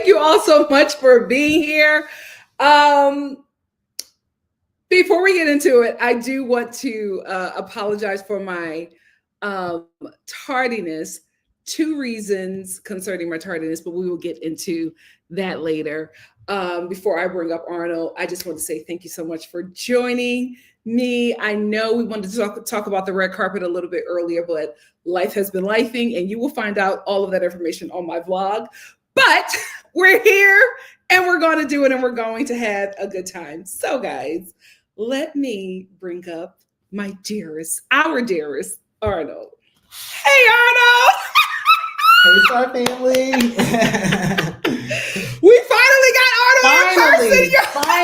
Thank you all so much for being here. Before we get into it, I do want to apologize for my tardiness. 2 reasons concerning my tardiness, but we will get into that later. Before I bring up Arnold, I just want to say thank you so much for joining me. I know we wanted to talk about the red carpet a little bit earlier, but life has been lifing, and you will find out all of that information on my vlog. But we're here, and we're going to do it, and we're going to have a good time. So, guys, let me bring up my dearest, our dearest, Arnold. Hey, Arnold! Hey, Star family. We finally got Arnold in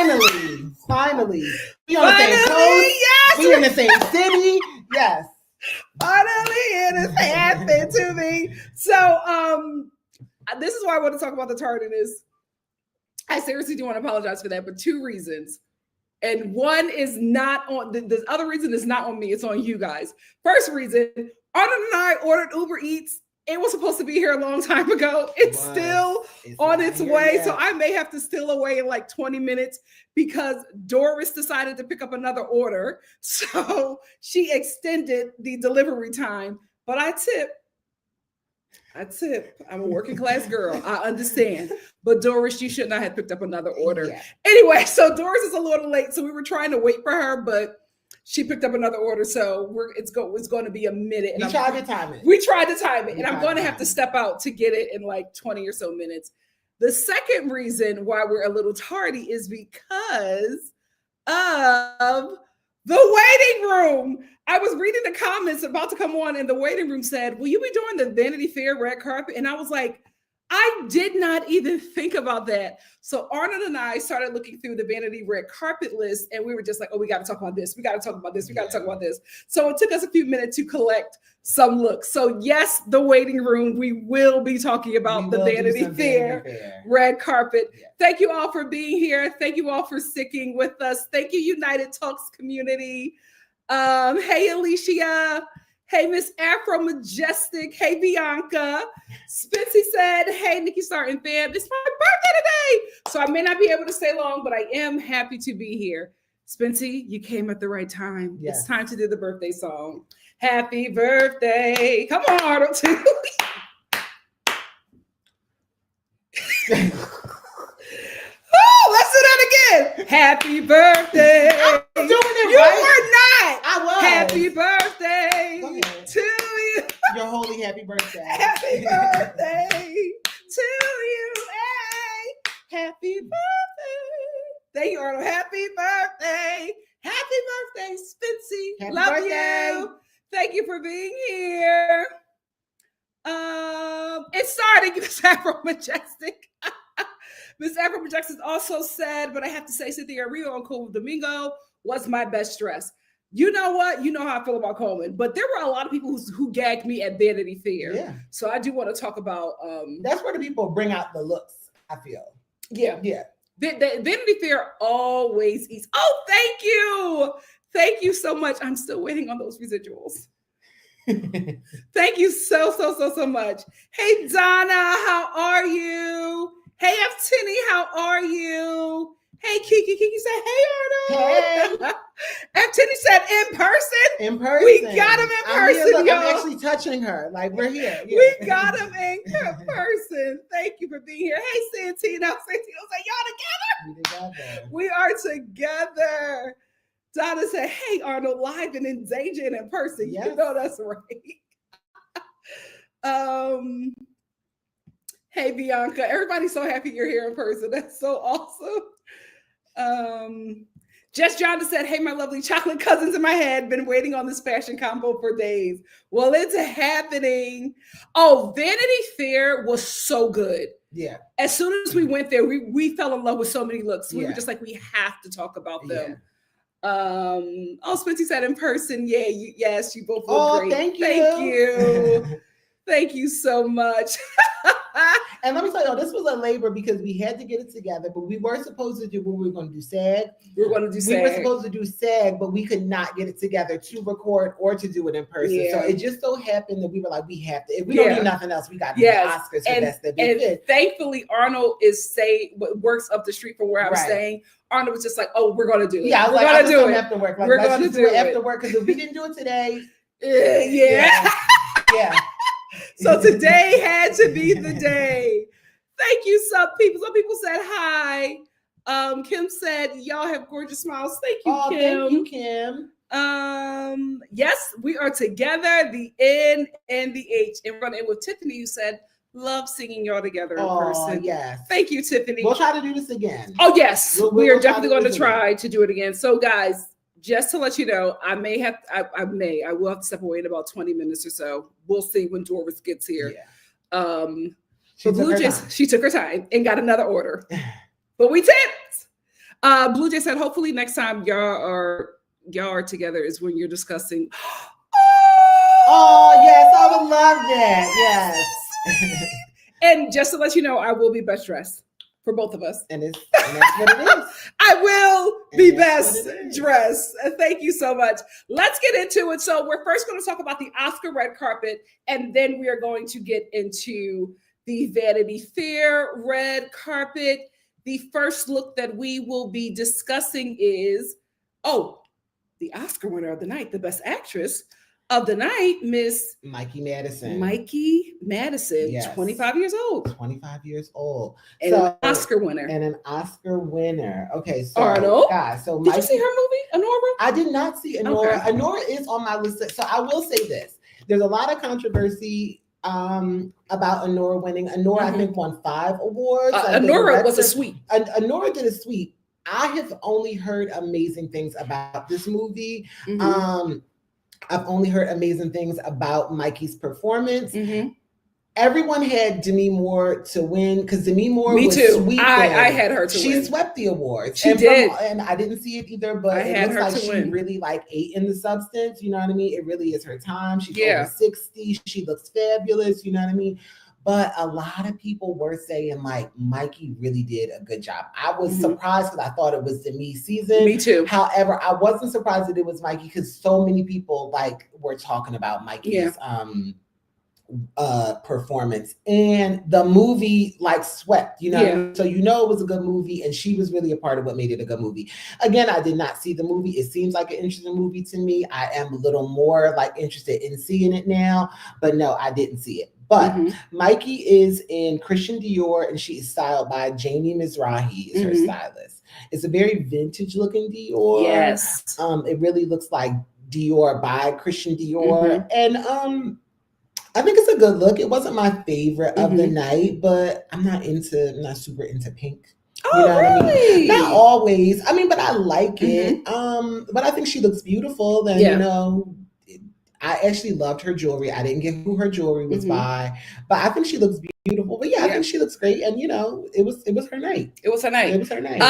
person. Finally. We on the same coast. Yes. We in the same city. Yes. Finally, it has happened to me. So, this is why I want to talk about the tardiness. I seriously do want to apologize for that, but 2 reasons. And one is not on, the other reason is not on me, it's on you guys. First reason, Arnold and I ordered Uber Eats. It was supposed to be here a long time ago. It's still on its way. Yet. So I may have to steal away in like 20 minutes because Doris decided to pick up another order. So she extended the delivery time, but I tip. I'm a working class girl. I understand. But Doris, you should not have picked up another order. Yeah. Anyway, so Doris is a little late. So we were trying to wait for her, but she picked up another order. So it's going to be a minute. And we tried to time it. And I'm going to have to step out to get it in like 20 or so minutes. The second reason why we're a little tardy is because of the waiting room. I was reading the comments about to come on, and the waiting room said, will you be doing the Vanity Fair red carpet? And I was like, I did not even think about that. So Arnold and I started looking through the Vanity red carpet list, and we were just like, oh, we got to talk about this. We got to talk about this. We got to talk about this. So it took us a few minutes to collect some looks. So yes, the waiting room, we will be talking about the Vanity Fair red carpet. Yeah. Thank you all for being here. Thank you all for sticking with us. Thank you, United Talks community. Hey, Alicia. Hey, Miss Afro Majestic. Hey, Bianca. Spency said, hey, NikkiStar and fam, it's my birthday today. So I may not be able to stay long, but I am happy to be here. Spency, you came at the right time. Yes. It's time to do the birthday song. Happy birthday. Come on, Arnold, too. Oh, let's do that again. Happy birthday. I'm doing it you right. were not. I was. Happy birthday to you. Your holy happy birthday. Happy birthday to you. Hey, happy birthday. Thank you, Arnold. Happy birthday. Happy birthday, Spency. Happy Love birthday. you. Thank you for being here. It's starting, Miss Afro Majestic. Miss Afro Majestic also said, but I have to say, Cynthia Erivo on Colman Domingo was my best dress. You know what? You know how I feel about Colman, but there were a lot of people who gagged me at Vanity Fair. Yeah. So I do want to talk about. That's where the people bring out the looks, I feel. Yeah. Yeah. The Vanity Fair always eats. Oh, thank you. Thank you so much. I'm still waiting on those residuals. Thank you so much. Hey, Donna, how are you? Hey, F. Tinny, how are you? Hey, Kiki. Kiki said, hey, Arnold. Hey. F. Tinny said, in person? In person. We got him in person, y'all. I'm actually touching her. Like, we're here. Yeah. We got him in person. Thank you for being here. Hey, Santino. Santino said, y'all together? We are together. Donna said, hey, Arnold, live and in danger and in person. Yes. You know that's right. Hey, Bianca. Everybody's so happy you're here in person. That's so awesome. Jess Jonda said, hey, my lovely chocolate cousins in my head, been waiting on this fashion combo for days. Well, it's happening. Oh, Vanity Fair was so good. Yeah. As soon as we went there, we fell in love with so many looks. We were just like, we have to talk about them. Yeah. Spency said in person, yeah, yes, you both look great. Thank you. Thank you. Thank you so much. And let me tell you, this was a labor because we had to get it together, but we were supposed to do what we were going to do SAG. We were going to do SAG. We were supposed to do SAG, but we could not get it together to record or to do it in person. Yeah. So it just so happened that we were like, we have to. If we don't do nothing else, we got to do Oscars. And, that's the big fit. Thankfully, Arnold works up the street from where I'm staying. Arnold was just like, "Oh, we're going to do it. Yeah, I was we're like, going to do it after work. Like, we're going to do it after work because if we didn't do it today, yeah. So today had to be the day. Thank you, some people. Some people said hi. Kim said, "Y'all have gorgeous smiles." Thank you, Kim. Thank you, Kim. Yes, we are together. The N and the H, and we're going to end with Tiffany. You said, "Love singing y'all together in person." Yes. Thank you, Tiffany. We'll try to do this again. Oh yes, we are definitely going to try again. to do it again. So, guys, just to let you know, I will have to step away in about 20 minutes or so. We'll see when Doris gets here. Yeah. She took her time and got another order. But we tipped. Blue Jay said, hopefully next time y'all are together is when you're discussing. Oh yes, I would love that. Yes. And just to let you know, I will be best dressed for both of us. And that's what it is. I will be best dressed. Thank you so much. Let's get into it. So we're first going to talk about the Oscar red carpet, and then we are going to get into the Vanity Fair red carpet. The first look that we will be discussing is, the Oscar winner of the night, the best actress of the night, Miss Mikey Madison. Yes. 25 years old. 25 years old. And an Oscar winner. Okay, so Arnold. Guys, so did you see her movie, Honora? I did not see Honora. Okay. Honora is on my list. So I will say this. There's a lot of controversy about Honora winning. Honora, I think, won 5 awards. Honora was a sweep. Honora did a sweep. I have only heard amazing things about this movie. I've only heard amazing things about Mikey's performance. Everyone had Demi Moore to win because Demi Moore was sweeping. I had her to win. She swept the awards. She did. And I didn't see it either, but it looks like she really ate in the substance. You know what I mean? It really is her time. She's over 60. She looks fabulous. You know what I mean? But a lot of people were saying Mikey really did a good job. I was surprised because I thought it was Demi's season. Me too. However, I wasn't surprised that it was Mikey because so many people were talking about Mikey's performance, and the movie swept. You know, so it was a good movie, and she was really a part of what made it a good movie. Again, I did not see the movie. It seems like an interesting movie to me. I am a little more interested in seeing it now, but no, I didn't see it. But Mikey is in Christian Dior, and she is styled by Jamie Mizrahi, is her stylist. It's a very vintage looking Dior. Yes. It really looks like Dior by Christian Dior. And I think it's a good look. It wasn't my favorite of the night, but I'm not super into pink. You know what I mean? Not always. I mean, but I like it. But I think she looks beautiful. And I actually loved her jewelry. I didn't get who her jewelry was by, but I think she looks beautiful. But I think she looks great. And it was her night. It was her night. It was her night.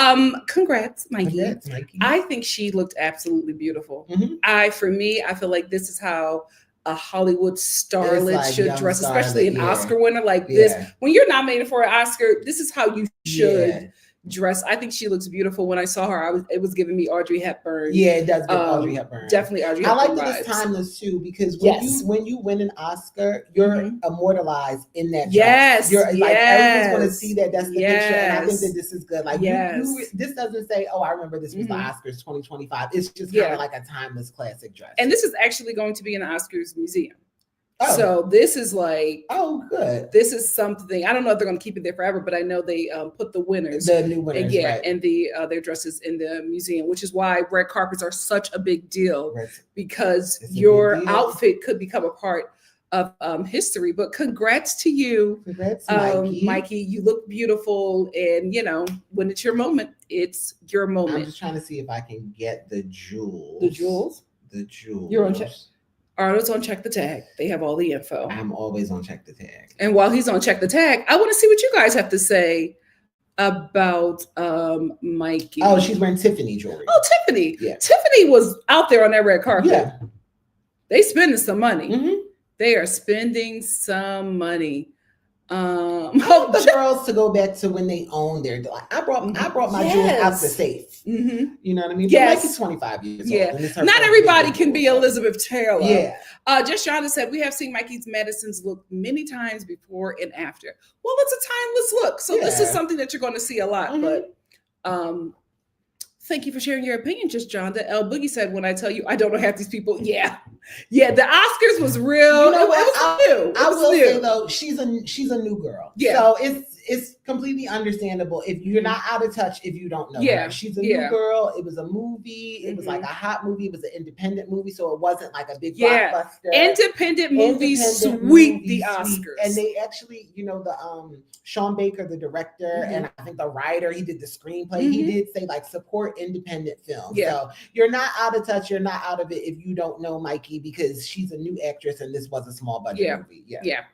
Congrats, Mikey. Congrats, Mikey. I think she looked absolutely beautiful. I feel like this is how a Hollywood starlet should dress, especially an Oscar winner like this. When you're nominated for an Oscar, this is how you should dress. I think she looks beautiful. When I saw her, it was giving me Audrey Hepburn. Yeah, it does give Audrey Hepburn. Definitely Audrey Hepburn. I like that it's timeless too, because when you win an Oscar, you're immortalized in that dress. You're everyone's going to see that. That's the picture. And I think that this is good. This doesn't say, I remember this was the Oscars 2025. It's just kind of like a timeless classic dress. And this is actually going to be in the Oscars museum. So this is good. This is something. I don't know if they're going to keep it there forever, but I know they put the winners, the new winners, and their dresses in the museum, which is why red carpets are such a big deal, because your outfit could become a part of history. But congrats to you, Mikey. You look beautiful, and when it's your moment, it's your moment. I'm just trying to see if I can get the jewels. The jewels. You're on check. Arnold's on Check the Tag. They have all the info. I'm always on Check the Tag. And while he's on Check the Tag, I want to see what you guys have to say about Mikey. Oh, she's wearing Tiffany jewelry. Oh, Tiffany. Yeah. Tiffany was out there on that red carpet. Yeah. They spending some money. They are spending some money. I want the girls to go back to when they owned their. Like, I brought my jewels out the safe. Mm-hmm. You know what I mean? Yes. But Mikey's 25 years old. Yeah. And it's her Not everybody can be Elizabeth Taylor. Yeah. Just Shonda said, we have seen Mikey Madison's look many times before and after. Well, it's a timeless look. So this is something that you're going to see a lot. Mm-hmm. But thank you for sharing your opinion, Just Jonda. El Boogie said, when I tell you I don't know half these people, yeah, the Oscars was real. You know what? It was new. I will say though, she's a new girl. Yeah. So it's completely understandable if you're not out of touch if you don't know her. She's a new girl. It was a movie. It was like a hot movie. It was an independent movie, so it wasn't like a big blockbuster. Independent movies sweep the Oscars. And they actually, the Sean Baker, the director, and I think the writer, he did the screenplay. He did say like support independent films. Yeah. So you're not out of touch. You're not out of it if you don't know Mikey, because she's a new actress and this was a small budget movie. Yeah.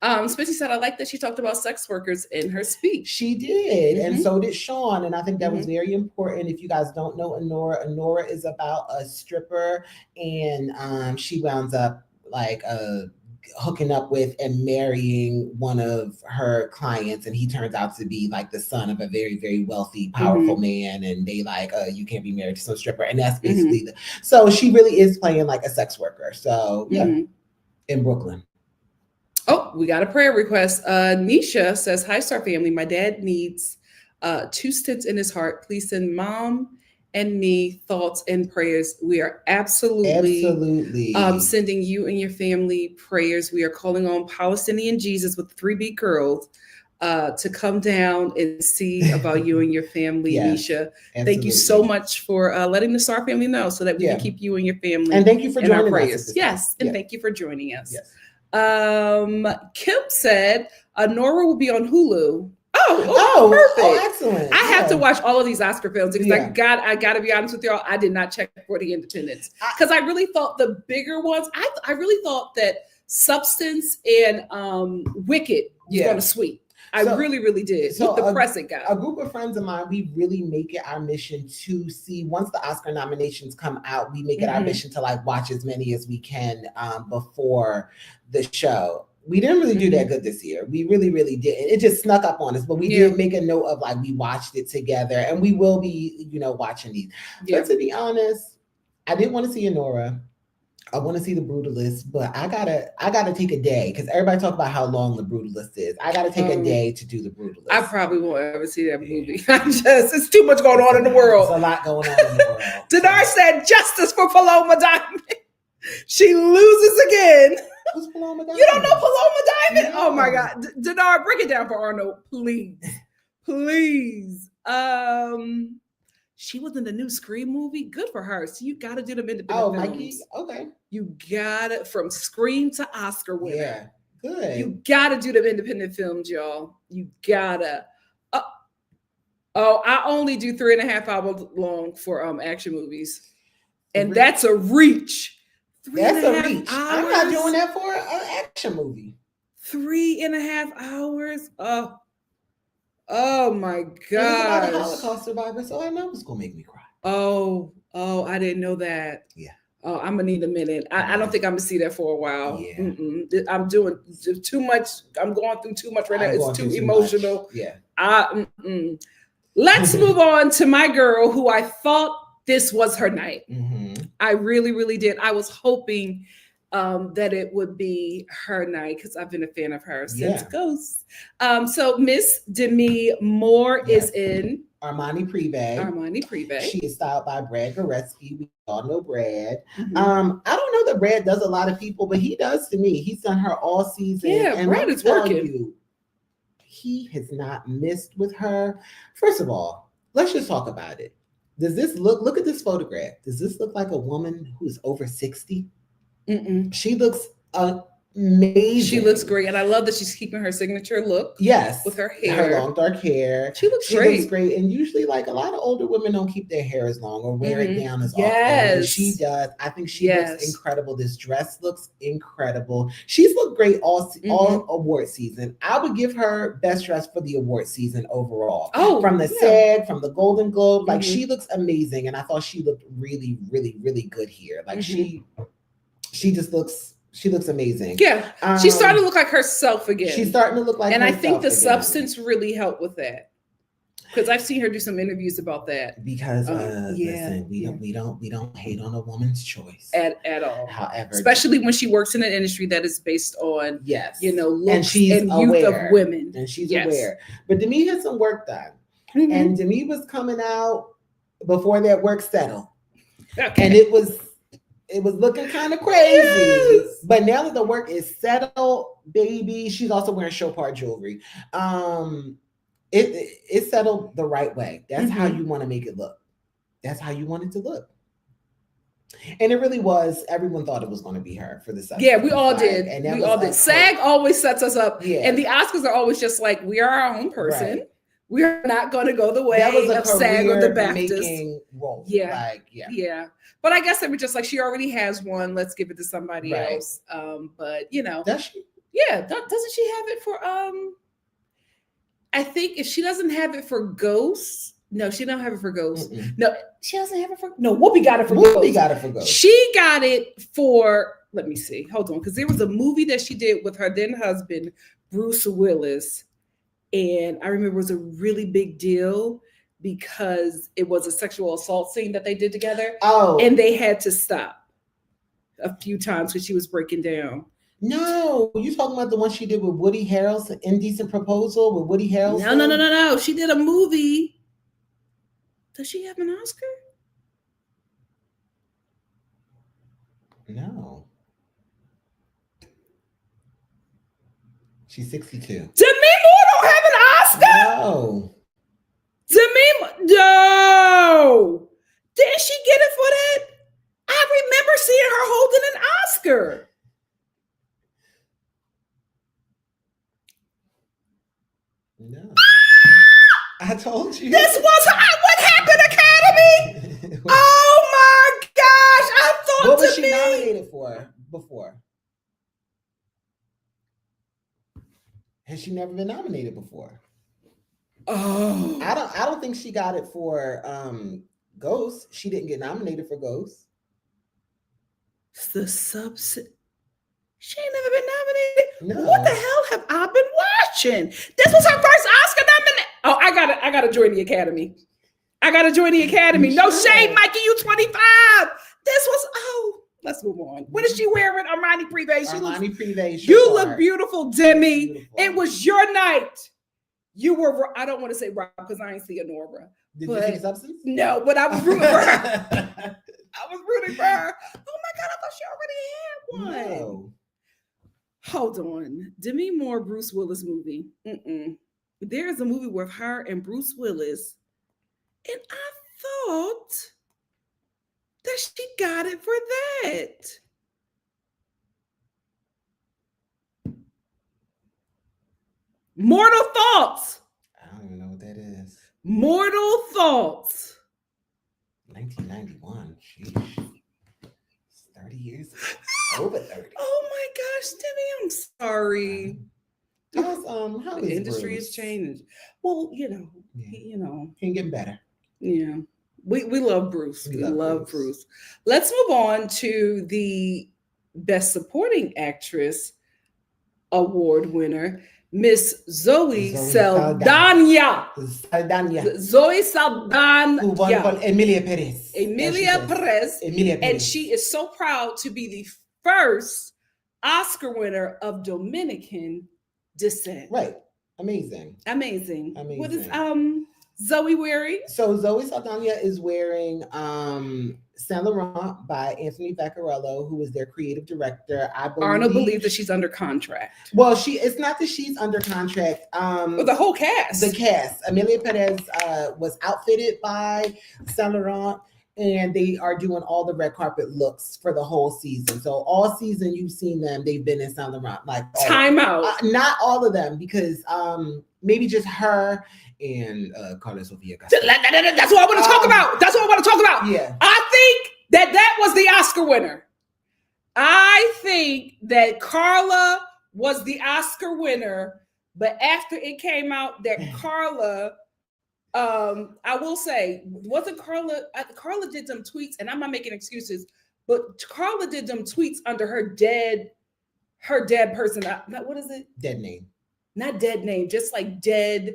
Spitzy said, I like that she talked about sex workers in her speech. She did, and so did Sean, and I think that was very important. If you guys don't know Honora is about a stripper, and she wound up like hooking up with and marrying one of her clients, and he turns out to be like the son of a very, very wealthy, powerful man, and they like, you can't be married to some stripper, and that's basically so she really is playing like a sex worker. So in Brooklyn. Oh, we got a prayer request. Nisha says, hi, Star family. My dad needs 2 stents in his heart. Please send mom and me thoughts and prayers. We are absolutely sending you and your family prayers. We are calling on Palestinian Jesus with 3 big girls to come down and see about you and your family, Nisha. Absolutely. Thank you so much for letting the Star family know so that we can keep you and your family. And thank you for joining us. Yes, and thank you for joining us. Yes. Kim said Nora will be on Hulu. Perfect. Oh, excellent. I have to watch all of these Oscar films because I got to be honest with y'all. I did not check for the independents because I really thought the bigger ones. I really thought that Substance and Wicked was going to sweep. I really, really did. So the press it got. A group of friends of mine, we really make it our mission to see, once the Oscar nominations come out, we make it our mission to like watch as many as we can before the show. We didn't really do that good this year. We really, really didn't. It just snuck up on us, but we did make a note of like, we watched it together, and we will be, watching these. But to be honest, I didn't want to see Honora. I want to see The Brutalist, but I gotta take a day because everybody talk about how long The Brutalist is. I gotta take a day to do The Brutalist. I probably won't ever see that movie. It's too much going on in the world. There's a lot going on in the world. Dinar said, justice for Paloma Diamond. She loses again. Who's Paloma Diamond? You don't know Paloma Diamond? No. Oh my God. Dinar, break it down for Arnold, please. Please. She was in the new Scream movie. Good for her. So you got to do them independent films. Mikey. Okay. You got it from Scream to Oscar winner. Yeah. Good. You got to do them independent films, y'all. You gotta. I only do 3.5 hours long for action movies, and that's a reach. That's a reach. I'm not doing that for an action movie. 3.5 hours. Oh my God! It was about a Holocaust survivor, so I know it's gonna make me cry. Oh, I didn't know that. Yeah. Oh, I'm gonna need a minute. I don't think I'm gonna see that for a while. Yeah. I'm doing too much. I'm going through too much right now. It's too emotional. Yeah. Let's move on to my girl, who I thought this was her night. Mm-hmm. I really, really did. I was hoping that it would be her night because I've been a fan of her since Ghosts. So Miss Demi Moore is in Armani Privé. She is styled by Brad Goretzky. We all know Brad. Mm-hmm. I don't know that Brad does a lot of people, but he does to me. He's done her all season. Yeah, and Brad is working. He has not missed with her. First of all, let's just talk about it. Does this look at this photograph. Does this look like a woman who's over 60? Mm-mm. She looks amazing. She looks great. And I love that she's keeping her signature look. Yes. With her hair. Her long dark hair. She looks great. And usually like a lot of older women don't keep their hair as long or wear it down as often. Yes. She does. I think she looks incredible. This dress looks incredible. She's looked great all award season. I would give her best dress for the award season overall. Oh, from the SAG, from the Golden Globe. Like she looks amazing. And I thought she looked really, really, really good here. Like she just looks She looks amazing. Yeah. She's starting to look like herself again. She's starting to look like and herself I think the again. substance really helped with that. Because I've seen her do some interviews about that. Because listen, we don't hate on a woman's choice at all. However, especially when she works in an industry that is based on looks and she's and aware. youth of women. And she's aware. But Demi had some work done. Mm-hmm. And Demi was coming out before that work settled. Okay. And it was looking kind of crazy. Yes. But now that the work is settled, baby, she's also wearing show part jewelry. It settled the right way. That's how you want to make it look. That's how you want it to look. And it really was. Everyone thought it was going to be her for the second. Yeah, we all did. And we all did. SAG always sets us up. Yeah. And the Oscars are always just like, we are our own person. Right. We are not going to go the way of SAG or the BAFTAs. Role. Yeah. Yeah. But I guess they were just like, she already has one. Let's give it to somebody else. But does she? Yeah. Doesn't she have it for I think if she doesn't have it for Ghosts, no, she don't have it for Ghosts. Mm-mm. No, she doesn't have it for. No, Whoopi got it for Ghosts. Whoopi got it for Ghosts. She got it for. Let me see. Hold on, because there was a movie that she did with her then husband Bruce Willis, and I remember it was a really big deal because it was a sexual assault scene that they did together. Oh, and they had to stop a few times because she was breaking down. No, you talking about the one she did with Woody Harrelson, Indecent Proposal with Woody Harrelson? No. She did a movie. Does she have an Oscar? No. She's 62. Demi Moore don't have an Oscar? No. No. Didn't she get it for that? I remember seeing her holding an Oscar. No. I told you. This was what happened, Academy? Oh my gosh. I thought what was she nominated for before? Has she never been nominated before? Oh. I don't think she got it for Ghost. She didn't get nominated for Ghost. The subset. She ain't never been nominated. No. What the hell have I been watching? This was her first Oscar nomination. Oh, I gotta join the Academy. No shade, Mikey. You 25. This was let's move on. What is she wearing? Armani Privé. You look beautiful, Demi. Beautiful. It was your night. You were. I don't want to say robbed because I ain't see a Nora. Did you see the substance? No, but I was rooting for her. Oh my God, I thought she already had one. No. Hold on. Demi Moore, Bruce Willis movie. There's a movie with her and Bruce Willis. And I thought that she got it for that. Mortal Thoughts. I don't even know what that is. Mortal Thoughts. 1991. Sheesh. 30 years ago. Over 30. Oh my gosh, Demi, I'm sorry. How the industry has changed. Well, you know. Can get better. Yeah. We love Bruce. We love Bruce. Let's move on to the Best Supporting Actress award winner, Miss Zoe Saldaña. Zoe Saldaña. Who won for Emilia Perez. Emilia Perez. And she is so proud to be the first Oscar winner of Dominican descent. Right. Amazing. What is Zoe wearing? So Zoe Saldaña is wearing Saint Laurent by Anthony Vaccarello, who is their creative director. I believe Arnold believes that she's under contract. Well, it's not that she's under contract. But the whole cast. The cast. Emilia Perez was outfitted by Saint Laurent, and they are doing all the red carpet looks for the whole season. So all season you've seen them. They've been in Saint Laurent. Time out. Not all of them, because maybe just her and Carla Sofia. That's what I want to talk about. Yeah. I think that was the Oscar winner. I think that Carla was the Oscar winner, but after it came out that Carla, I will say, wasn't Carla did them tweets, and I'm not making excuses, but Carla did them tweets under her dead her dead person. What is it? Dead name. Not dead name, just like dead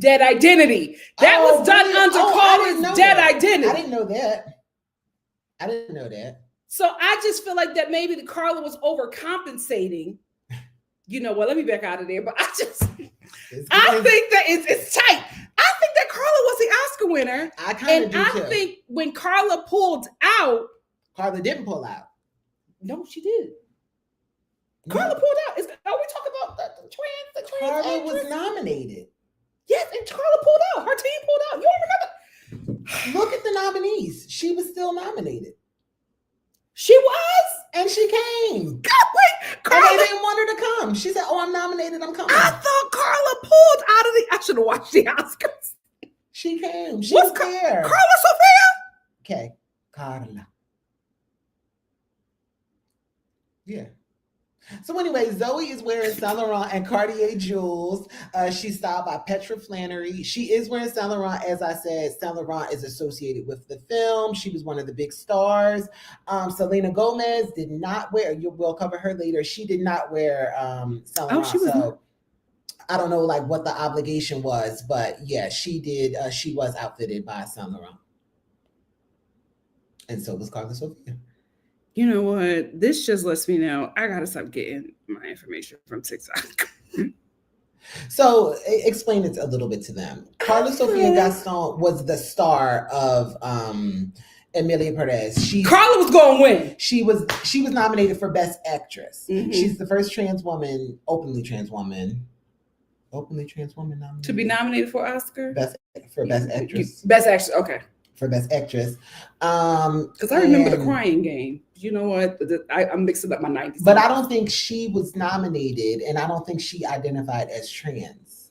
identity. That was done under Carla's dead identity. I didn't know that. So I just feel like that maybe Carla was overcompensating. You know what? Let me back out of there. But I think that it's tight. I think that Carla was the Oscar winner. I kind of do too. I think when Carla pulled out, Carla didn't pull out. No, she did. Carla pulled out. Are we talking about the trans? Carla actress? was nominated. Yes, and Carla pulled out. Her team pulled out. You don't remember? Look at the nominees. She was still nominated. She was? And she came. God, wait. Carla, and they didn't want her to come. She said, I'm nominated. I'm coming. I thought Carla pulled out of I should have watched the Oscars. She came. She was there. Carla Sophia? Okay. Carla. Yeah. So anyway, Zoe is wearing Saint Laurent and Cartier jewels. She's styled by Petra Flannery. She is wearing Saint Laurent. As I said, Saint Laurent is associated with the film. She was one of the big stars. Selena Gomez did not wear, we'll cover her later. She did not wear Saint Laurent. So I don't know like what the obligation was, but yeah, she did. She was outfitted by Saint Laurent. And so was Carla Sophia. You know what? This just lets me know I gotta stop getting my information from TikTok. So explain it a little bit to them. Carla Sophia Gaston was the star of Emilia Perez. Carla was going to win. She was nominated for Best Actress. Mm-hmm. She's the first openly trans woman nominated. To be nominated for Oscar? Best Actress. Best Actress, okay. For Best Actress. Because I remember the Crying Game. You know what? I'm mixing up my 90s. But I don't think she was nominated, and I don't think she identified as trans.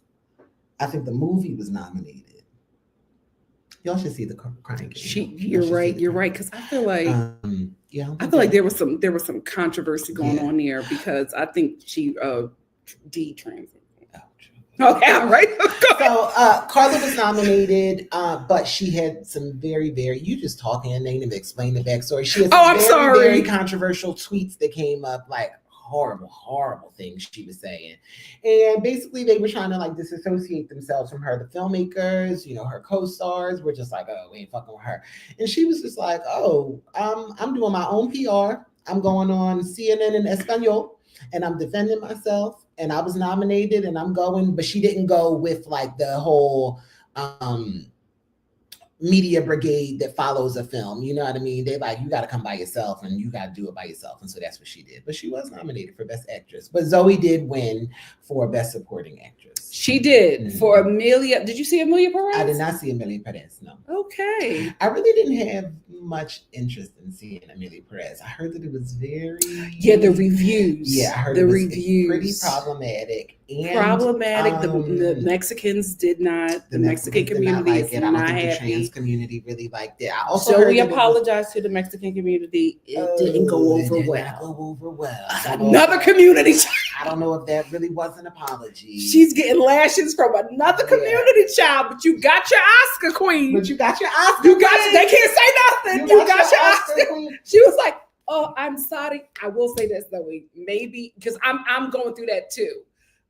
I think the movie was nominated. Y'all should see the Crying Game. You're right. Because I feel like I feel like there was some controversy going on there because I think she de-trans. Okay, all right. So Carla was nominated, but she had some very, very, you just talking and they didn't even explain the backstory. She had some very controversial tweets that came up, like horrible things she was saying. And basically they were trying to like disassociate themselves from her. The filmmakers, her co-stars were just like, oh, we ain't fucking with her. And she was just like, oh, I'm doing my own PR. I'm going on CNN in Espanol and I'm defending myself. And I was nominated and I'm going, but she didn't go with like the whole media brigade that follows a film. You know what I mean? They like, you got to come by yourself and you got to do it by yourself. And so that's what she did. But she was nominated for Best Actress. But Zoe did win for Best Supporting Actress. She did for Emilia. Did you see Emilia Perez? I did not see Emilia Perez, no. Okay. I really didn't have much interest in seeing Emilia Perez. I heard that it was very... Yeah, the reviews. Yeah, I heard the it was reviews. Pretty problematic. The Mexicans did not. The Mexican community is not happy. The trans community really liked it. So we apologize to the Mexican community. It didn't go over well. Another community. I don't know if that really was an apology. She's getting lashes from another community child, but you got your Oscar, queen. But you got your Oscar. They can't say nothing. You got your Oscar. She was like, "Oh, I'm sorry." I will say this though, maybe because I'm going through that too.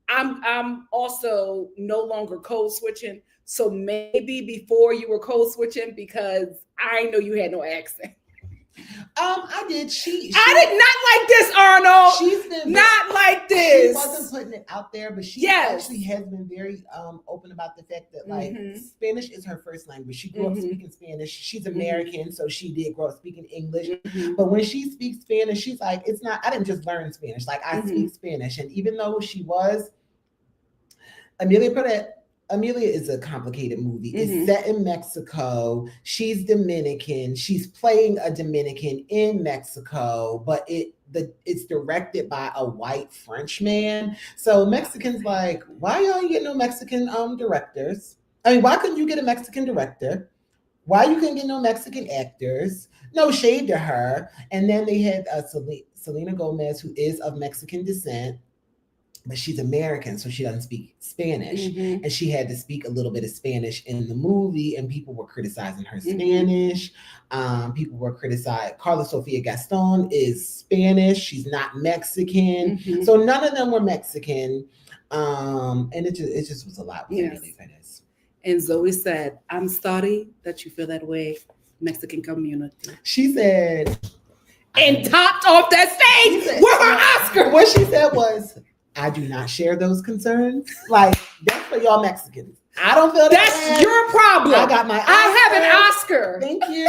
I'm also no longer code switching. So maybe before you were code switching because I know you had no accent. I did. I did not like this, Arnold. She's been not like this. She wasn't putting it out there, but she actually has been very open about the fact that like Spanish is her first language. She grew up speaking Spanish. She's American, so she did grow up speaking English. But when she speaks Spanish, she's like, it's not. I didn't just learn Spanish. Like I speak Spanish, and even though she was Emilia is a complicated movie. It's set in Mexico. She's Dominican. She's playing a Dominican in Mexico, but it's directed by a white French man. So Mexicans like, why y'all get no Mexican directors? I mean, why couldn't you get a Mexican director? Why you couldn't get no Mexican actors? No shade to her. And then they had Selena Gomez, who is of Mexican descent. but she's American, so she doesn't speak Spanish. And she had to speak a little bit of Spanish in the movie, and people were criticizing her Spanish. People were criticizing Carla Sofia Gaston is Spanish. She's not Mexican. So none of them were Mexican. And it just was a lot when they finished. And Zoe said, I'm sorry that you feel that way, Mexican community. She said, and topped off that stage with her Oscar. What she said was, I do not share those concerns. Like, that's for y'all Mexicans. I don't feel that's your problem. I got my Oscar. I have an Oscar. Thank you.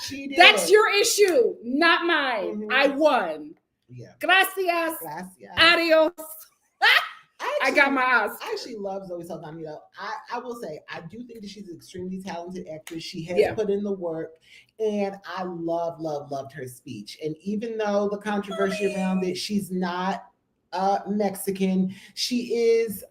She did. That's your issue, not mine. I won. Yeah. Gracias. Adios. I got my Oscar. I actually love Zoe Saldaña. I will say, I do think that she's an extremely talented actress. She has put in the work, and I loved her speech. And even though the controversy around it, she's not Mexican. She is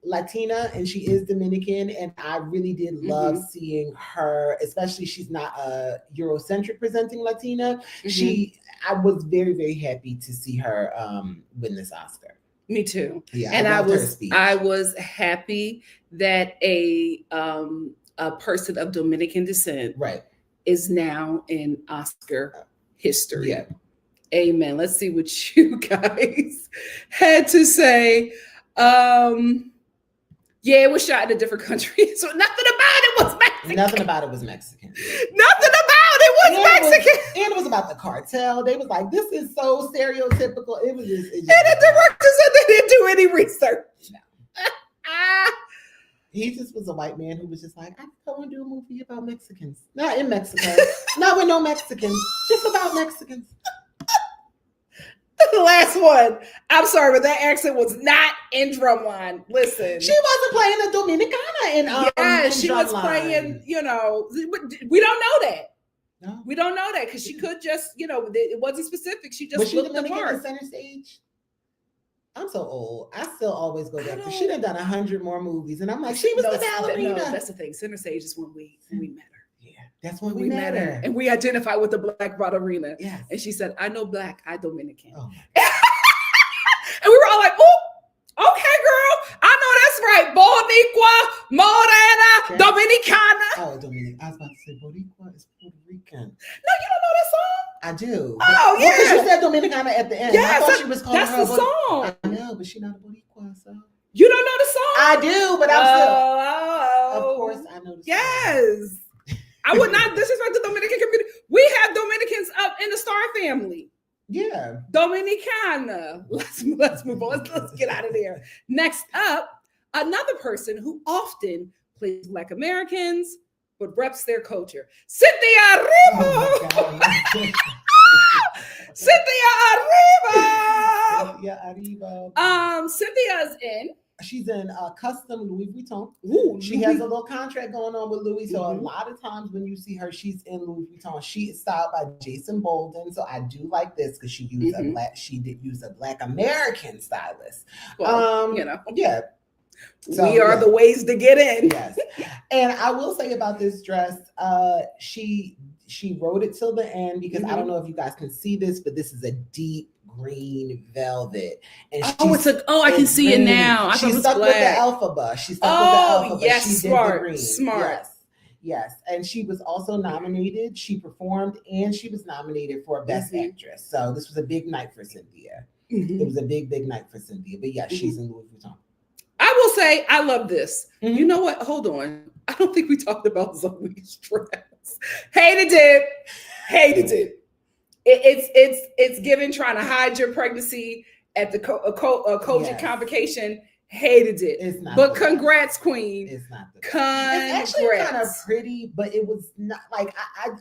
Latina and she is Dominican, and I really did love seeing her, especially she's not a Eurocentric presenting Latina. I was very, very happy to see her win this Oscar. Me too. Yeah, and I was happy that a person of Dominican descent is now in Oscar history. Yeah. Amen. Let's see what you guys had to say. It was shot in a different country, so nothing about it was Mexican. Nothing about it was Mexican. Nothing about it was Mexican. And it was about the cartel. They was like, this is so stereotypical. It was just. And the director said they didn't do any research. No. He just was a white man who was just like, I want to do a movie about Mexicans. Not in Mexico. Not with no Mexicans. Just about Mexicans. The last one. I'm sorry, but that accent was not in Drumline. Listen. She wasn't playing a Dominicana in she was playing, we don't know that. No. We don't know that because she could just, it wasn't specific. She just looked the part. In center stage? I'm so old. I still always go back to she done 100 more movies. And I'm like, she was the ballerina. No, that's the thing. Center stage is when we met her. Yeah, that's when we met her. And we identified with the black ballerina. Yes. And she said, I know black, I Dominican. Oh. And we were all like, oh, okay, girl. I know that's right. Boricua, Morena, Dominicana. Oh, Dominican. I was about to say Boricua is Puerto Rican. No, you don't know that song? I do. Oh, yeah. Because you said Dominicana at the end. Yes, I thought she was calling her. That's the song. I know, but she's not a Boricua, so. You don't know the song? I do, but I'm still. Of course, I know the song. Yes. I would not disrespect the Dominican community. We have Dominicans up in the Star family. Yeah. Dominicana. Let's move on. Let's get out of there. Next up, another person who often plays Black Americans, but reps their culture. Cynthia Erivo. Oh Cynthia Erivo. Cynthia's in. She's in custom Louis Vuitton. Ooh, she has a little contract going on with Louis. So a lot of times when you see her, she's in Louis Vuitton. She is styled by Jason Bolden. So I do like this because she used she did use a Black American stylist. Well, Yeah. So, we are the ways to get in. Yes. And I will say about this dress, she wrote it till the end because I don't know if you guys can see this, but this is a deep green velvet. And I can see it now. I she's stuck with the alphaba. She's stuck with the alphaba. Yes, she smart. Did the green. Smart. Yes. And she was also nominated. She performed and she was nominated for Best Actress. So this was a big night for Cynthia. It was a big, big night for Cynthia. But yeah, she's in Louis Vuitton. I will say I love this. You know what? Hold on. I don't think we talked about Zoe's dress. Hated it. It's given trying to hide your pregnancy at the Kojic convocation. Hated it. It's not. But congrats, Queen. It's not. It's actually kind of pretty, but it was not like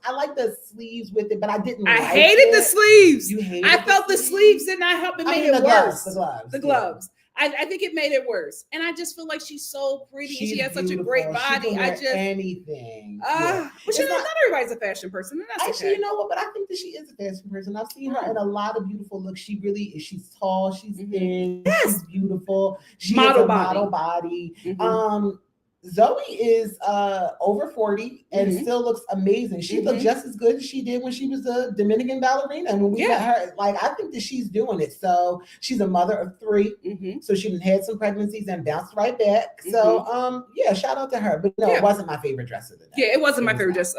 I like the sleeves with it, but I didn't. I hated the sleeves. You hated I felt the sleeves did not help. It made it worse. The gloves. I think it made it worse. And I just feel like she's so pretty. She has such a great body. She can wear anything. But not everybody's a fashion person. And that's actually, you know what? But I think that she is a fashion person. I've seen her in a lot of beautiful looks. She really is. She's tall. She's thin. Yes. She's beautiful. She has a model body. Zoe is over 40 and still looks amazing. She looked just as good as she did when she was a Dominican ballerina. And when we met her, like, I think that she's doing it. So she's a mother of 3. So she had some pregnancies and bounced right back. So yeah, shout out to her. But no, it wasn't my favorite dress of the night. Yeah, it wasn't my favorite dress.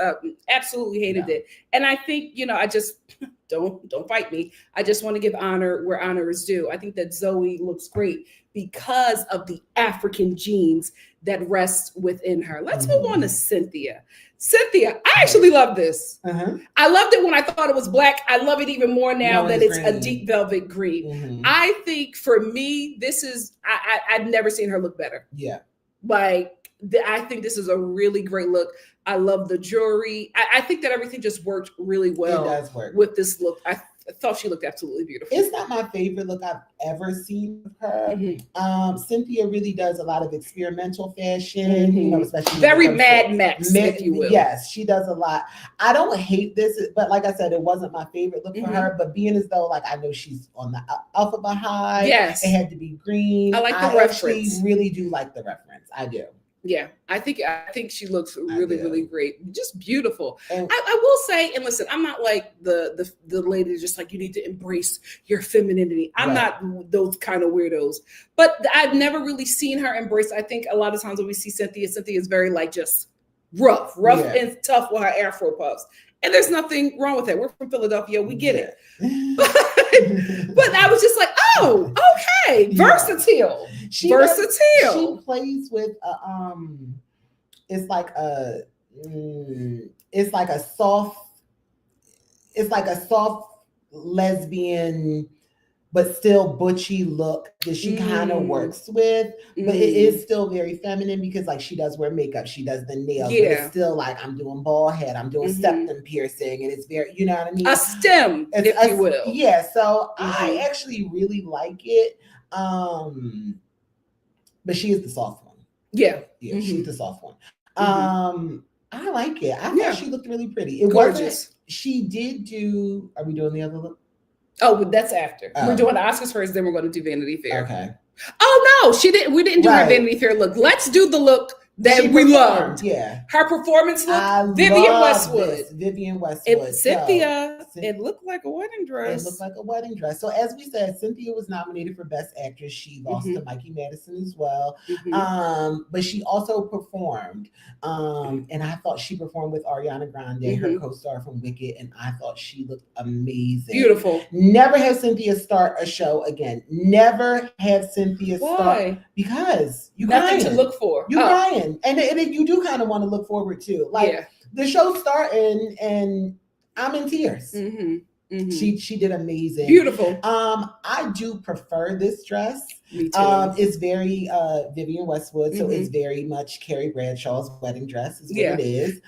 Absolutely hated it. And I think, you know, I just don't fight me. I just want to give honor where honor is due. I think that Zoe looks great because of the African genes that rest within her. Let's move on to Cynthia. Cynthia, I actually love this. I loved it when I thought it was black. I love it even more now that it's a deep velvet green. I think for me, this is, I've never seen her look better. Yeah. Like, I think this is a really great look. I love the jewelry. I think that everything just worked really well. It does work with this look. I thought she looked absolutely beautiful. It's not my favorite look I've ever seen of her. Cynthia really does a lot of experimental fashion, you know, especially very Mad Max, if you will. Yes, she does a lot. I don't hate this, but like I said, it wasn't my favorite look for her. But being as though, like, I know she's on the Alphabet High, it had to be green. I like the reference. Actually really do like the reference. I do. Yeah, I think she looks really great, just beautiful. And I will say, and listen, I'm not like the lady just like, you need to embrace your femininity. I'm not those kind of weirdos, but I've never really seen her embrace. I think a lot of times when we see Cynthia is very like just rough and tough with her Afro puffs. And there's nothing wrong with that. We're from Philadelphia. We get it. But I was just like, oh, okay. Versatile. She plays with it's like a soft lesbian but still butchy look that she kind of works with, but it is still very feminine because, like, she does wear makeup, she does the nails, but it's still like, I'm doing bald head, I'm doing septum piercing, and it's very, you know what I mean? A stem, if you will. Yeah, so I actually really like it, but she is the soft one. Yeah, she's the soft one. I like it. I thought she looked really pretty. It gorgeous. She did do. Are we doing the other look? Oh, but that's after. We're doing the Oscars first, then we're going to do Vanity Fair. Okay. Oh no, she didn't. We didn't do her Vanity Fair look. Let's do the look that we loved. Yeah, her performance look. Vivian Westwood. Vivian Westwood. Cynthia. It looked like a wedding dress. It looked like a wedding dress. So as we said, Cynthia was nominated for Best Actress. She lost to Mikey Madison as well. But she also performed. And I thought she performed with Ariana Grande, her co-star from Wicked, and I thought she looked amazing. Beautiful. Never have Cynthia start a show again. Never have Cynthia start, because you nothing to look for. You crying. And you do kind of want to look forward to. Like the show's starting and I'm in tears. She did amazing. Beautiful. I do prefer this dress. Me too. It's very Vivian Westwood, so it's very much Carrie Bradshaw's wedding dress is what it is.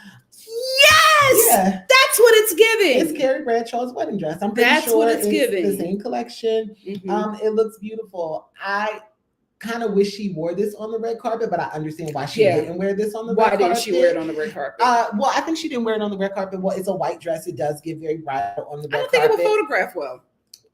Yes! Yeah. That's what it's giving. It's Carrie Bradshaw's wedding dress. I'm pretty sure what it's giving. The same collection. It looks beautiful. I kind of wish she wore this on the red carpet, but I understand why she didn't wear this on the red carpet. Why didn't she wear it on the red carpet? Well, I think she didn't wear it on the red carpet. Well, it's a white dress. It does get very bright on the red carpet. I don't think it would photograph well.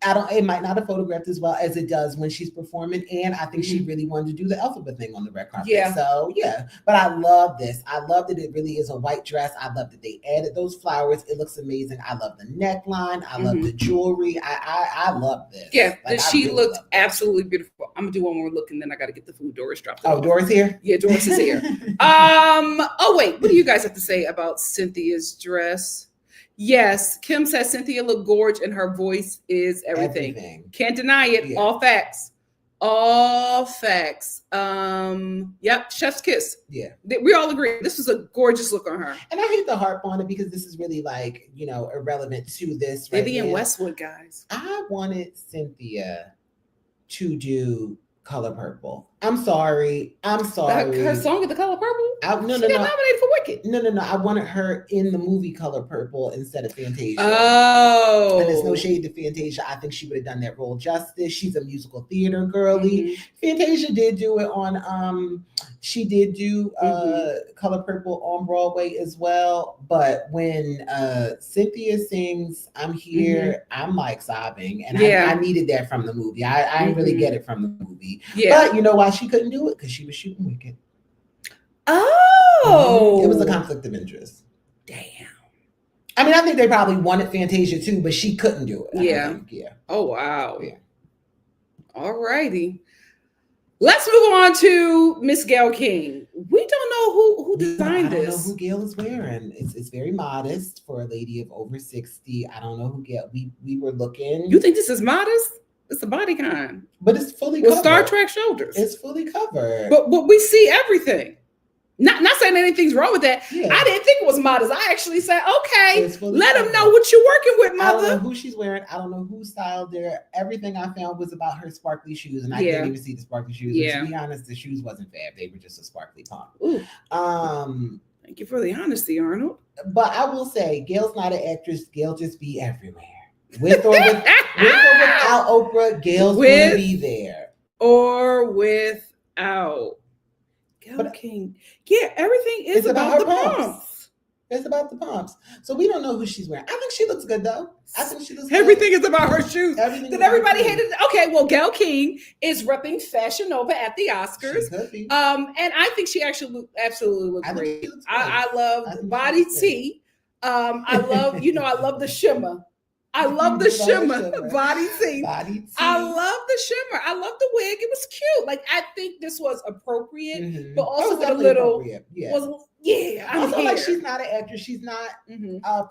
It might not have photographed as well as it does when she's performing. And I think she really wanted to do the alphabet thing on the red carpet. Yeah. So yeah, but I love this. I love that it really is a white dress. I love that they added those flowers. It looks amazing. I love the neckline. I love the jewelry. I love this. Yeah. She really looked absolutely beautiful. I'm gonna do one more look and then I got to get the food. Doris dropped it. Oh, Doris here? Yeah, Doris is here. Oh wait, what do you guys have to say about Cynthia's dress? Yes, Kim says Cynthia looked gorgeous and her voice is everything. Can't deny it. Yeah. All facts. All facts. Yep, chef's kiss. Yeah. We all agree. This was a gorgeous look on her. And I hate to harp on it because this is really like, irrelevant to this. Vivian Westwood, guys. I wanted Cynthia to do Color Purple. I'm sorry. Her song with the Color Purple? She got nominated for Wicked. No. I wanted her in the movie Color Purple instead of Fantasia. Oh. And there's no shade to Fantasia. I think she would have done that role justice. She's a musical theater girly. Fantasia did do it on she did do Color Purple on Broadway as well. But when Cynthia sings I'm Here, I'm like sobbing. And I needed that from the movie. I didn't really get it from the movie. Yeah. But you know why she couldn't do it? Because she was shooting Wicked. Oh. It was a conflict of interest. Damn. I mean, I think they probably wanted Fantasia too, but she couldn't do it. Yeah. Yeah. Oh, wow. Yeah. All righty. Let's move on to Miss Gail King. We don't know who designed this. I don't know who Gail is wearing. It's very modest for a lady of over 60. I don't know who Gail. We were looking. You think this is modest? It's a bodycon. But it's fully with covered. Star Trek shoulders. It's fully covered. But we see everything. Not saying anything's wrong with that. Yeah. I didn't think it was modest. I actually said, okay, let covered. them know what you're working with, mother. I don't know who she's wearing. I don't know who styled her. Everything I found was about her sparkly shoes, and I didn't even see the sparkly shoes. Yeah. And to be honest, the shoes wasn't fab. They were just a sparkly pump. Ooh. Thank you for the honesty, Arnold. But I will say, Gail's not an actress. Gail just be everywhere. With or without Oprah, Gail's going to be there. Or without. Gail King. Yeah, everything is about the pumps. It's about the pumps. So we don't know who she's wearing. I think she looks good, though. I think she looks good. Everything is about her shoes. Did everybody hate it? Okay, well, Gail King is repping Fashion Nova at the Oscars. She could be. And I think she actually absolutely looks great. I love body tee. I love the shimmer. I love the shimmer. Body tee. I love the shimmer. I love the wig. It was cute. Like, I think this was appropriate, but also with a little. Also, like, she's not an actress. She's not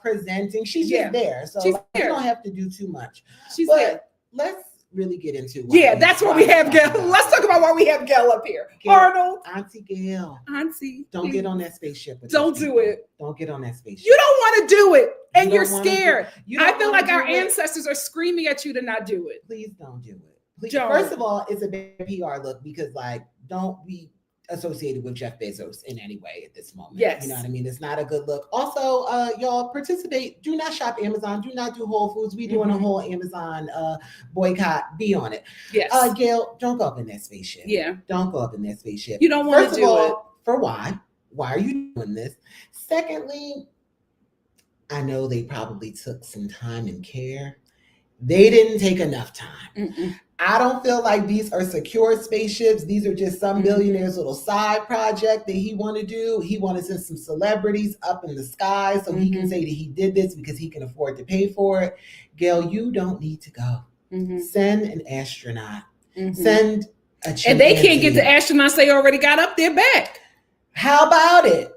presenting. She's just there. So you don't have to do too much. She's there. Let's really get into that's what we have Gail. Let's talk about why we have Gail up here. Gail, Arnold. Auntie Gail. Auntie. Don't get on that spaceship. Don't do it. Don't get on that spaceship. You don't want to do it. And you're scared. I feel like our ancestors are screaming at you to not do it. Please don't do it. Please. First of all, it's a bad PR look because, like, don't be associated with Jeff Bezos in any way at this moment. Yes. You know what I mean? It's not a good look. Also, y'all participate. Do not shop Amazon. Do not do Whole Foods. We doing a whole Amazon boycott. Be on it. Yes. Gail, don't go up in that spaceship. Yeah. Don't go up in that spaceship. You don't want to do it. For why? Why are you doing this? Secondly, I know they probably took some time and care. They didn't take enough time. Mm-mm. I don't feel like these are secure spaceships. These are just some billionaire's little side project that he want to do. He want to send some celebrities up in the sky so he can say that he did this because he can afford to pay for it. Gail, you don't need to go. Send an astronaut. Send a chimpanzee. And they can't get the astronauts they already got up there back. How about it?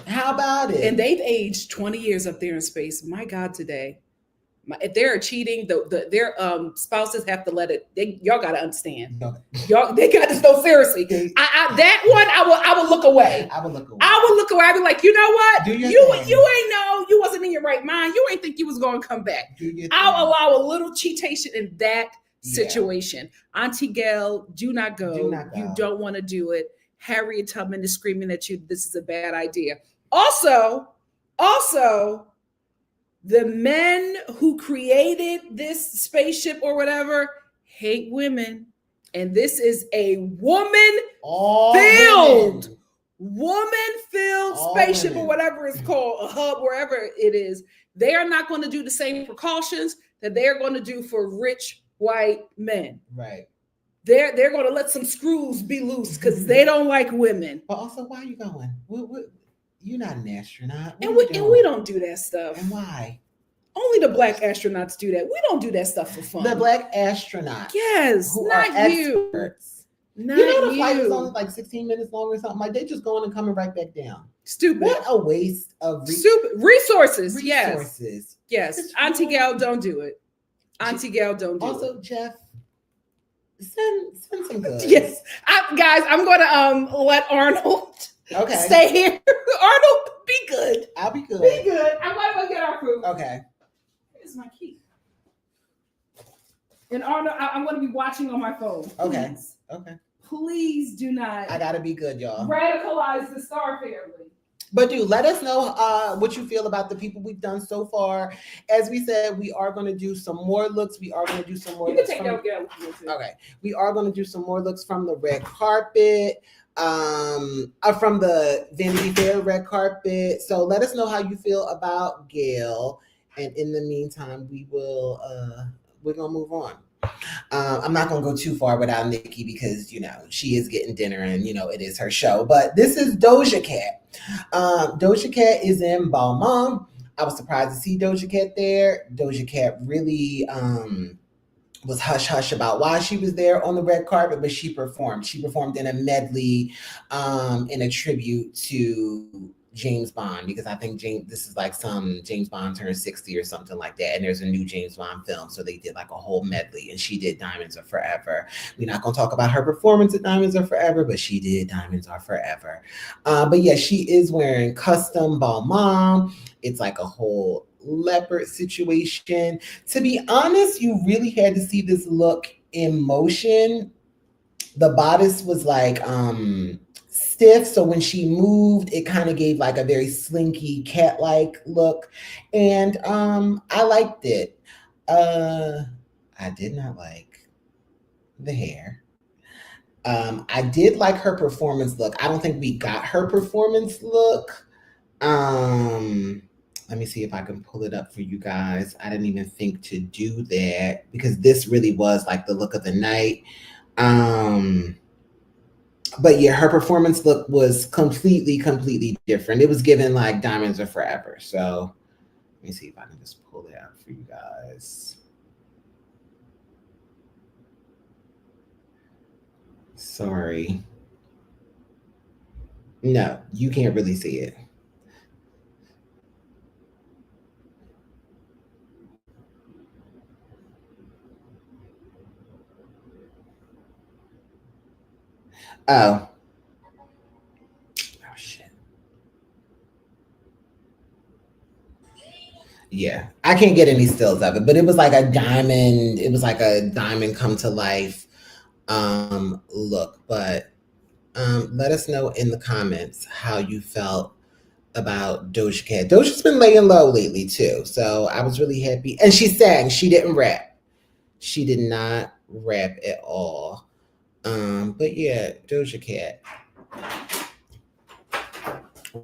How about it? And they've aged 20 years up there in space. My God, today. If they're cheating, their spouses have to let it. Y'all got to understand. Y'all, they got to know seriously. That one, I will look away. I will look away. I'll be like, you know what? You ain't know. You wasn't in your right mind. You ain't think you was going to come back. I'll allow a little cheatation in that situation. Auntie Gail, do not go. You don't want to do it. Harriet Tubman is screaming at you. This is a bad idea. Also, the men who created this spaceship or whatever hate women. And this is a woman-filled spaceship or whatever it's called, a hub, wherever it is. They are not going to do the same precautions that they're going to do for rich white men. Right. They're going to let some screws be loose because they don't like women. But also, why are you going? You're not an astronaut. And we don't do that stuff. And why? Only the black astronauts do that. We don't do that stuff for fun. The black astronauts. Yes, who not are you. Experts. Not you know the you. flight is only like 16 minutes long or something. Like, they just going and coming right back down. Stupid. What a waste of resources. Yes. Auntie Gail, don't do it. Auntie Gail, don't do it. Also, Jeff, send some good. Yes. Guys, I'm going to let Arnold stay here. Arnold, be good. I'll be good. Be good. I'm going to go get our food. Okay. Here's my key. And Arnold, I'm going to be watching on my phone. Okay. Please. Okay. Please do not. I got to be good, y'all. Radicalize the Star family. But let us know what you feel about the people we've done so far. As we said, we are going to do some more looks. We are going to do some more looks. Okay. We are going to do some more looks from the red carpet, from the Vanity Fair red carpet. So let us know how you feel about Gail. And in the meantime, we're going to move on. I'm not going to go too far without Nikki because, she is getting dinner and, it is her show. But this is Doja Cat. Doja Cat is in Balmain. I was surprised to see Doja Cat there. Doja Cat really was hush-hush about why she was there on the red carpet, but she performed. She performed in a medley in a tribute to James Bond, because I think this is like some James Bond turned 60 or something like that, and there's a new James Bond film, so they did like a whole medley, and she did Diamonds Are Forever. We're not going to talk about her performance at Diamonds Are Forever, but she did Diamonds Are Forever. But yeah, she is wearing custom Balmain. It's like a whole leopard situation. To be honest, you really had to see this look in motion. The bodice was like stiff, so when she moved, it kind of gave like a very slinky cat-like look, and I liked it. I did not like the hair. I did like her performance look. I don't think we got her performance look. Let me see if I can pull it up for you guys. I didn't even think to do that because this really was like the look of the night. But yeah, her performance look was completely different. It was given like Diamonds Are Forever. So let me see if I can just pull it out for you guys. Sorry. No, you can't really see it. Oh shit. Yeah, I can't get any stills of it, but it was like a diamond. It was like a diamond come to life look. But let us know in the comments how you felt about Doja Cat. Doja's been laying low lately too, so I was really happy. And she sang. She didn't rap. She did not rap at all. But yeah, Doja Cat.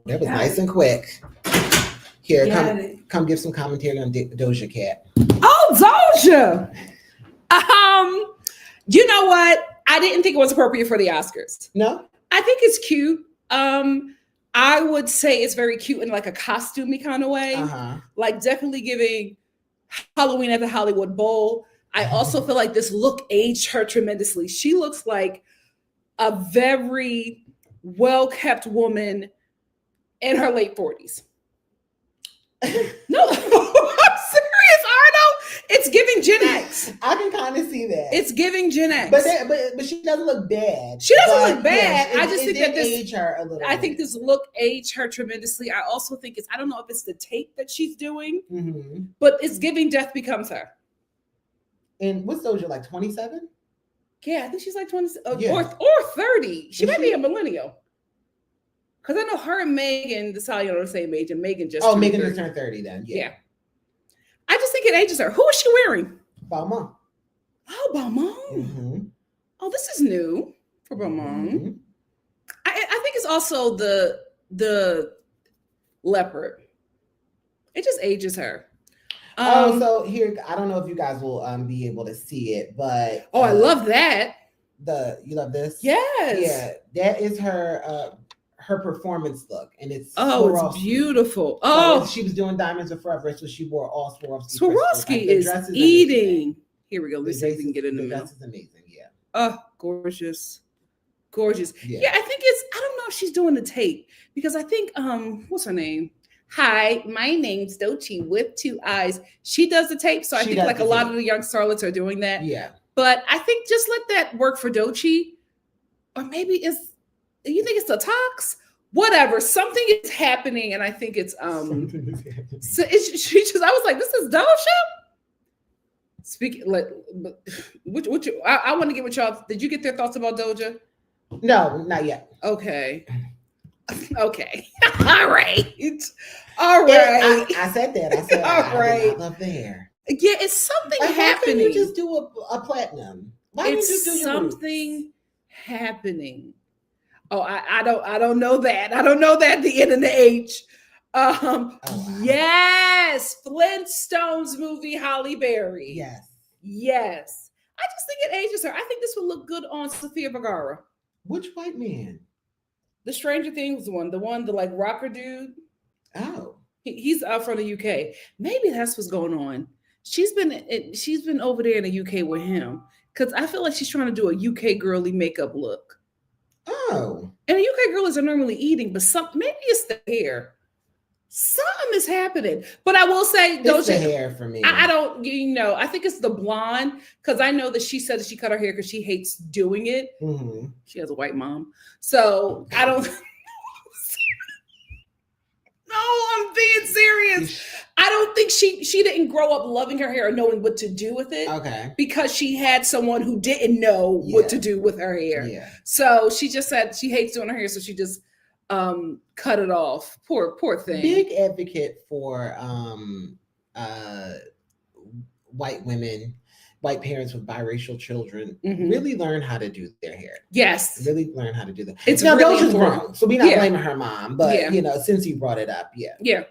That was nice and quick. Here, come give some commentary on Doja Cat. Oh, Doja! You know what? I didn't think it was appropriate for the Oscars. No? I think it's cute. I would say it's very cute in like a costumey kind of way. Like definitely giving Halloween at the Hollywood Bowl. I also feel like this look aged her tremendously. She looks like a very well-kept woman in her late 40s. No, I'm serious, Arnold. It's giving Gen X. I can kind of see that. It's giving Gen X. But she doesn't look bad. She doesn't look bad. Yes, I just think that this age her a little I bit. think this look aged her tremendously. I also think I don't know if it's the tape that she's doing, but it's giving Death Becomes Her. And what's Doja, like 27? Yeah, I think she's like 20 or 30. She might be a millennial. Because I know her and Megan Thee Stallion are the same age, and Megan just Megan just turned 30 then. Yeah. I just think it ages her. Who is she wearing? Balmain. Oh, Balmain. Oh, this is new for Balmain. I think it's also the leopard. It just ages her. So here, I don't know if you guys will be able to see it, but I love that. You love this? Yes. Yeah, that is her performance look, and it's it's beautiful. So she was doing Diamonds Are Forever, so she wore all Swarovski. Swarovski is eating. Here we go. Let's see if we can get in the middle. Dress is amazing. Yeah. Oh, gorgeous. Yeah, I think I don't know if she's doing the tape because I think what's her name? Hi, my name's Doechii with 2 eyes. She does the tape, so I think like a lot of the young starlets are doing that. Yeah. But I think just let that work for Doechii, or maybe you think it's the talks? Whatever, something is happening, and I think it's something is happening. So I was like, this is Doja. Speaking like, I want to get with y'all. Did you get their thoughts about Doja? No, not yet. Okay. All right. I said that. I said all right. I love the hair. Yeah, it's something happening. Why can't you just do a platinum? Why don't you just do your something happening? Oh, I don't know that. I don't know that the N and the H. Wow. Yes, Flintstones movie, Halle Berry. Yes. I just think it ages her. I think this would look good on Sofia Vergara. Which white man? The Stranger Things one, the like rocker dude. Oh, he's out from the UK. Maybe that's what's going on. She's been over there in the UK with him because I feel like she's trying to do a UK girly makeup look. Oh, and the UK girlies are normally eating, but maybe it's the hair. Something is happening, but I will say, it's the hair for me. I don't, I think it's the blonde because I know that she said that she cut her hair because she hates doing it. Mm-hmm. She has a white mom, so I don't. No, I'm being serious. I don't think she didn't grow up loving her hair or knowing what to do with it. Okay. Because she had someone who didn't know what to do with her hair. Yeah. So she just said she hates doing her hair, so she just cut it off. Poor thing. Big advocate for white women, white parents with biracial children, really learn how to do their hair. Yes. Really learn how to do that. It's now really Doja's grown, so we're not blaming her mom, but since you brought it up, yeah.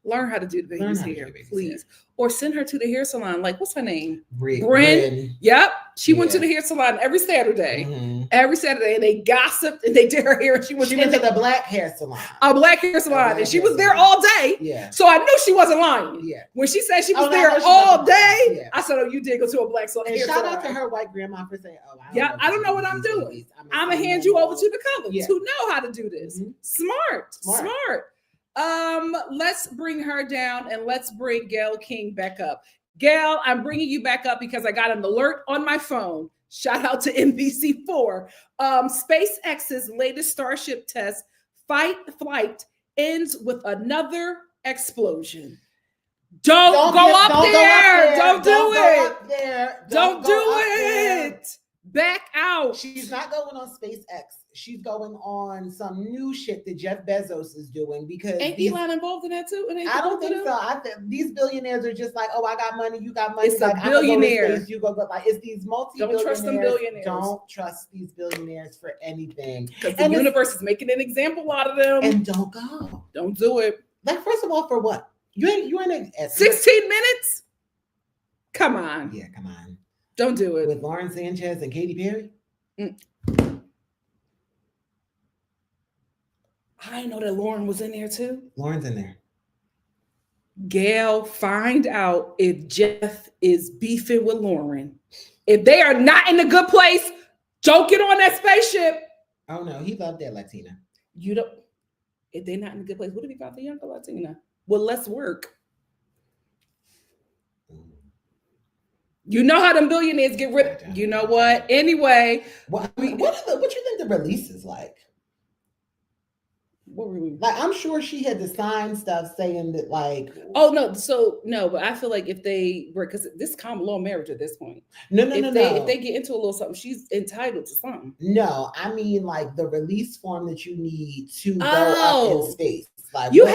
Learn how to do the baby's hair, please. Or send her to the hair salon. Like, what's her name? Bryn. Yep. She went to the hair salon every Saturday. Mm-hmm. Every Saturday. And they gossiped and they did her hair. And she went to the black hair salon. A black hair salon. And she was there all day. Yeah. So I knew she wasn't lying. Yeah. When she said she was there all day, I said, oh, you did go to a black salon. And shout out to her white grandma for saying, I don't know what I'm doing. I'm going to hand you over to the colors who know how to do this. Mm-hmm. Smart. Let's bring her down and let's bring Gail King back up. Gail, I'm bringing you back up because I got an alert on my phone. Shout out to NBC4. SpaceX's latest Starship test flight ends with another explosion. Don't go up there. Don't do it. Don't do it. Back out. She's not going on SpaceX. She's going on some new shit that Jeff Bezos is doing because ain't Elon involved in that too? I don't think so. I think these billionaires are just like, oh, I got money, you got money. It's like, billionaire. You go, like it's these multi-billionaires. Don't trust them billionaires. Don't trust these billionaires for anything. Because the universe is making an example out of them. And don't go. Don't do it. Like, first of all, for what? You ain't 16 minutes? Come on. Yeah, come on. Don't do it. With Lauren Sanchez and Katy Perry? I didn't know that Lauren was in there too. Lauren's in there. Gail, find out if Jeff is beefing with Lauren. If they are not in a good place, don't get on that spaceship. Oh no, he loved that Latina. You don't. If they're not in a good place, what if he got the younger Latina? Well, let's work. You know how them billionaires get rid of. You know what? Anyway, what you think the release is like? What were we? Like, I'm sure she had to sign stuff saying that, like. Oh no, so no, but I feel like if they were, because this is common law marriage at this point. No. If they get into a little something, she's entitled to something. No, I mean like the release form that you need to go up in space. Like you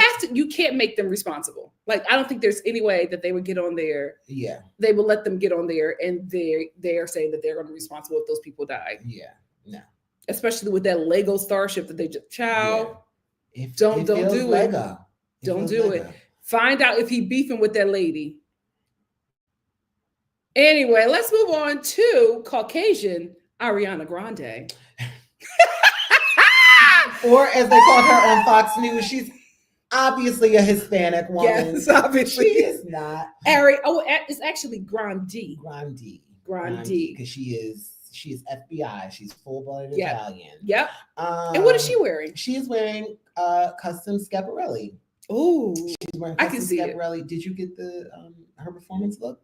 can't make them responsible. Like, I don't think there's any way that they would get on there. Yeah. They would let them get on there and they are saying that they're going to be responsible if those people die. Yeah. No. Especially with that Lego starship that they just Don't do Lego. it. Don't do it. Find out if he beefing with that lady. Anyway, let's move on to Caucasian Ariana Grande. Or as they call her on Fox News, she's obviously a Hispanic woman. Yes, obviously. She is not. It's actually Grande. Because she is FBI. She's full-blooded Italian. Yep. And what is she wearing? She is wearing custom Schiaparelli. Oh, she's wearing custom Schiaparelli. Did you get the her performance look?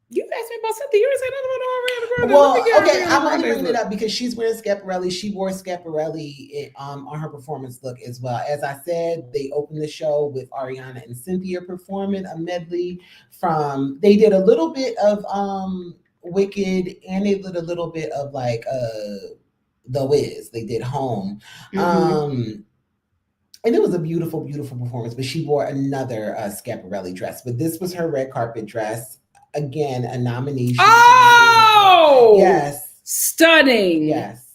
You asked me about something. You didn't say nothing about Ariana Grande. Well, okay, I'm only bringing it up because she's wearing Schiaparelli. She wore Schiaparelli on her performance look as well. As I said, they opened the show with Ariana and Cynthia performing a medley from. They did a little bit of Wicked, and they did a little bit of like The Wiz. They did Home. And it was a beautiful, beautiful performance. But she wore another Schiaparelli dress. But this was her red carpet dress. Again, a nomination. Oh! Yes. Stunning. Yes.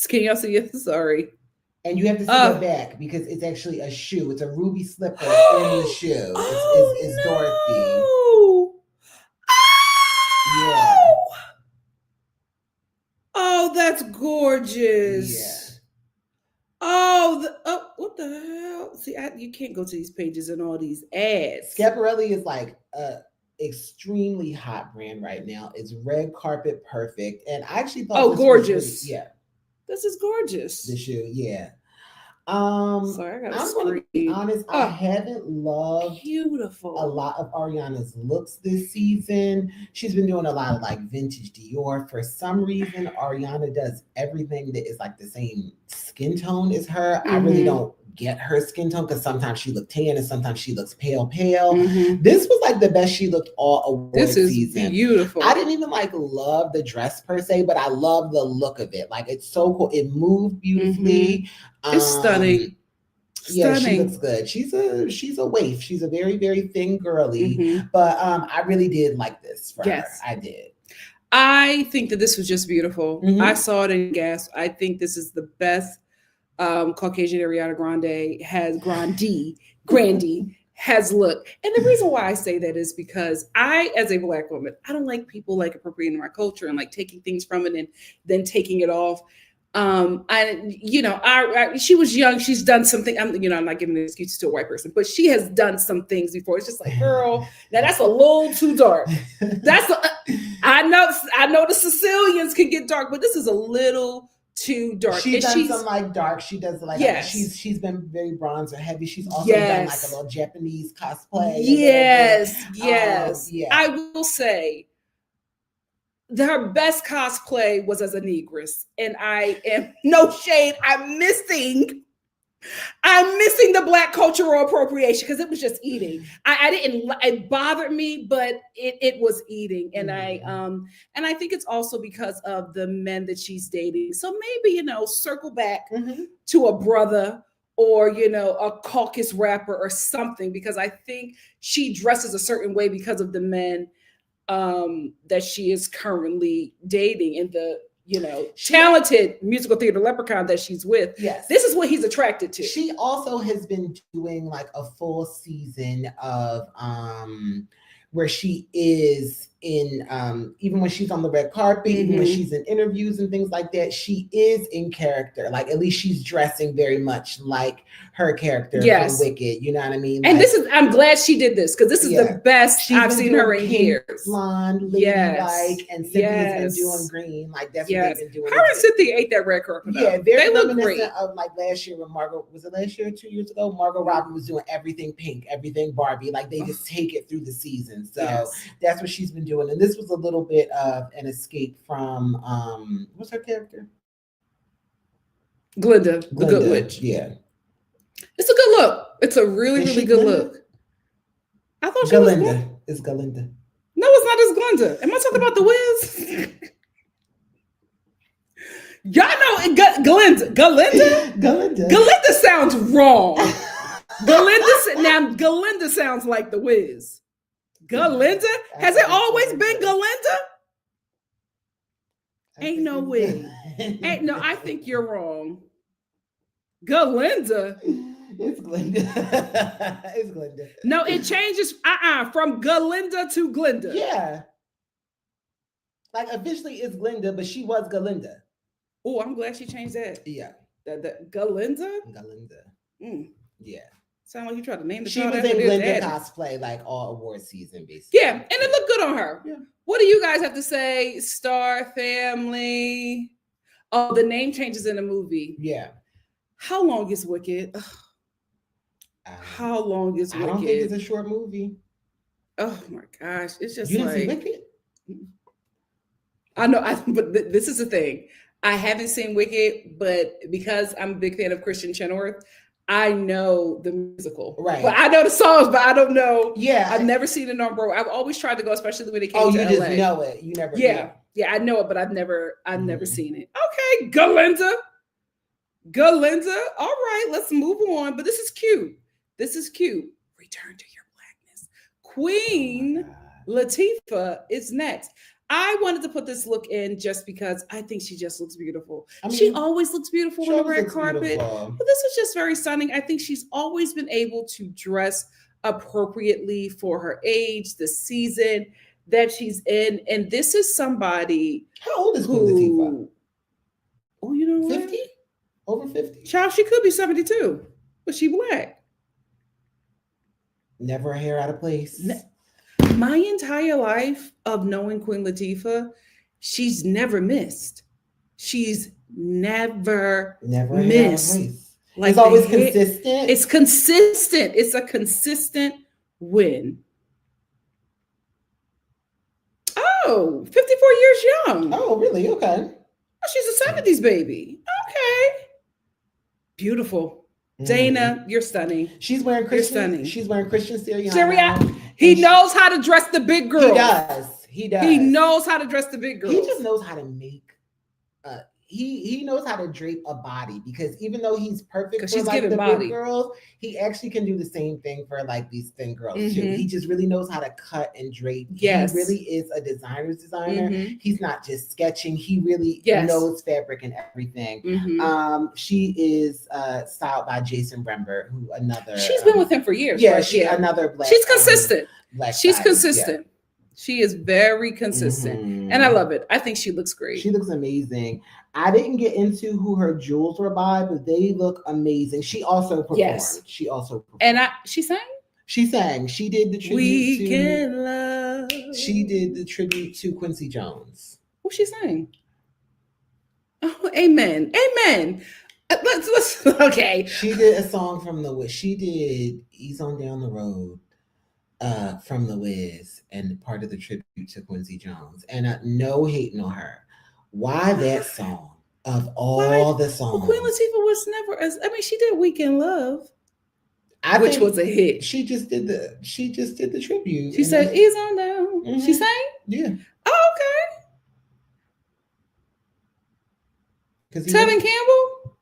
Can y'all see it? Sorry. And you have to see the back because it's actually a shoe. It's a ruby slipper in the shoe. It's Dorothy. Oh! Yeah. Oh, that's gorgeous. Yeah. Oh, what the hell? See, you can't go to these pages and all these ads. Schiaparelli is like a extremely hot brand right now. It's red carpet perfect, and I actually thought, gorgeous. Yeah, this is gorgeous. The shoe, yeah. Sorry, I'm going to be honest. I haven't loved a lot of Ariana's looks this season. She's been doing a lot of like vintage Dior. For some reason, Ariana does everything that is like the same skin tone as her. Mm-hmm. I really don't get her skin tone because sometimes she looks tan and sometimes she looks pale. Mm-hmm. This was like the best she looked all award season. This is beautiful. I didn't even like love the dress per se, but I love the look of it. Like it's so cool. It moved beautifully. Mm-hmm. It's stunning. Yeah, she looks good. She's a waif. She's a very, very thin girly. Mm-hmm. But I really did like this for her. I did. I think that this was just beautiful. Mm-hmm. I saw it and gasped. I think this is the best Caucasian Ariana Grande has looked. And the reason why I say that is because I, as a Black woman, I don't like people like appropriating my culture and like taking things from it and then taking it off. She was young. She's done something. I'm not giving an excuse to a white person, but she has done some things before. It's just like, girl, now that's a little too dark. I know the Sicilians can get dark, but this is a little too dark. She's done some like dark. She does like, she's been very bronzer heavy. She's also done like a little Japanese cosplay. Yes. I will say, her best cosplay was as a negress, and I am no shade. I'm missing the Black cultural appropriation because it was just eating. It bothered me, but it was eating, and and I think it's also because of the men that she's dating. So maybe circle back to a brother or a caucus rapper or something, because I think she dresses a certain way because of the men that she is currently dating and the talented musical theater leprechaun that she's with. Yes, this is what he's attracted to. She also has been doing like a full season of where she is in even when she's on the red carpet, even when she's in interviews and things like that, she is in character. Like at least she's dressing very much like her character from Wicked. You know what I mean? And I'm glad she did this because this is the best I've seen her in years. Blonde, ladylike, and Cynthia's been doing green. Like that's what they've been doing. Her and Cynthia ate that red carpet. Yeah, very reminiscent of like last year when was it last year or 2 years ago? Margot Robbie was doing everything pink, everything Barbie. Like they just take it through the season. So that's what she's been doing. And this was a little bit of an escape from what's her character? Glinda, the Good Witch. Yeah. It's a good look. It's a really, really good look. I thought she was Glinda. It's Galinda. No, it's not as Glinda. Am I talking about the Wiz? Y'all know Galinda? Galinda sounds wrong. Galinda sounds like the Wiz. Galinda? Has it always been Galinda? Ain't no way. I think you're wrong. Galinda. It's Glinda. It's Glinda. No, it changes from Galinda to Glinda. Yeah. Like officially it's Glinda, but she was Galinda. Oh, I'm glad she changed that. Yeah. The Galinda? Galinda. Yeah. Sound like you tried to name the She was in Glinda cosplay like all award season, basically. Yeah, and it looked good on her. Yeah. What do you guys have to say, Star Family? Oh, the name changes in the movie. Yeah. How long is Wicked? How long is Wicked? I don't think it's a short movie. Oh my gosh, it's just you didn't see Wicked? I know, but this is the thing. I haven't seen Wicked, but because I'm a big fan of Christian Chenoweth, I know the musical, right? But I know the songs, but I don't know. Yeah, I've never seen it on Broadway. I've always tried to go, especially when it came to LA. Oh, you just know it. You never. Yeah, I know it, but I've never seen it. Okay, Galinda. All right, let's move on. But this is cute. Return to your blackness. Queen Latifah is next. I wanted to put this look in just because I think she just looks beautiful. I mean, she always looks beautiful on the red carpet, but this was just very stunning. I think she's always been able to dress appropriately for her age, the season that she's in. And this is somebody How old is Queen Latifah? Oh, you know what? 50? Over 50? Child, she could be 72, but she black. Never a hair out of place. My entire life of knowing Queen Latifah, she's never missed. She's never missed. Like it's always consistent. It's consistent. It's a consistent win. Oh, 54 years young. Oh, really? Okay. Oh, she's a 70s baby. Okay. Beautiful. Dana, you're stunning. She's wearing Christian. You're stunning. She's wearing Christian Siriano. He knows how to dress the big girl. He does. He does. He knows how to dress the big girl. He just knows how to make. He knows how to drape a body, because even though he's perfect for like the big girls, he actually can do the same thing for like these thin girls too. He just really knows how to cut and drape. Yes. He really is a designer. He's not just sketching. He really knows fabric and everything. She is styled by Jason Brember, who another. She's been with him for years. Yeah, right? Another black. She's consistent. She's stylist, consistent. Yeah. She is very consistent, and I love it. I think she looks great. She looks amazing. I didn't get into who her jewels were by, but they look amazing. She also performed. Yes. She also performed. And she sang? She sang. She did the tribute Weekend Love. She did the tribute to Quincy Jones. What she sang? Oh, amen. Amen. Let's okay. She did a song from the Wiz. She did Ease On Down the Road from the Wiz, and part of the tribute to Quincy Jones. And no hating on her. Why that song of all the songs? Well, Queen Latifah was never as. I mean, she did "Weekend Love," which was a hit. She just did the tribute. She said, "Ease on down." She sang. Yeah. Oh, okay. Tevin Campbell.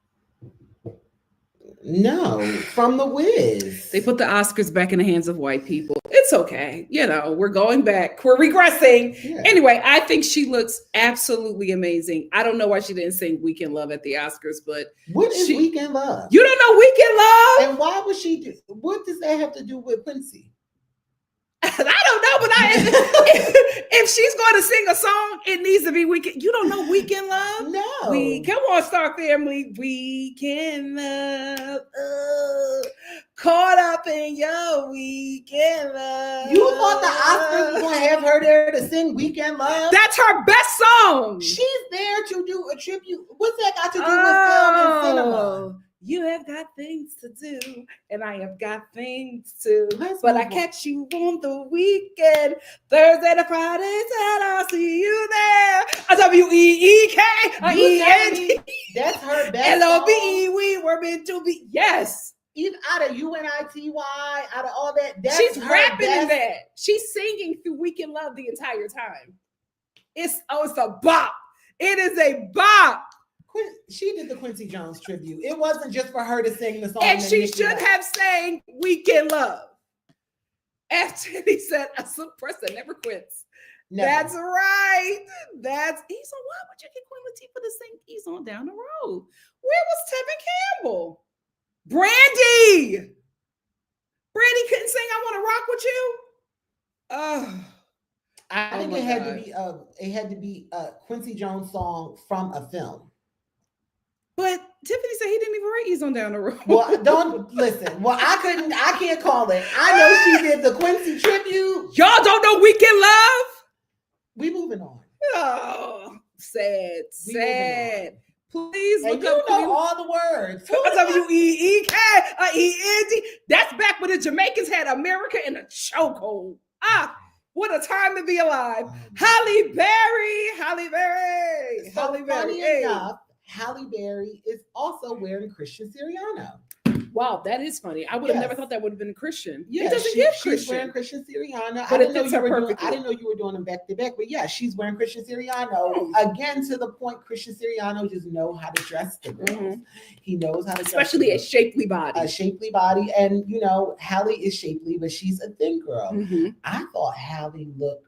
No, from the Wiz. They put the Oscars back in the hands of white people. It's okay. You know, we're going back. We're regressing. Yeah. Anyway, I think she looks absolutely amazing. I don't know why she didn't sing Weekend Love at the Oscars, but what is Weekend Love? You don't know Weekend Love? And why would she do? What does that have to do with Quincy? I don't know, but if she's going to sing a song, it needs to be Weekend. You don't know Weekend Love? No. Come on, Star Family. Weekend Love. Caught up in your Weekend Love. You thought the Oscars was going to have her there to sing Weekend Love? That's her best song. She's there to do a tribute. What's that got to do with film and cinema? You have got things to do, and I have got things to. But I catch you on the weekend, Thursday to Friday, and I'll see you there. WEEK. That's her best. LOVE. We were meant to be. Yes. Even out of UNITY, out of all that, she's rapping in that. She's singing through Weekend Love the entire time. It's a bop. It is a bop. She did the Quincy Jones tribute. It wasn't just for her to sing the song. And she should have sang Weekend Love. After he said, a suppressor never quits. Never. That's right. Why would you get Queen Latifah to sing Ease On Down the Road? Where was Tevin Campbell? Brandy couldn't sing I Want to Rock With You? I think it had to be a Quincy Jones song from a film. But Tiffany said he didn't even write Ease On Down the Road. Well, don't listen. Well, I can't call it. I know she did the Quincy tribute. Y'all don't know Weekend Love? We moving on. Oh, sad. Please look up. You know all the words. WEEK-E-N-D. That's back when the Jamaicans had America in a chokehold. What a time to be alive. Halle Berry. Funny enough, Halle Berry is also wearing Christian Siriano. Wow, that is funny. I would have never thought that would have been a Christian. Yeah, it doesn't get Christian. She's wearing Christian Siriano. I didn't know you were doing them back to back, but yeah, she's wearing Christian Siriano. Again, to the point, Christian Siriano just knows how to dress the girls. He knows how to especially a shapely body. And Halle is shapely, but she's a thin girl. I thought Halle looked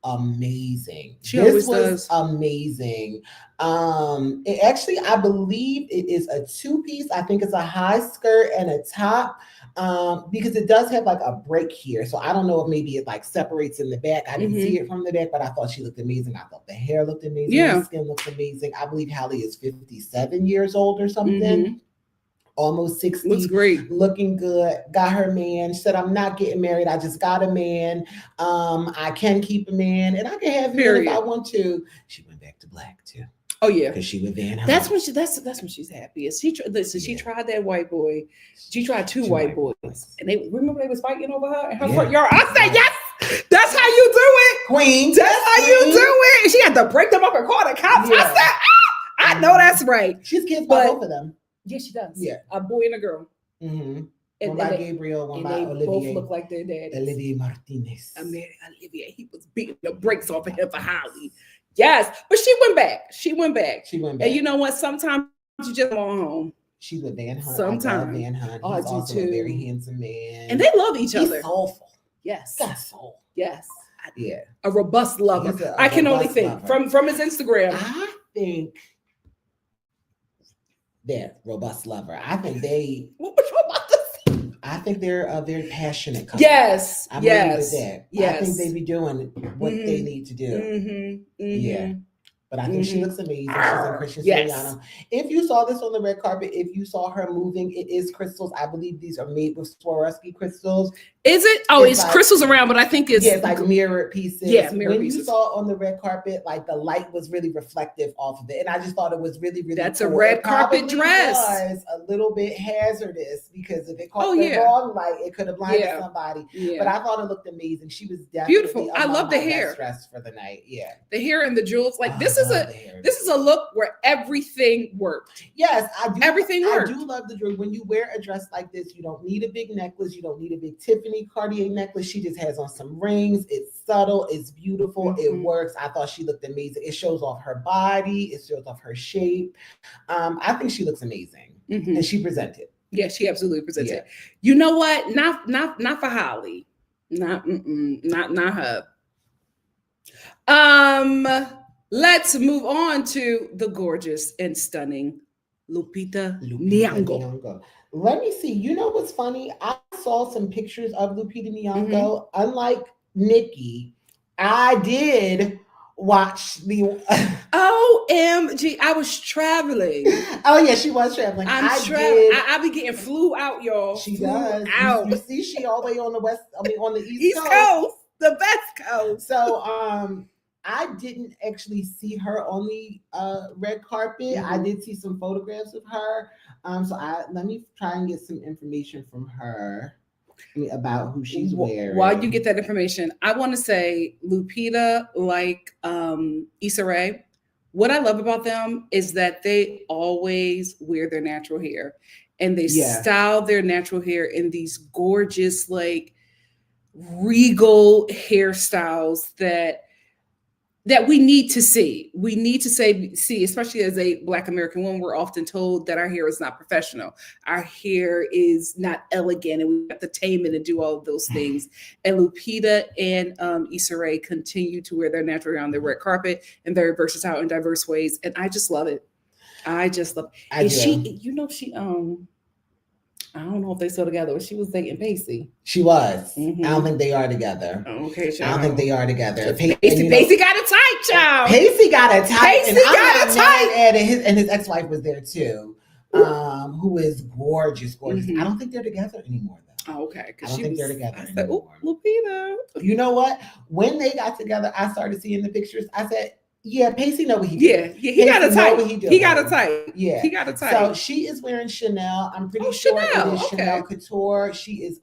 amazing. This was amazing. I believe it is a two-piece. I think it's a high skirt and a top. because it does have like a break here. So I don't know if maybe it like separates in the back. I didn't see it from the back, but I thought she looked amazing. I thought the hair looked amazing. Yeah. The skin looked amazing. I believe Halle is 57 years old or something. Almost 60. Looks great. Looking good. Got her man. She said, I'm not getting married. I just got a man. I can keep a man and I can have him if I want to. She went back to black too. Oh yeah, because she with Van. That's when she's happiest. She tried that white boy. She tried two white boys, and they was fighting over her. And y'all, I said yes. That's how you do it, Queen. That's how you do it. She had to break them up and call the cops. I said, I know that's right. She's kids by both of them. Yeah, she does. Yeah, a boy and a girl. One by Gabrielle, one by Olivier. Both look like their daddy. Olivier Martinez. Olivier, he was beating the brakes off of him for Halle. Yes, but she went back. And you know what? Sometimes you just go home. She's with Van Hunt. Sometimes Van Hunt. He's I do also too. a very handsome man. And they love each other. He's soulful. Yes. Got soul. Yes. Yeah. A robust lover. I can only think from his Instagram. I think they're robust lover. I think they. What was you about to say? I think they're a very passionate couple. Yes. I think they be doing what they need to do. Yeah. But I think she looks amazing. She's in Christian Siriano. If you saw this on the red carpet, if you saw her moving, it is crystals. I believe these are made with Swarovski crystals. Is it? Oh, it's like, crystals around, but I think it's like mirrored pieces. Yeah, mirrored pieces. You saw on the red carpet, like the light was really reflective off of it, and I just thought it was really, really. That's cool. A red carpet dress. Was a little bit hazardous because if it caught the wrong light, it could have blinded somebody. Yeah. But I thought it looked amazing. She was definitely beautiful. I love the hair. Dress for the night. Yeah, the hair and the jewels. Like this is a look where everything worked. Yes, I do. Everything worked. I do love the jewelry. When you wear a dress like this, you don't need a big necklace. You don't need a big Tiffany Cartier necklace. She just has on some rings. It's subtle. It's beautiful. It works. I thought she looked amazing. It shows off her body. It shows off her shape. I think she looks amazing, and she presented. Yeah, she absolutely presented. Yeah. You know what? Not for Halle. Not her. Let's move on to the gorgeous and stunning Lupita Nyong'o. Let me see. You know what's funny? I saw some pictures of Lupita Nyong'o. Unlike Nikki, I did watch the OMG. I was traveling. Oh yeah, she was traveling. I be getting flew out, y'all. She does. Out. You see, she all the way on the East Coast. The best coast. So I didn't actually see her on the red carpet. I did see some photographs of her. Let me try and get some information from her about who she's wearing. While you get that information, I want to say Lupita, like Issa Rae, what I love about them is that they always wear their natural hair and they style their natural hair in these gorgeous, like regal hairstyles that we need to see. We need to see, especially as a Black American woman, we're often told that our hair is not professional. Our hair is not elegant, and we have to tame it and do all of those things. And Lupita and Issa Rae continue to wear their natural hair on the red carpet in very versatile and diverse ways. And I just love it. I don't know if they're still together, but she was dating Pacey. She was. I don't think they are together. Okay, child. I don't think they are together. Pacey got a tight, child. Pacey got a tight. And his ex-wife was there too, who is gorgeous. I don't think they're together anymore though. Oh, okay. I don't think they're together anymore. Lupita. You know what? When they got together, I started seeing the pictures. I said, yeah, Pacey know what he did. Yeah, he got a tight. He got a tight. Yeah, he got a tight. So she is wearing Chanel. I'm pretty sure it is Chanel Couture. She is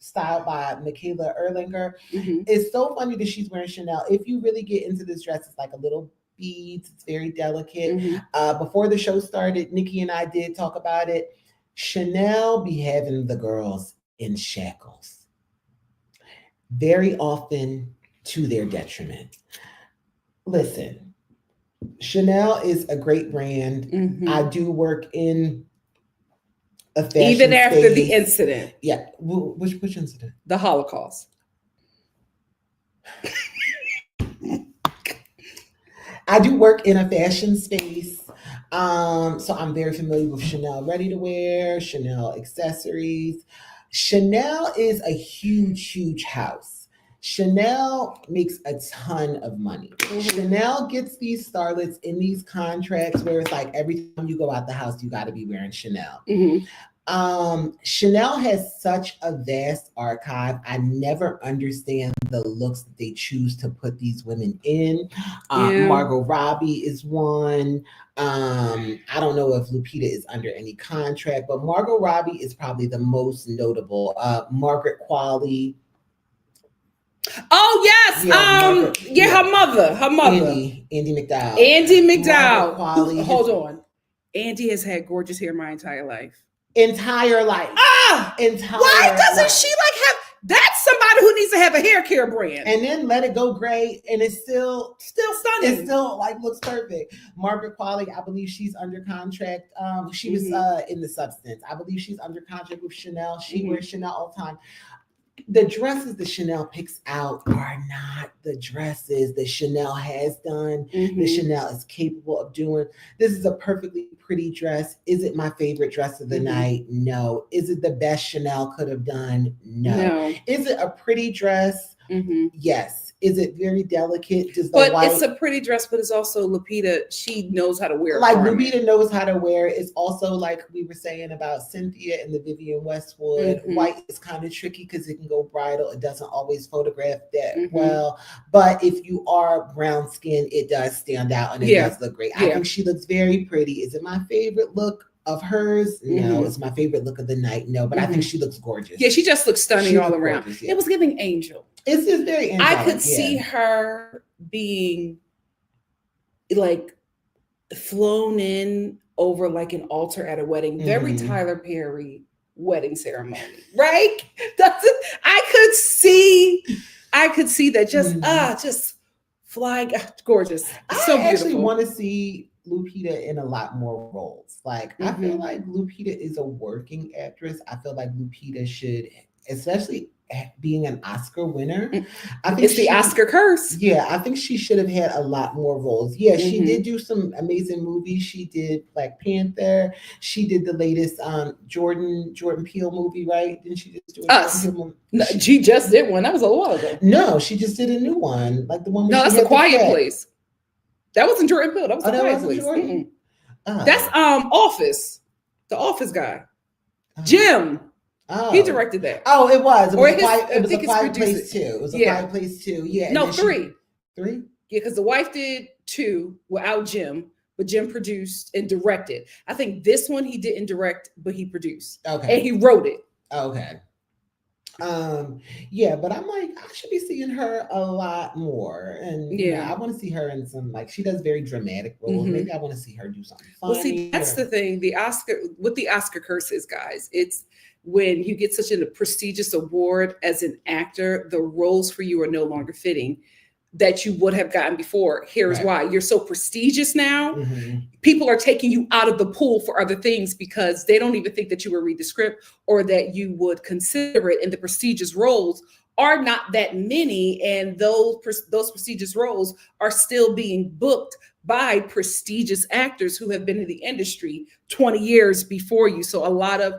styled by Michaela Erlinger. It's so funny that she's wearing Chanel. If you really get into this dress, it's like a little beads. It's very delicate. Before the show started, Nikki and I did talk about it. Chanel be having the girls in shackles very often to their detriment. Listen, Chanel is a great brand. I do work in a fashion even after space. The incident. Yeah. Which incident? The Holocaust. I do work in a fashion space. So I'm very familiar with Chanel ready to wear, Chanel accessories. Chanel is a huge house. Chanel makes a ton of money. Chanel gets these starlets in these contracts where it's like every time you go out the house, you got to be wearing Chanel. Chanel has such a vast archive. I never understand the looks that they choose to put these women in. Margot Robbie is one. I don't know if Lupita is under any contract, but Margot Robbie is probably the most notable. Margaret Qualley. Oh yes, her mother. Andy McDowell. Andy McDowell. Hold on, Andy has had gorgeous hair my entire life. Entire life. Why doesn't she like have? That's somebody who needs to have a hair care brand. And then let it go gray, and it's still stunning. It still like looks perfect. Margaret Qualley, I believe she's under contract. She was in the Substance. I believe she's under contract with Chanel. She wears Chanel all the time. The dresses that Chanel picks out are not the dresses that Chanel has done, that Chanel is capable of doing. This is a perfectly pretty dress. Is it my favorite dress of the night? No. Is it the best Chanel could have done? No. Is it a pretty dress? Yes. Is it very delicate? It's a pretty dress, but it's also Lupita. She knows how to wear it. Like Lupita knows how to wear it. It's also like we were saying about Cynthia and the Vivienne Westwood. White is kind of tricky because it can go bridal. It doesn't always photograph that well. But if you are brown skinned, it does stand out and it does look great. I think she looks very pretty. Is it my favorite look of hers? No. It's my favorite look of the night. No, but I think she looks gorgeous. Yeah, she just looks stunning all around. Gorgeous, It was giving Angel. It's just very angelic. I could see her being like flown in over like an altar at a wedding. Very Tyler Perry wedding ceremony, right? I could see that just flying, gorgeous. So I actually want to see Lupita in a lot more roles. Like I feel like Lupita is a working actress. I feel like Lupita should, especially being an Oscar winner, I think it's the Oscar curse. Yeah, I think she should have had a lot more roles. Yeah, she did do some amazing movies. She did Black Panther. She did the latest Jordan Peele movie, right? Didn't she just do Us? No, she just did one. That was a while ago. No, she just did a new one, like the one. No, that's A Quiet Place. That wasn't Jordan Peele. That was A Quiet Place. That's Office. The Office guy, Jim. Oh. He directed that. Oh, it was. It was a Quiet Place 2. It was a Quiet Place 2. Yeah. No, 3. 3? Yeah, because the wife did 2 without Jim, but Jim produced and directed. I think this one he didn't direct, but he produced. Okay. And he wrote it. Okay. Yeah, but I'm like, I should be seeing her a lot more. And I want to see her in some, like, she does very dramatic roles. Maybe I want to see her do something funny. Well, see, that's the thing. The Oscar curse is, guys, it's when you get such a prestigious award as an actor, the roles for you are no longer fitting that you would have gotten before. Here's why. You're so prestigious now. People are taking you out of the pool for other things because they don't even think that you would read the script or that you would consider it. And the prestigious roles are not that many. And those prestigious roles are still being booked by prestigious actors who have been in the industry 20 years before you. So a lot of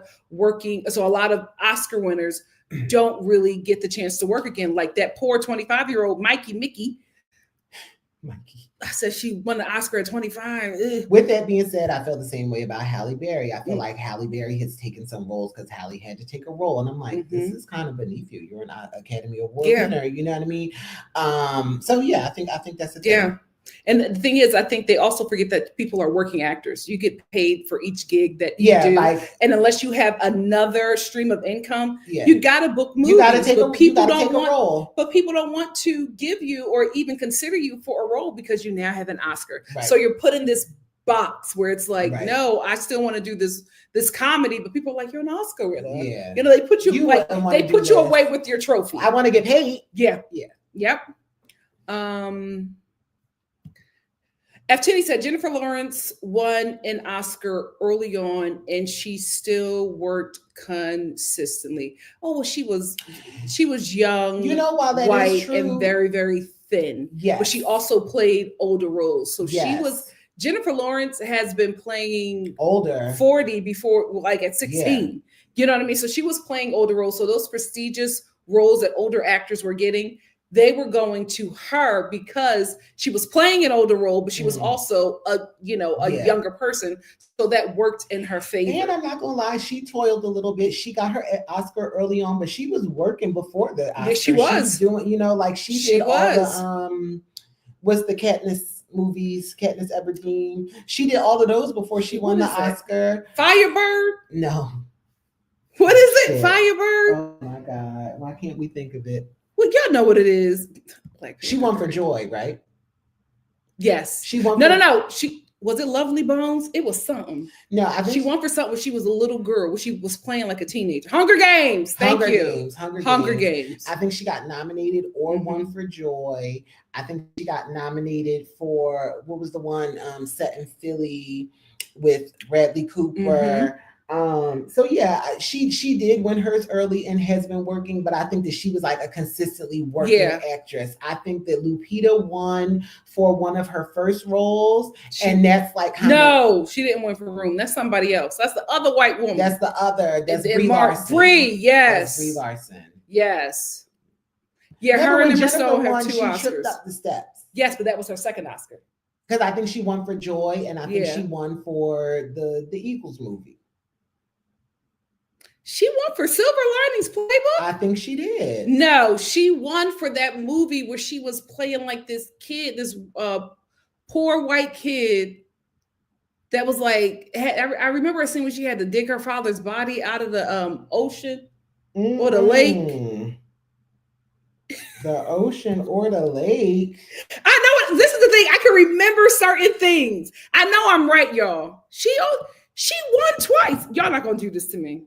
Oscar winners don't really get the chance to work again. Like that poor 25-year-old Mikey. I said she won the Oscar at 25. Ugh. With that being said, I feel the same way about Halle Berry. I feel like Halle Berry has taken some roles because Halle had to take a role. And I'm like, this is kind of beneath you. You're an Academy Award winner. You know what I mean? So yeah, I think that's the thing. Yeah. And the thing is, I think they also forget that people are working actors. You get paid for each gig that you do. And unless you have another stream of income, you got to book movies. You got to take a role. But people don't want to give you or even consider you for a role because you now have an Oscar. So you're put in this box where it's like, no, I still want to do this comedy, but people are like, you're an Oscar winner. Yeah. You know, they put you away with your trophy. I want to get paid. Yeah. Yep. F10 said Jennifer Lawrence won an Oscar early on and she still worked consistently. Oh, well, she was young, white, and very, very thin. Yes. But she also played older roles. So Jennifer Lawrence has been playing older 40 before, like at 16. You know what I mean? So she was playing older roles. So those prestigious roles that older actors were getting, they were going to her because she was playing an older role, but she was also a younger person. So that worked in her favor. And I'm not gonna lie, she toiled a little bit. She got her Oscar early on, but she was working before the Oscar. Yeah, she was doing, she did all the what's the Katniss movies, Katniss Everdeen. She did all of those before she won the Oscar. Firebird? No. What is it? Firebird? Oh my God. Why can't we think of it? Well, y'all know what it is. She won for Joy, right? Yes. She won. No. She was it Lovely Bones? It was something. No, I think she won for something when she was a little girl, when she was playing like a teenager. Hunger Games. Thank you. Hunger Games. I think she got nominated or won for Joy. I think she got nominated for, what was the one set in Philly with Bradley Cooper? So yeah, she did win hers early and has been working, but I think that she was like a consistently working actress. I think that Lupita won for one of her first roles, and that's like she didn't win for Room. That's somebody else. That's the other white woman. That's Brie Larson. Yes. Brie Larson. Yes. Yeah, her and Emma Stone have 2 Oscars. She tripped up the steps. Yes, but that was her second Oscar. Because I think she won for Joy, and I think she won for the Eagles movie. She won for Silver Linings Playbook? I think she did. No, she won for that movie where she was playing like this kid, this poor white kid that was like, I remember a scene when she had to dig her father's body out of the ocean or the lake. The ocean or the lake. I know, this is the thing. I can remember certain things. I know I'm right, y'all. She won twice. Y'all not going to do this to me.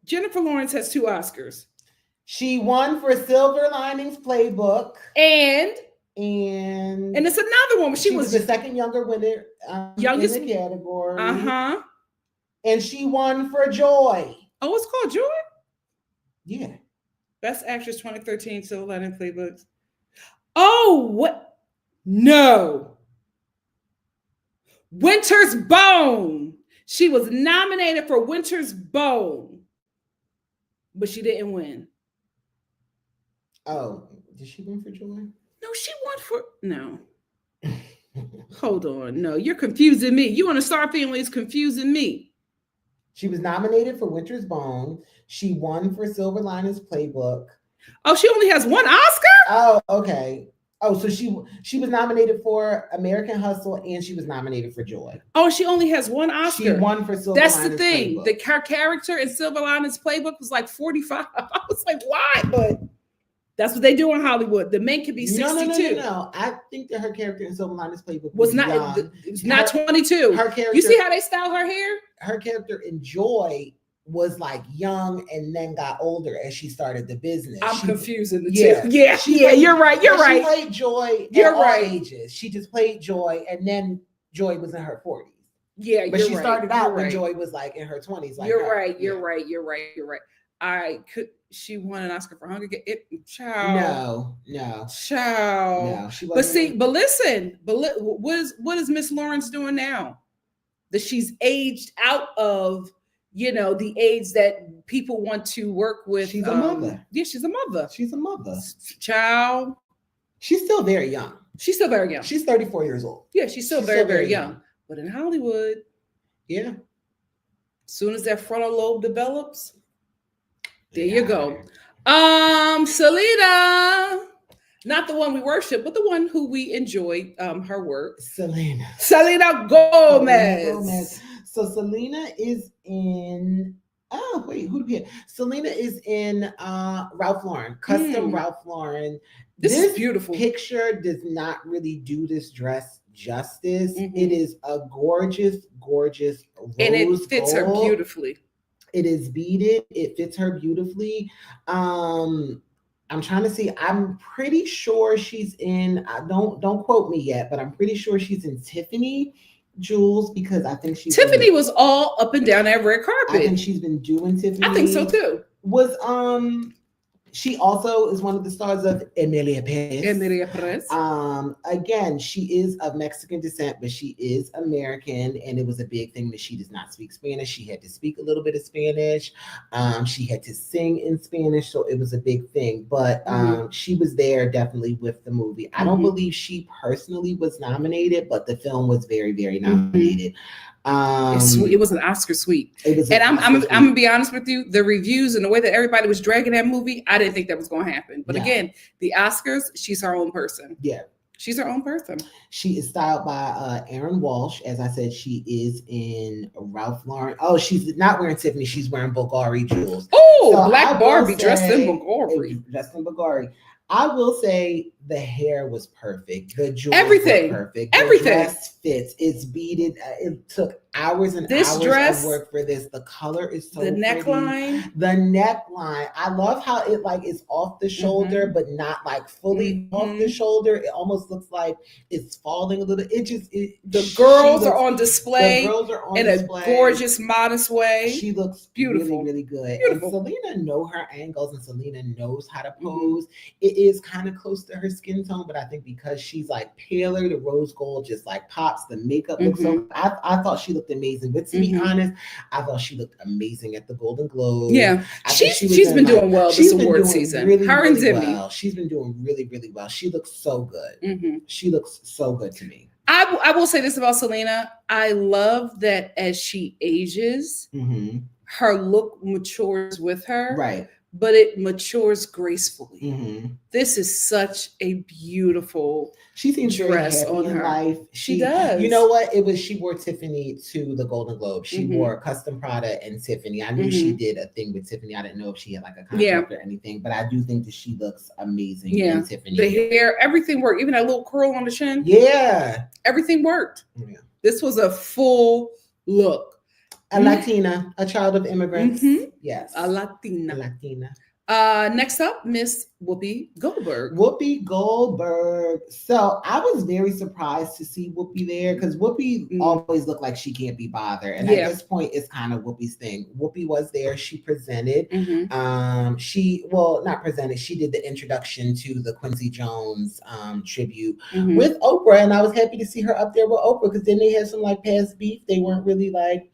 Jennifer Lawrence has 2 Oscars. She won for Silver Linings Playbook. And it's another one. She was the second younger winner youngest in the category. And she won for Joy. Oh, it's called Joy? Yeah. Best Actress 2013 Silver Lining Playbooks. Oh, what? No. Winter's Bone. She was nominated for Winter's Bone, but she didn't win. Oh, did she win for Joy? No, she won for no. Hold on. No, you're confusing me. You and the Star Family is confusing me. She was nominated for Winter's Bone. She won for Silver Linings Playbook. Oh, she only has 1 Oscar? Oh, okay. Oh, so she was nominated for American Hustle and she was nominated for Joy. Oh, she only has 1 Oscar. She won for Silver Linings Playbook. That's the thing. Her character in Silver Linings Playbook was like 45. I was like, why? But that's what they do in Hollywood. The men can be 62. No. I think that her character in Silver Linings Playbook was not young. It was not 22. Her character, you see how they style her hair? Her character in Joy was like young and then got older as she started the business. I'm confusing the two. Yeah, you're right. You're right. She played Joy at all ages. She just played Joy, and then Joy was in her 40s. Yeah, but she started out when Joy was like in her 20s. Like you're right. You're right. She won an Oscar for Hunger Games. No. Child. No, she wasn't. But see, but listen, what is Miss Lawrence doing now? That she's aged out of, the age that people want to work with. She's a mother. Yeah, she's a mother. She's a mother. Child. She's still very young. She's 34 years old. Yeah, she's still very young. But in Hollywood, yeah. As soon as that frontal lobe develops, there you go. Selena. Not the one we worship, but the one who we enjoy her work. Selena Gomez. So Selena is in, who do we have? Selena is in Ralph Lauren, custom Ralph Lauren. This is beautiful. Picture does not really do this dress justice. It is a gorgeous rose and it fits her beautifully. It is beaded. It fits her beautifully. I'm trying to see. I'm pretty sure she's in. Don't quote me yet, but I'm pretty sure she's in Tiffany jewels because I think Tiffany was all up and down that red carpet. I think she's been doing Tiffany. I think so too. She also is one of the stars of Emilia Perez. Emilia Perez. Again, she is of Mexican descent, but she is American, and it was a big thing that she does not speak Spanish. She had to speak a little bit of Spanish. She had to sing in Spanish, so it was a big thing. But she was there definitely with the movie. I don't believe she personally was nominated, but the film was very, very nominated. It was an Oscar sweep. And I'm gonna be honest with you, the reviews and the way that everybody was dragging that movie, I didn't think that was going to happen. But again, the Oscars, she's her own person. Yeah. She's her own person. She is styled by Erin Walsh. As I said, she is in Ralph Lauren. Oh, she's not wearing Tiffany. She's wearing Bulgari jewels. Oh, so Black Barbie dressed in Bulgari. Dressed in Bulgari. I will say the hair was perfect. The jewels everything were perfect. Everything. The dress fits. It's beaded. It took hours and hours of work for this. The color is so the pretty. Neckline. The neckline. I love how it like is off the shoulder, but not like fully off the shoulder. It almost looks like it's falling a little. The girls are on display. The girls are on in display. A gorgeous, modest way. She looks beautiful, really, really good. Beautiful. And Selena knows her angles, and Selena knows how to pose. It is kind of close to her skin tone, but I think because she's like paler, the rose gold just like pops. The makeup looks so. I thought she looked amazing. But to be honest, I thought she looked amazing at the Golden Globes. Yeah, she's been doing well this award season. Really, her and Demi. Well. She's been doing really, really well. She looks so good. She looks so good to me. I will say this about Selena. I love that as she ages, her look matures with her. Right. But it matures gracefully. This is such a beautiful she seems dress very happy on in her life. She does. You know what? She wore Tiffany to the Golden Globe. She wore Custom Prada and Tiffany. I knew she did a thing with Tiffany. I didn't know if she had like a contract or anything, but I do think that she looks amazing in Tiffany. The hair, everything worked. Even that little curl on the chin. Yeah. Everything worked. Yeah. This was a full look. A Latina, a child of immigrants. Yes. A Latina. Latina. Next up, Miss Whoopi Goldberg. Whoopi Goldberg. So I was very surprised to see Whoopi there because Whoopi always looked like she can't be bothered. And at this point, it's kind of Whoopi's thing. Whoopi was there. She presented. Not presented. She did the introduction to the Quincy Jones tribute with Oprah. And I was happy to see her up there with Oprah because then they had some like past beef. They weren't really like,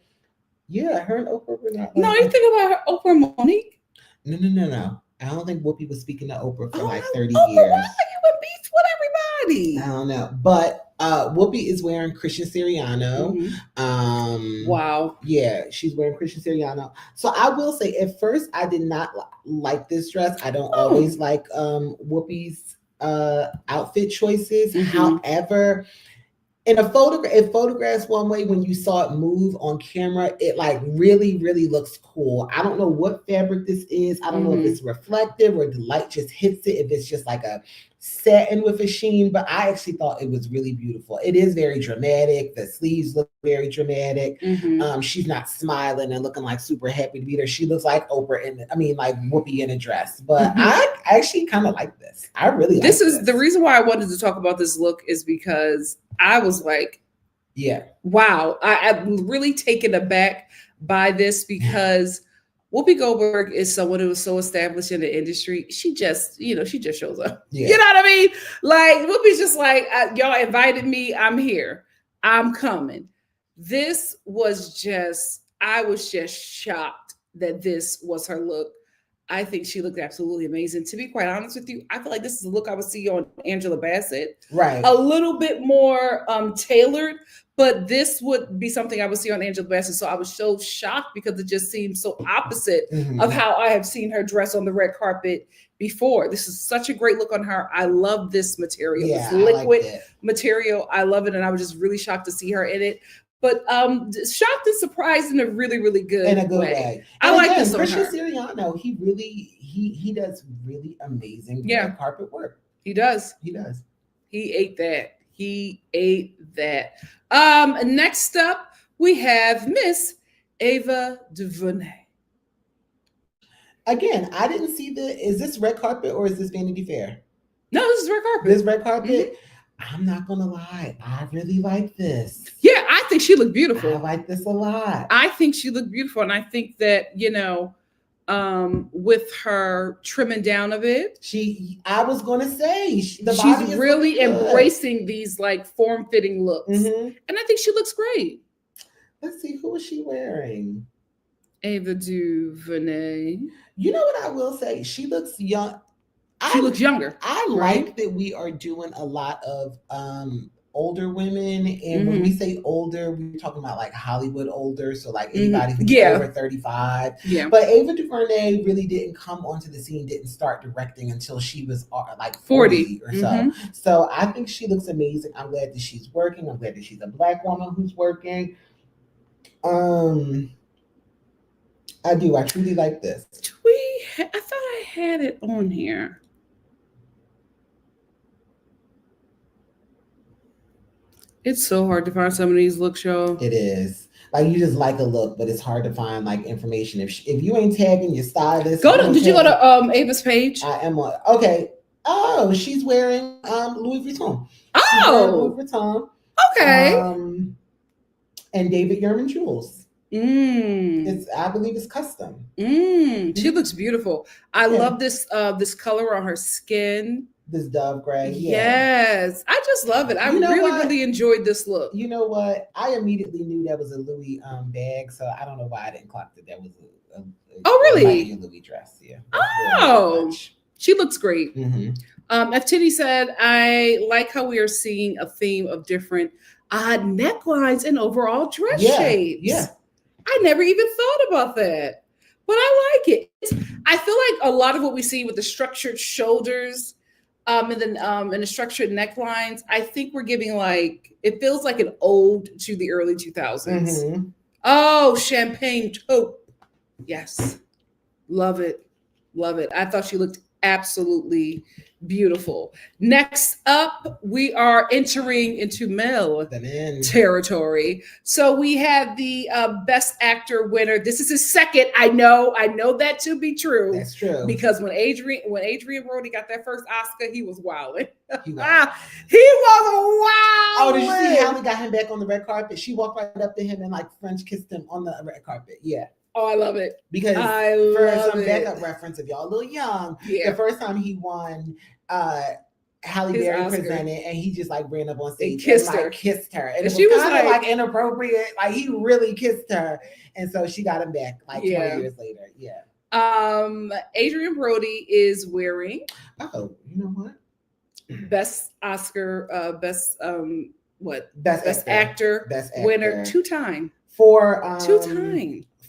her and Oprah were not. No, you think about her, Oprah and Monique? No. I don't think Whoopi was speaking to Oprah for 30 Oprah, years. Why you in beef with everybody? I don't know. But Whoopi is wearing Christian Siriano. Wow. Yeah, she's wearing Christian Siriano. So I will say, at first, I did not like this dress. I don't always like Whoopi's outfit choices. However, in a photograph, it photographs one way. When you saw it move on camera, it like really, really looks cool. I don't know what fabric this is. I don't know if it's reflective or the light just hits it. If it's just like a satin with a sheen, but I actually thought it was really beautiful. It is very dramatic. The sleeves look very dramatic. She's not smiling and looking like super happy to be there. She looks like Oprah like Whoopi in a dress. But I actually kind of like this. I really like this. This is the reason why I wanted to talk about this look is because I was like, wow, I'm really taken aback by this because Whoopi Goldberg is someone who is so established in the industry. She just shows up. You know what I mean? Like Whoopi's just like, y'all invited me. I'm here. I'm coming. This was I was just shocked that this was her look. I think she looked absolutely amazing. To be quite honest with you, I feel like this is a look I would see on Angela Bassett. Right. A little bit more tailored, but this would be something I would see on Angela Bassett. So I was so shocked because it just seems so opposite of how I have seen her dress on the red carpet before. This is such a great look on her. I love this material. This liquid material. I love it. And I was just really shocked to see her in it. But shocked and surprised in a really, really good way. I like this on her. Christian Siriano, he does really amazing red carpet work. He does. He ate that. Next up, we have Miss Ava DuVernay. Again, I didn't see is this red carpet or is this Vanity Fair? No, this is red carpet. This red carpet? I'm not going to lie. I really like this. Yeah, I think she looked beautiful. I like this a lot. I think she looked beautiful. And I think that, with her trimming down of it. I was gonna say she's really embracing these like form-fitting looks, and I think she looks great. Let's see, who is she wearing? Ava DuVernay. You know what I will say? She looks young. She looks younger. I like that we are doing a lot of older women, and when we say older, we're talking about like Hollywood older, so like anybody who's over 35. Yeah. But Ava DuVernay really didn't come onto the scene, didn't start directing until she was like 40 or so. So I think she looks amazing. I'm glad that she's working. I'm glad that she's a Black woman who's working. I do. I truly like this. I thought I had it on here. It's so hard to find some of these looks, y'all. It is. Like, you just like a look, but it's hard to find like information. If you ain't tagging your stylist, did you go to Ava's page? I am on. Okay. Oh, she's wearing Louis Vuitton. Louis Vuitton. Okay. And David Yurman jewels. I believe it's custom. She looks beautiful. I love this color on her skin. This dove gray. Yes. I just love it. I really enjoyed this look. You know what? I immediately knew that was a Louis bag, so I don't know why I didn't clock that was a really? Louis dress. Yeah. Really she looks great. FTD said, I like how we are seeing a theme of different odd necklines and overall dress shapes. Yeah. I never even thought about that, but I like it. I feel like a lot of what we see with the structured shoulders and the structured necklines, I think we're giving it feels like an ode to the early 2000s. Oh, champagne taupe. Yes. Love it. Love it. I thought she looked absolutely beautiful. Next up, we are entering into male territory. So we have the Best Actor winner. This is his second. I know that to be true. That's true. Because when Adrien Brody got that first Oscar, he was wilding. He was wild. Oh, did you see Halle got him back on the red carpet? She walked right up to him and like French kissed him on the red carpet. Yeah. Oh, I love it. Because for some backup reference, if y'all a little young, the first time he won, Halle Berry presented, and he just like ran up on stage and kissed her. And she was kind of like inappropriate. Like he really kissed her. And so she got him back like 20 years later. Yeah. Adrien Brody is wearing you know what? Best Oscar, best actor winner, two-time. For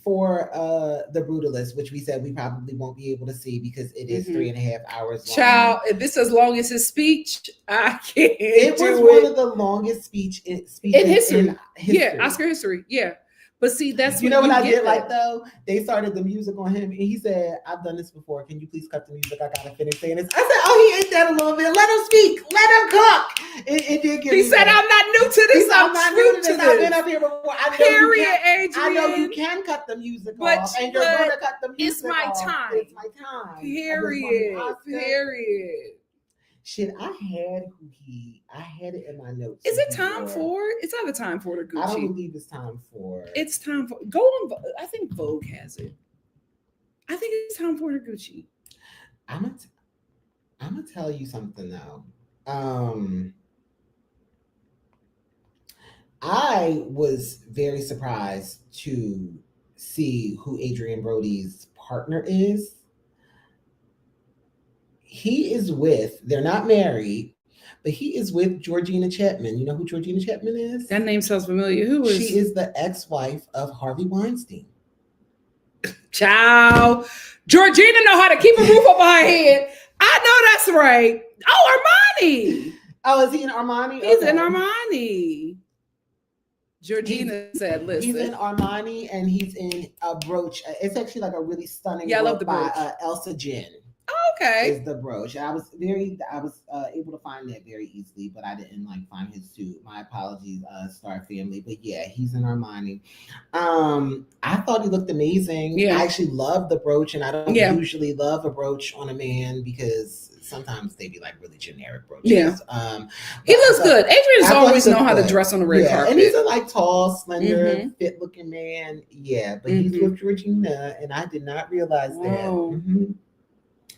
The Brutalist, which we said we probably won't be able to see because it is 3.5 hours long. Child, if it's as long as his speech, I can't. It was one of the longest speeches in history. Yeah, Oscar history. Yeah. But see, that's what I did like though? They started the music on him and he said, I've done this before. Can you please cut the music? I gotta finish saying this. I said, oh, he ate that a little bit. Let him speak. Let him cook. It did give He said, I'm not new to this. I'm not new to this. I've been up here before. Adrian. I know you can cut the music off. And you're going to cut the music off. It's my time. It's my time. Period. Shit, I had it in my notes. Is it Tom Ford? It's either Tom Ford or Gucci. I don't believe it's Tom Ford. It's Tom Ford. Go on. I think Vogue has it. I think it's Tom Ford or Gucci. I'm gonna tell you something though. I was very surprised to see who Adrien Brody's partner is. He is they're not married, but he is with Georgina Chapman. You know who Georgina Chapman is? That name sounds familiar. Who is? She is the ex-wife of Harvey Weinstein. Ciao. Georgina know how to keep a roof over her head. I know that's right. Oh, Armani. Oh, is he in Armani? He's in Armani. Georgina said, listen. He's in Armani and he's in a brooch. It's actually like a really stunning I love the by brooch. Elsa Jin. Okay. Is the brooch. I was able to find that very easily, but I didn't find his suit. My apologies, Star family. But yeah, he's in Armani. I thought he looked amazing. Yeah. I actually love the brooch, and I don't usually love a brooch on a man because sometimes they be really generic brooches. Yeah. He looks good. Adrien's always know how to dress on the red carpet. And he's a tall, slender, fit looking man. Yeah, but he's with Georgina, and I did not realize that.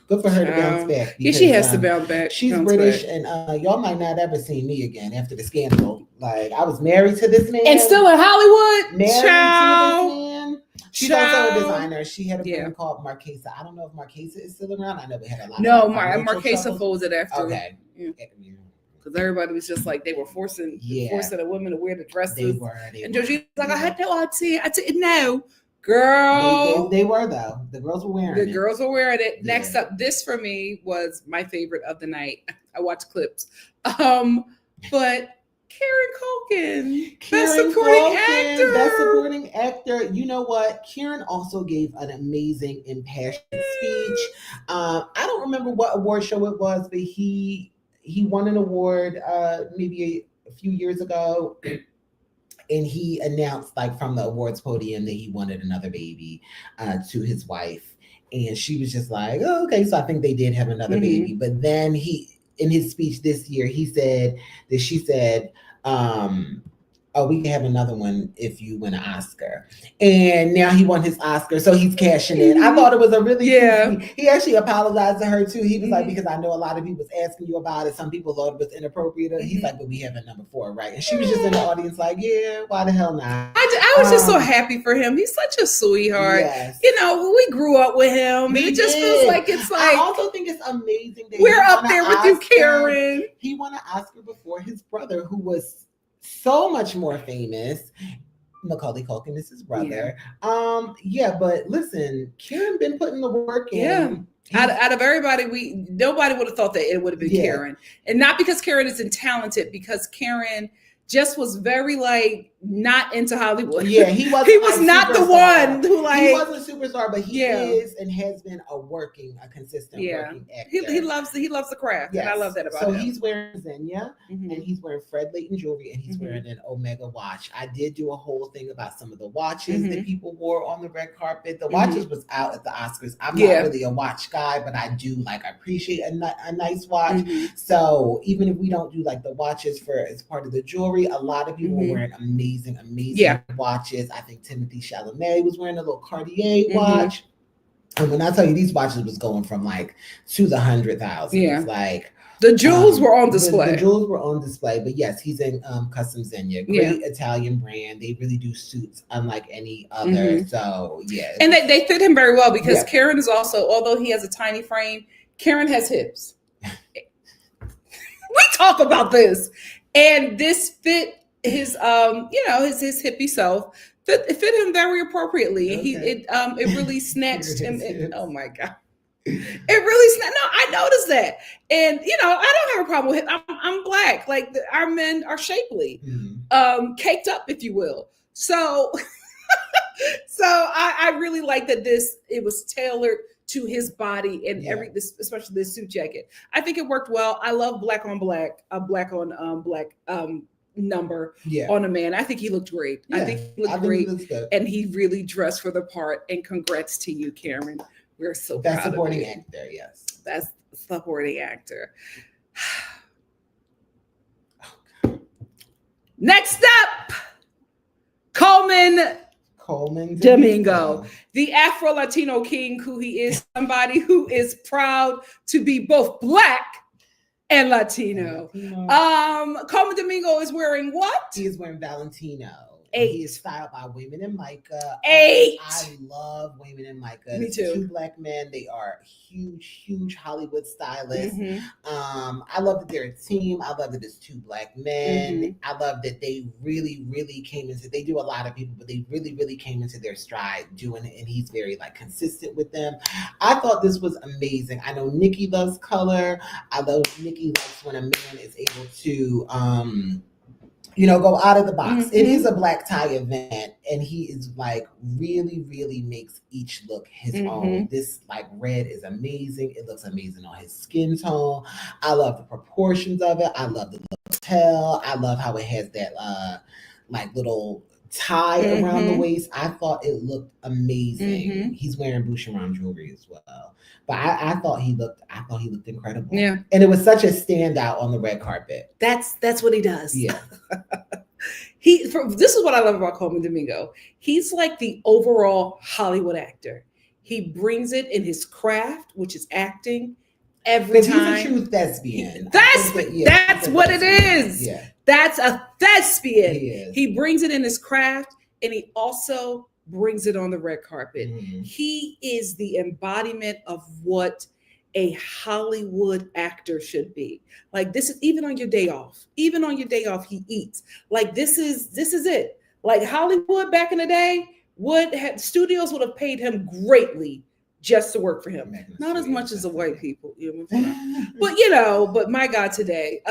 Good for her to bounce back. Because, she has to bounce back. She's British, and y'all might not ever see me again after the scandal. I was married to this man. And still in Hollywood? Married to this man. She's also a designer. She had a brand called Marquesa. I don't know if Marquesa is still around. I know they had a lot of Marquesa folded after. Okay. Because everybody was just they were forcing a woman to wear the dresses. They were. And Georgina's I had no idea. I didn't know. Girl, they were though. The girls were wearing it. The girls were wearing it. Yeah. Next up, this for me was my favorite of the night. I watched clips, but Kieran Culkin, best supporting actor. You know what? Kieran also gave an amazing, impassioned speech. I don't remember what award show it was, but he won an award maybe a few years ago. And he announced from the awards podium that he wanted another baby to his wife. And she was just oh, okay. So I think they did have another baby. But then in his speech this year, she said, oh, we can have another one if you win an Oscar. And now he won his Oscar, so he's cashing in. I thought it was a really he actually apologized to her too. He was because I know a lot of people was asking you about it. Some people thought it was inappropriate. He's but we have a number 4, right? And she was just in the audience yeah, why the hell not? I was just so happy for him. He's such a sweetheart. Yes. We grew up with him. It just feels it's I also think it's amazing that we're up there with you, Karen. He won an Oscar before his brother, who was so much more famous. Macaulay Culkin is his brother. But listen, Kieran been putting the work in. Out of everybody, nobody would have thought that it would have been Kieran. And not because Kieran isn't talented, because Kieran just was very not into Hollywood. Yeah, he was. He was not the one who he wasn't a superstar, but he is and has been a consistent working actor. He loves the craft, and I love that about him. So he's wearing Xenia, and he's wearing Fred Leighton jewelry, and he's wearing an Omega watch. I did do a whole thing about some of the watches that people wore on the red carpet. The watches was out at the Oscars. I'm not really a watch guy, but I do I appreciate a nice watch. So even if we don't do the watches as part of the jewelry, a lot of people were wearing amazing watches. I think Timothée Chalamet was wearing a little Cartier watch. And when I tell you these watches was going from to the 100,000, the jewels were on display. The jewels were on display, but yes, he's in custom Xenia, great Italian brand. They really do suits unlike any other. So and they fit him very well because Kieran is also, although he has a tiny frame, Kieran has hips. We talk about this, and this fit his his hippie self. It fit him very appropriately. Okay. It really snatched him. Oh my God. It really snatched. No, I noticed that. And I don't have a problem with it. I'm black. Our men are shapely. Caked up, if you will. So I really like that it was tailored to his body and especially this suit jacket. I think it worked well. I love black on black, black on black number on a man. I think he looked great. I think he looked great, and he really dressed for the part. And congrats to you, Karen. We're so proud of you. Supporting actor, yes. Best supporting actor. Next up, Colman Domingo, the Afro-Latino king, who he is, somebody who is proud to be both black and Latino. Colman Domingo is wearing what? He is wearing Valentino. 8. He is styled by Wayman and Micah. 8. I love Wayman and Micah. Me too. 2 black men. They are huge Hollywood stylists. I love that they're a team. I love that it's 2 black men. I love that they really came into. They do a lot of people, but they really came into their stride doing it, and he's very consistent with them. I thought this was amazing. I know Nikki loves color. I love Nikki likes when a man is able to go out of the box. It is a black tie event, and he is like really, really makes each look his own. This like red is amazing. It looks amazing on his skin tone. I love the proportions of it. I love the tail. I love how it has that like little tie around the waist. I thought it looked amazing. He's wearing Boucheron jewelry as well. But I thought he looked incredible. Yeah. And it was such a standout on the red carpet. That's what he does. Yeah. This is what I love about Colman Domingo. He's like the overall Hollywood actor. He brings it in his craft, which is acting, every time. He's a true thespian. That's what it is. Yeah. That's a thespian. He is. He brings it in his craft, and he also brings it on the red carpet. He is the embodiment of what a Hollywood actor should be. Like, this is even on your day off. Even on your day off, he eats. Like, this is it. Like, Hollywood back in the day studios would have paid him greatly just to work for him. Not as much as the white people, but my God, today,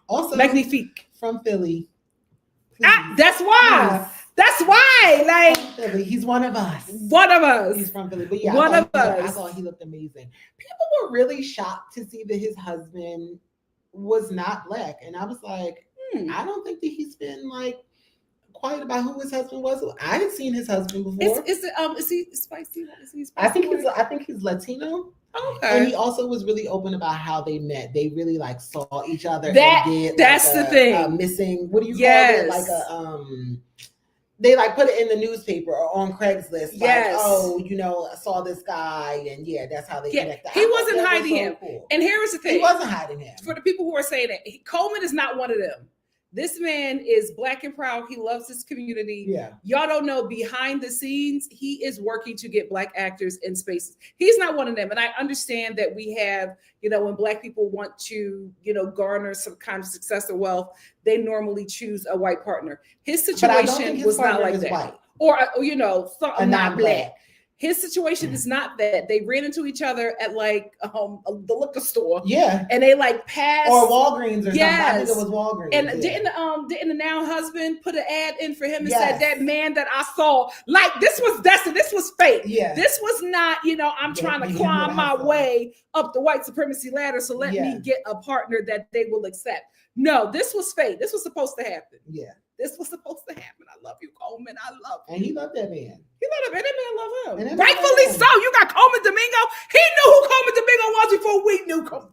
also magnifique from Philly. That's why. Yes. That's why. Like, Philly. He's one of us. He's from Philly. But yeah, I thought he looked amazing. People were really shocked to see that his husband was not Black. And I was like, I don't think that he's been like quiet about who his husband was. I had seen his husband before. Is he spicy? Is he spicy? I think he's Latino. Okay. And he also was really open about how they met. They really like saw each other. That's the thing. Missing. What do you call it? Like a They like put it in the newspaper or on Craigslist. Yes. Like, I saw this guy, and that's how they connected. He wasn't hiding him. Cool. And here's the thing: he wasn't hiding him. For the people who are saying that, Colman is not one of them. This man is Black and proud. He loves his community. Yeah. Y'all don't know, behind the scenes, he is working to get Black actors in spaces. He's not one of them. And I understand that we have, when Black people want to, garner some kind of success or wealth, they normally choose a white partner. His situation was not like that. White. Or, not Black. His situation is not that. They ran into each other at like the liquor store. Yeah. And they like passed. Or Walgreens or something. I think it was Walgreens. And didn't the now husband put an ad in for him and said, that man that I saw, like, this was destined. This was fake. Yeah. This was not, I'm trying to climb my way up the white supremacy ladder. So let me get a partner that they will accept. No, this was fake. This was supposed to happen. Yeah. This was supposed to happen. I love you, Colman. I love you. And he loved that man. He loved him. And that man loved him. Rightfully so. You got Colman Domingo. He knew who Colman Domingo was before we knew Colman.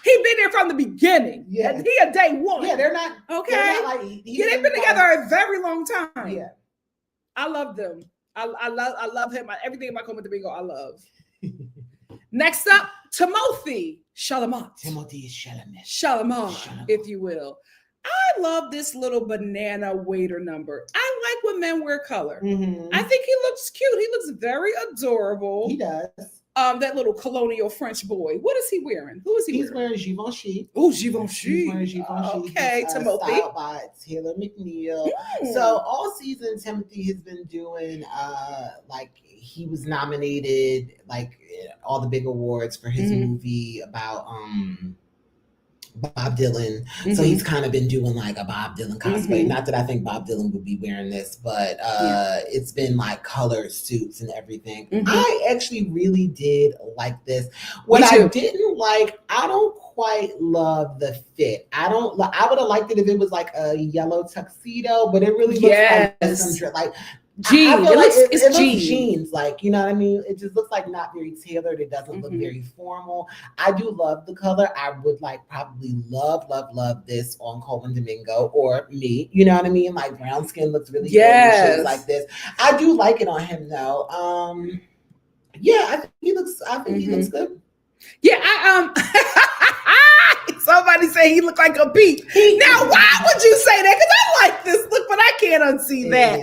He been there from the beginning. Yeah. He a day one. Yeah, they're not. Okay. They're not they've been together a very long time. Yeah. I love them. I love him. Everything about Colman Domingo, I love. Next up, Timothée Chalamet. Chalamet, if you will. I love this little banana waiter number. I like when men wear color. I think he looks cute. He looks very adorable. He does. That little colonial French boy. What is he wearing? Who is he wearing? He's wearing Givenchy. Oh, Givenchy. He's wearing Givenchy. Okay, Timothée. Styled by Taylor McNeil. So all season, Timothée has been doing like he was nominated like all the big awards for his movie about Bob Dylan. So he's kind of been doing like a Bob Dylan cosplay. Not that I think Bob Dylan would be wearing this, but it's been like colored suits and everything. I actually really did like this. What I didn't like, I don't quite love the fit. I would have liked it if it was like a yellow tuxedo, but it really looks like some like jeans. It looks jeans, like, you know what I mean? It just looks like not very tailored. It doesn't look very formal. I do love the color. I would like probably love this on Colman Domingo or me. You know what I mean? Like brown skin looks really good like this. I do like it on him though. I think he looks good. Yeah, somebody say he looked like a beat. Now, why would you say that? Because I like this look, but I can't unsee that.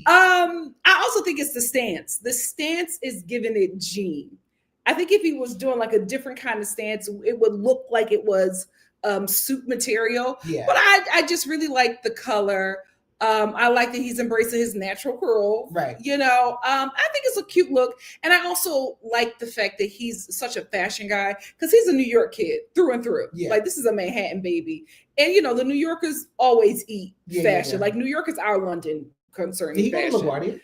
I also think it's the stance. The stance is giving it Jean. I think if he was doing like a different kind of stance, it would look like it was suit material. Yeah. But I just really like the color. I like that he's embracing his natural curl. Right. I think it's a cute look. And I also like the fact that he's such a fashion guy because he's a New York kid through and through. Yeah. Like this is a Manhattan baby. And, the New Yorkers always eat fashion. Yeah. Like New York is our London. concerning Did he fashion. go to LaGuardia?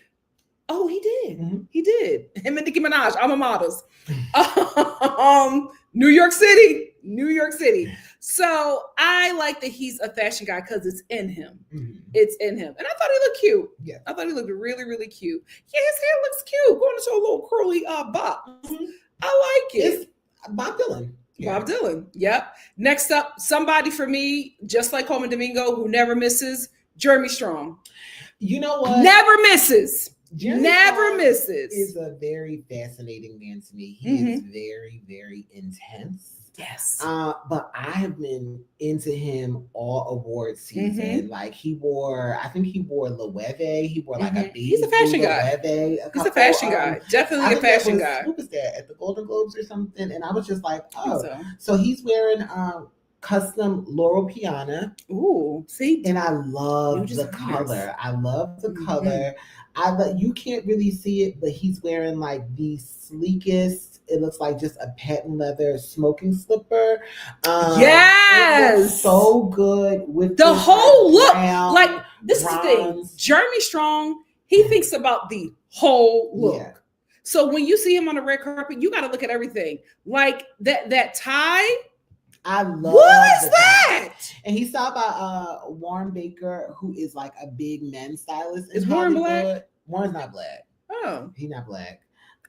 Oh, he did. Mm-hmm. He did. Him and Nicki Minaj, alma maters. New York City. So I like that he's a fashion guy because it's in him. Mm-hmm. It's in him. And I thought he looked cute. Yeah. I thought he looked really, really cute. Yeah, his hair looks cute. Going into a little curly bob. Mm-hmm. I like it. It's Bob Dylan. Yeah. Bob Dylan. Yep. Next up, somebody for me, just like Colman Domingo, who never misses, Jeremy Strong. You know what? Never misses. Jeremy Never misses. Is a very fascinating man to me. He is very, very intense. Yes. But I have been into him all award season. Like I think he wore Loewe. He wore like a baby. He's a fashion guy. He's a fashion guy. Definitely a fashion guy. Who was that at the Golden Globes or something? And I was just like, oh. So he's wearing custom Laurel Piana. Ooh, see? And I love the color. I love the color. You can't really see it, but he's wearing like the sleekest, it looks like just a patent leather smoking slipper. Yes. So good with the whole look. Brown, like this is the thing. Jeremy Strong, he thinks about the whole look. Yeah. So when you see him on the red carpet, you got to look at everything. Like that tie. I love what is that? And he's styled by Warren Baker, who is like a big men's stylist. Is Warren black? Warren's not black. Oh, he's not black.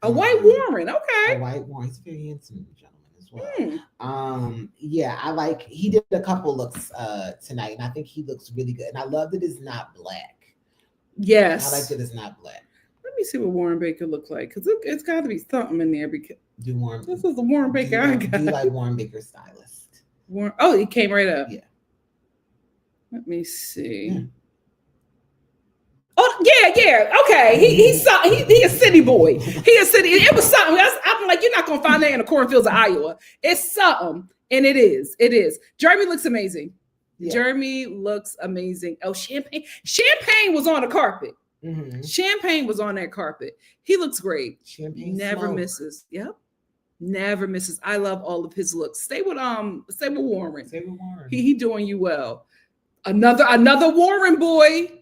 A white Warren, okay. A white Warren. He's a very handsome gentleman as well. Yeah, I like. He did a couple looks tonight, and I think he looks really good. And I love that it's not black. Yes, I like that it's not black. Let me see what Warren Baker looks like, because it's got to be something in there. Because this is the Warren Baker I got. Do you like Warren Baker's stylist? Oh, he came right up. Yeah. Let me see. Yeah. Oh, yeah. Okay. He's a city boy. He a city. It was something. I'm like, you're not going to find that in the cornfields of Iowa. It's something. And it is. Jeremy looks amazing. Yeah. Jeremy looks amazing. Oh, Champagne was on the carpet. Mm-hmm. Champagne was on that carpet. He looks great. Champagne never misses. Yep. Never misses. I love all of his looks. Stay with Warren. Stay with Warren. He doing you well. Another Warren boy.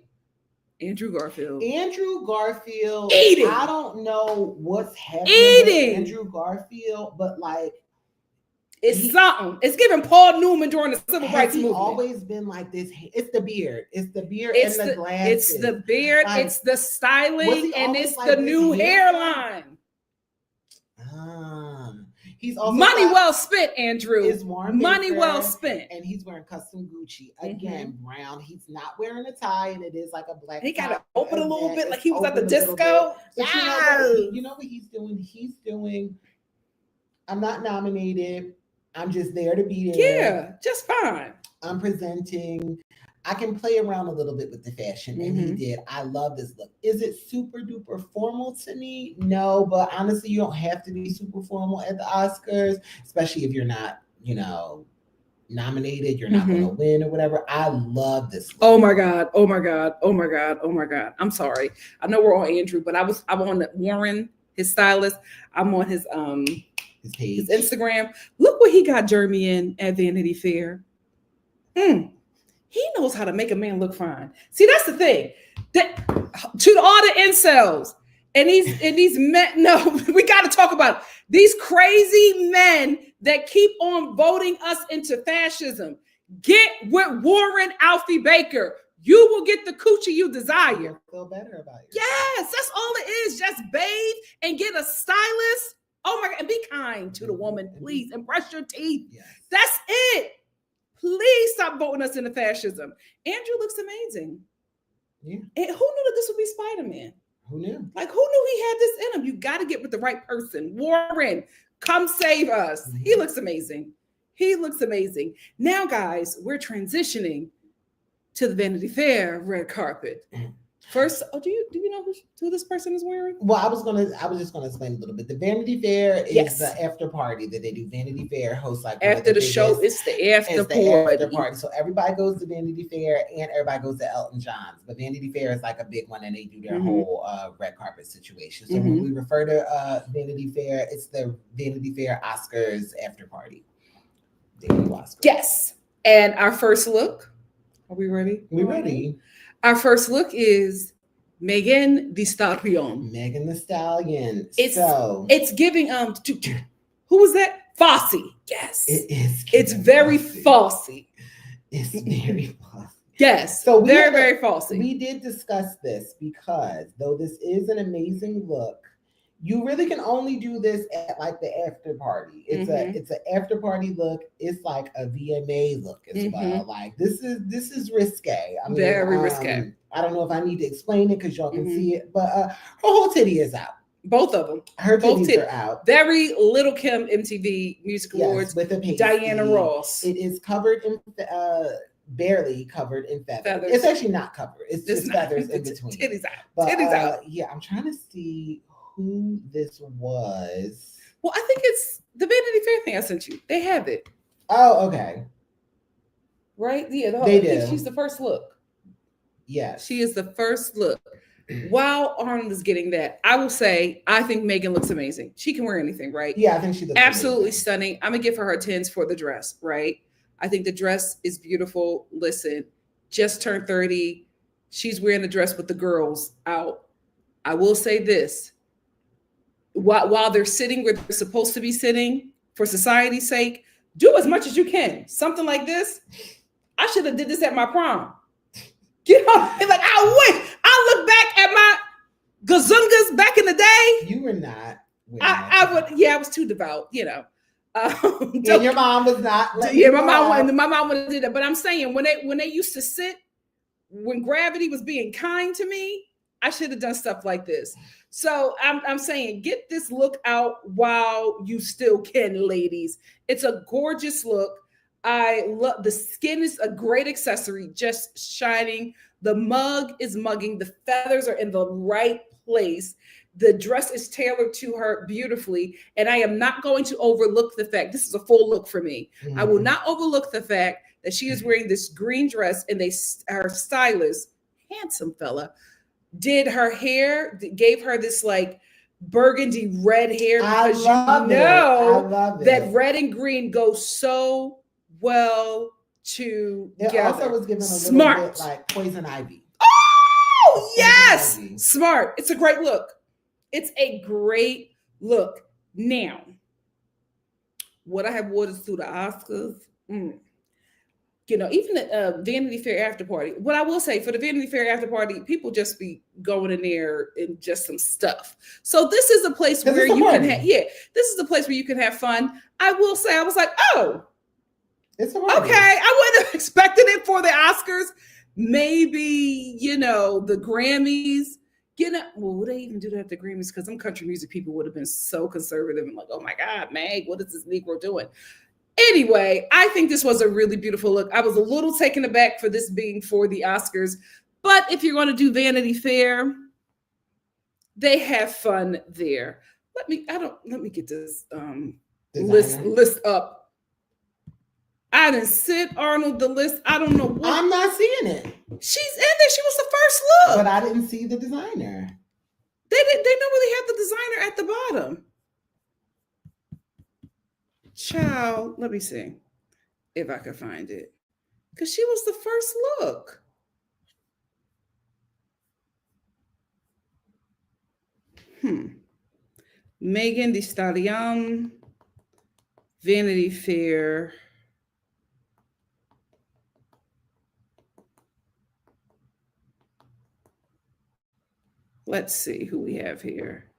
Andrew Garfield. Eating. I don't know what's happening with Andrew Garfield, but like it's something. It's giving Paul Newman during the civil rights movement. Always been like this. It's the beard. It's the beard and the glasses. It's the beard. Like, it's the styling, and it's like the new hairline. He's also money well spent, Andrew. Is Warren money Baker, well spent, and he's wearing custom Gucci again, brown. He's not wearing a tie, and it is like a black. He got to open a little bit, like he was at the disco. You know what he's doing? He's doing. I'm not nominated. I'm just there to be there. Yeah, just fine. I'm presenting. I can play around a little bit with the fashion, and he did. I love this look. Is it super duper formal to me? No, but honestly, you don't have to be super formal at the Oscars, especially if you're not, nominated. You're not going to win or whatever. I love this look. Oh my God. I'm sorry. I know we're on Andrew, but I'm on Warren, his stylist. I'm on his page, his Instagram. Look what he got Jeremy in at Vanity Fair. He knows how to make a man look fine. See, that's the thing. To all the incels and these men, no, we got to talk about it. These crazy men that keep on voting us into fascism. Get with Warren Alfie Baker. You will get the coochie you desire. You'll feel better about it. Yes, that's all it is. Just bathe and get a stylist. Oh my God, and be kind to the woman, please, and brush your teeth. Yes. That's it. Please stop voting us into fascism. Andrew looks amazing. Yeah. And who knew that this would be Spider-Man? Who knew? Like, who knew he had this in him? You got to get with the right person. Warren, come save us. He looks amazing. Now, guys, we're transitioning to the Vanity Fair red carpet. First, do you know who this person is wearing? Well, I was just gonna explain a little bit. The Vanity Fair is the after party that they do. Vanity Fair hosts like after the show. It's the after party. So everybody goes to Vanity Fair and everybody goes to Elton John's. But Vanity Fair is like a big one, and they do their whole red carpet situation. So when we refer to Vanity Fair, it's the Vanity Fair Oscars after party. They do Oscars. Yes. And our first look. Are we ready? We're ready. Our first look is Megan Thee Stallion. Megan Thee Stallion. It's giving who was that? Fosse. Yes. It is. It's very Fosse. It's very Fosse. Yes. So very Fosse. We did discuss this because though this is an amazing look, you really can only do this at like the after party. It's an after party look. It's like a VMA look as well. Like this is risque. I mean, very risque. I don't know if I need to explain it because y'all can see it, but her whole titty is out. Both of them. Her titties are out. Very Little Kim MTV Music Awards with a pasty. Diana Ross. It is covered in barely covered in feathers. It's actually not covered. It's just feathers in between. Titties out. But, titties out. Yeah, I'm trying to see who this was. Well, I think it's the Vanity Fair thing I sent you. They have it. Oh, okay. Right? Yeah, they do. She's the first look. Yes. She is the first look. While Arnold is getting that, I will say, I think Megan looks amazing. She can wear anything, right? Yeah, I think she looks absolutely amazing. Stunning. I'm going to give her 10s for the dress, right? I think the dress is beautiful. Listen, just turned 30. She's wearing the dress with the girls out. I will say this. While they're sitting where they're supposed to be sitting, for society's sake, do as much as you can. Something like this, I should have did this at my prom. You know, like I look back at my gazungas back in the day. You were not. I was too devout, you know. And your mom was not. Yeah, my mom would have did that. But I'm saying when they used to sit, when gravity was being kind to me, I should have done stuff like this. So I'm saying get this look out while you still can, ladies. It's a gorgeous look. I love the skin is a great accessory, just shining. The mug is mugging. The feathers are in the right place. The dress is tailored to her beautifully. And I am not going to overlook the fact, this is a full look for me. I will not overlook the fact that she is wearing this green dress and her stylist, handsome fella, did her hair, gave her this like burgundy red hair. Because I love that red and green go so well together. It also was given a little bit like Poison Ivy. Oh, yes. Smart. It's a great look. It's a great look. Now, what I have wore this through the Oscars, you know, even the Vanity Fair after party. What I will say for the Vanity Fair after party, people just be going in there and just some stuff. So this is a place where you can have, this is the place where you can have fun. I will say, I was like, oh, it's okay. I wouldn't have expected it for the Oscars. Maybe, you know, the Grammys. Well, would they even do that at the Grammys? Because some country music people would have been so conservative and like, oh my God, Meg, what is this Negro doing? Anyway, I think this was a really beautiful look. I was a little taken aback for this being for the Oscars. But if you're going to do Vanity Fair, they have fun there. Let me get this list up. I didn't sit Arnold the list. I don't know what. I'm not seeing it. She's in there. She was the first look. But I didn't see the designer. They don't really have the designer at the bottom. Child, let me see if I can find it. Because she was the first look. Megan Thee Stallion, Vanity Fair. Let's see who we have here.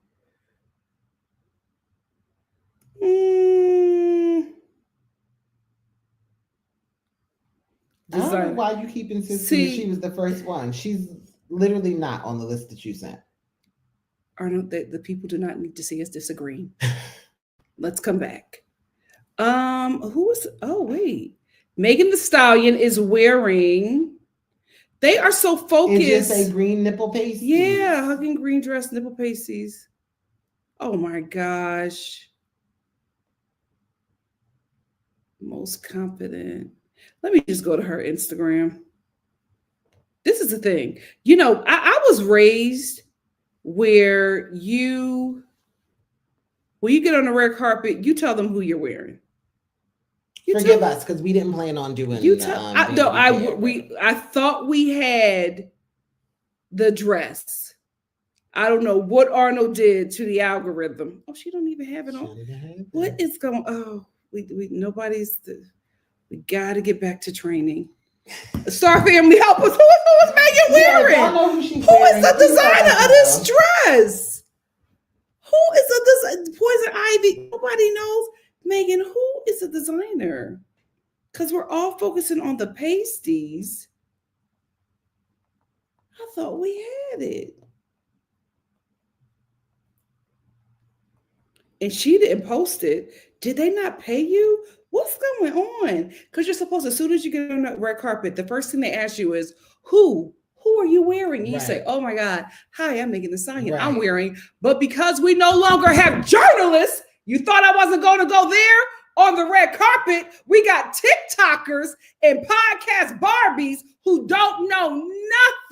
I don't know why you keep insisting that she was the first one. She's literally not on the list that you sent. Arnold, the people do not need to see us disagreeing. Let's come back. Megan Thee Stallion is wearing. They are so focused. Is this a green nipple pasties? Yeah, hugging green dress, nipple pasties. Oh my gosh. Most confident. Let me just go to her Instagram. This is the thing. You know, I was raised where when you get on the red carpet, you tell them who you're wearing. Forgive us because we didn't plan on doing. I thought we had the dress. I don't know what Arnold did to the algorithm. Oh, she don't even have it on. What is going? Oh, we got to get back to training. Star Family, help us. Who is Megan wearing? Who is the designer of this dress? Who is the Poison Ivy? Nobody knows. Megan, who is the designer? Because we're all focusing on the pasties. I thought we had it. And she didn't post it. Did they not pay you? What's going on? Because you're supposed to, as soon as you get on the red carpet, the first thing they ask you is, who are you wearing? And you say, oh my God, hi, I'm Nikki Star. I'm wearing. But because we no longer have journalists, you thought I wasn't going to go there on the red carpet. We got TikTokers and podcast Barbies who don't know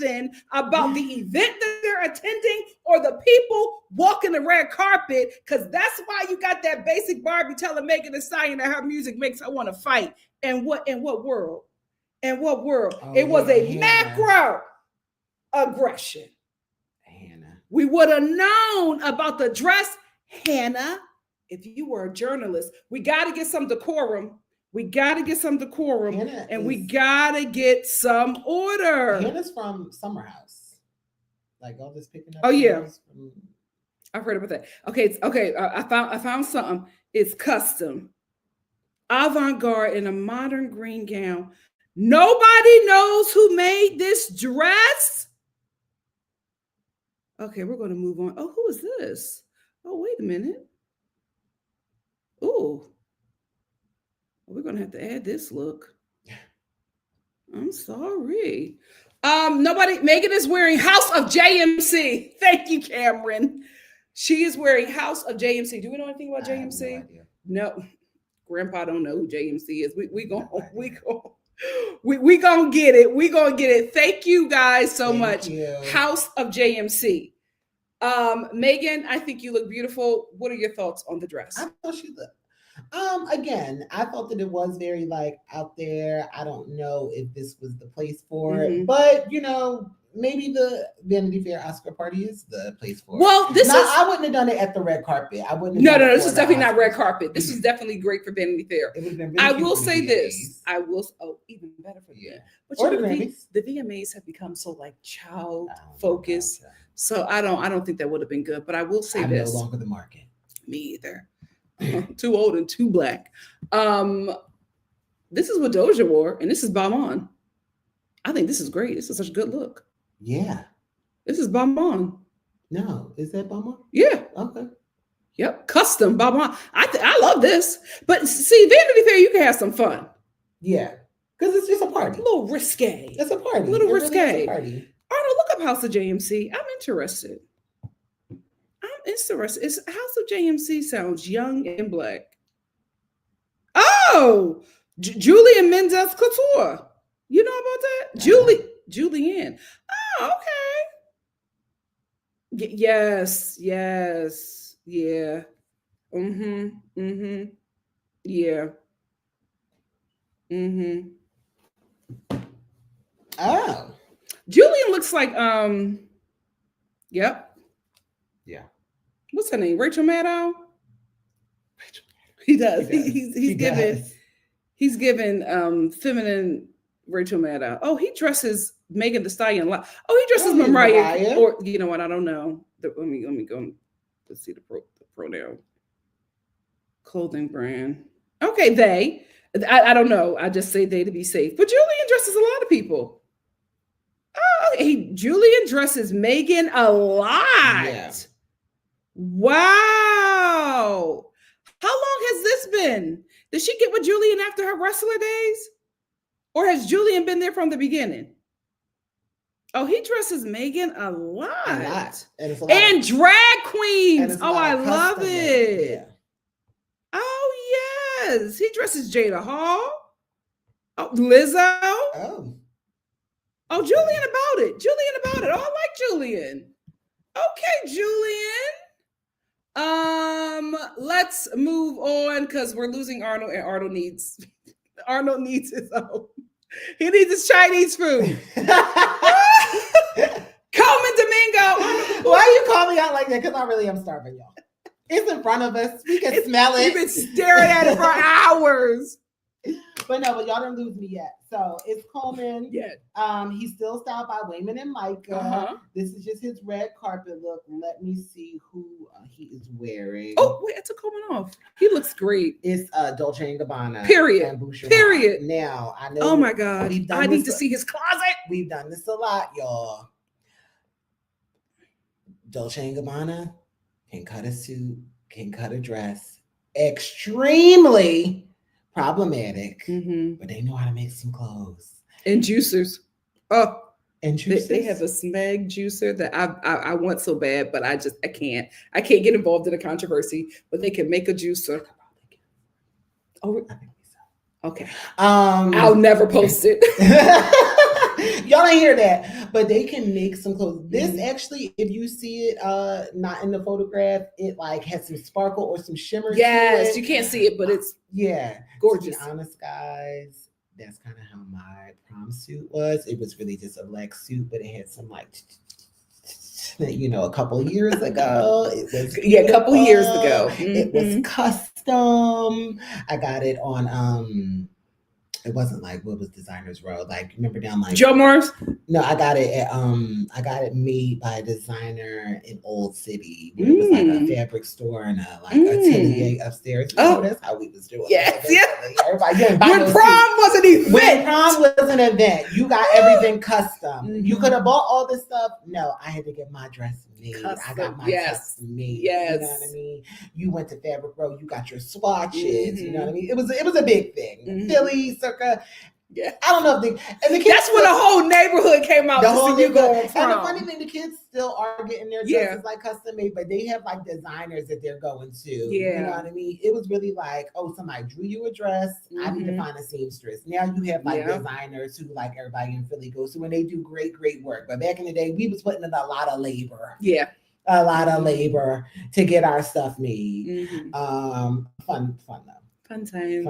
nothing about the event that they're attending or the people walking the red carpet, because that's why you got that basic Barbie telling Megan Thee Stallion that her music makes her want to fight. And what world? And what world? It was a macro aggression. Hannah. We would have known about the dress, Hannah, if you were a journalist. We got to get some decorum. We got to get some decorum. We got to get some order. Hannah's from Summer House. Like all this picking up. Oh, yeah. I've heard about that. Okay. I found something. It's custom. Avant-garde in a modern green gown. Nobody knows who made this dress. Okay, we're going to move on. Oh, who is this? Oh, wait a minute. Oh, we're going to have to add this look. I'm sorry. Megan is wearing House of JMC. Thank you, Cameron. She is wearing House of JMC. Do we know anything about JMC? No. Grandpa don't know who JMC is. We gonna get it. We gonna get it. Thank you guys so much. House of JMC. Megan, I think you look beautiful. What are your thoughts on the dress? I thought she looked. Again, I thought that it was very like out there. I don't know if this was the place for it, but maybe the Vanity Fair Oscar party is the place for it. Well, I wouldn't have done it at the red carpet. I wouldn't. No, this is definitely not red carpet. This is definitely great for Vanity Fair. It would have been really I will say this. Even better for them. But or the VMAs. The VMAs have become so like child focused. So I don't think that would have been good. But I will say this. I'm no longer the market. Me either. Too old and too black. This is what Doja wore, and this is Balmain. I think this is great. This is such a good look. Yeah. This is Balmain. No, is that Balmain? Yeah. Okay. Yep. Custom Balmain. I love this. But see, Vanity Fair, you can have some fun. Yeah. Because it's just a party. A little risque. It's a party. A little risque. Really is a party. Arnold, look up House of JMC. I'm interested. It's House of JMC sounds young and black. Oh, Julian Mendez Couture. You know about that? Julianne. Oh, okay. Yes. Yeah. Yeah. Oh. Julian looks like yep. Yeah. What's her name? Rachel Maddow? He does. He's given feminine Rachel Maddow. Oh, he dresses Megan Thee Stallion. Oh, he dresses Mariah. Or you know what? I don't know. Let me go. Let's see the pronoun. Clothing brand. Okay, they. I don't know. I just say they to be safe. But Julian dresses a lot of people. Oh, Julian dresses Megan a lot. Yeah. Wow. How long has this been? Did she get with Julian after her wrestler days? Or has Julian been there from the beginning? Oh, he dresses Megan a lot. And drag queens. Oh, I love it. Yeah. Oh, yes. He dresses Jada Hall. Oh, Lizzo. Oh, Julian about it. Oh, I like Julian. Okay, Julian. Let's move on because we're losing Arnold, and Arnold needs his own. He needs his Chinese food. Colman because I really am starving, y'all. It's in front of us. We can smell it. We've been staring at it for hours. But no, but y'all didn't lose me yet. So it's Colman. Yeah. He's still styled by Wayman and Micah. This is just his red carpet look. Let me see who he is wearing. Oh, wait, I took Colman off. He looks great. It's Dolce & Gabbana. Period. Period. Now, I know. Oh my God. I need to see his closet. We've done this a lot, y'all. Dolce & Gabbana can cut a suit, can cut a dress. Extremely problematic, but they know how to make some clothes. And juicers. Oh, and juicers. They have a smeg juicer that I want so bad, but I can't. I can't get involved in a controversy, but they can make a juicer. Oh, I think so. Okay. I'll never post it. Y'all ain't hear that, but they can make some clothes. This actually, if you see it, not in the photograph, it like has some sparkle or some shimmer. Yes, to it. You can't see it, but it's gorgeous. To be honest, guys, that's kind of how my prom suit was. It was really just a black suit, but it had some like, a couple of years ago. It was a couple of years ago. It was custom. I got it on it wasn't like what was Designers Row. Like remember down like Joe Morris? No, I got it at I got it made by a designer in Old City. Where it was like a fabric store and a atelier upstairs. That's how we was doing. Yes. Everybody when prom was an event. When prom was an event, you got everything custom. You could have bought all this stuff. No, I had to get my dress made. Custom. I got my custom made. Yes. You know what I mean? You went to Fabric Row, you got your swatches. You know what I mean? It was a big thing. Philly, circa. Yeah, I don't know if the kids. That's when the whole neighborhood came out. The whole you go and the funny thing, the kids still are getting their dresses like custom made, but they have like designers that they're going to. Yeah, you know what I mean. It was really like, oh, somebody drew you a dress. I need to find a seamstress. Now you have like designers who like everybody in Philly goes to, and they do great work. But back in the day, we was putting in a lot of labor. Yeah. A lot of labor to get our stuff made. Fun though. Fun times.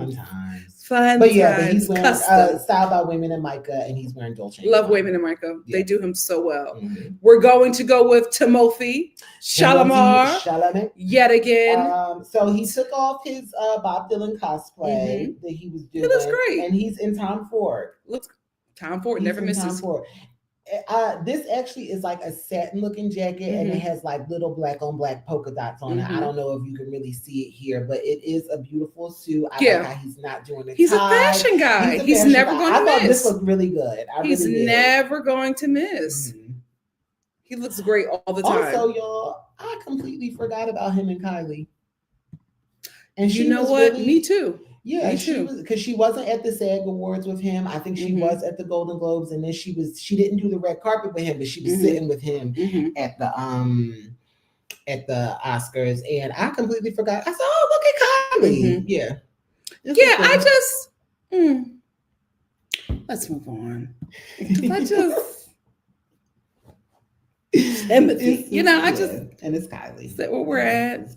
But he's wearing styled by Wayman and Micah, and he's wearing Dolce. Love Wayman and Micah. They do him so well. We're going to go with Timothée Chalamet yet again. So he took off his Bob Dylan cosplay that he was doing. He looks great, and he's in Tom Ford. Tom Ford never misses. This actually is like a satin looking jacket and it has like little black on black polka dots on it. I don't know if you can really see it here, but it is a beautiful suit. I like how he's not doing it. He's a fashion guy. He's never going to miss. I thought this looked really good. He's never going to miss. He looks great all the time. Also, y'all, I completely forgot about him and Kylie. And you know what? Me too. Yeah, because she wasn't at the SAG Awards with him. I think she was at the Golden Globes, and then she didn't do the red carpet with him, but she was sitting with him at the Oscars, and I completely forgot. I said, "Oh, look at Kylie." Yeah, I just let's move on. Empathy, and it's Kylie. Is that where we're at?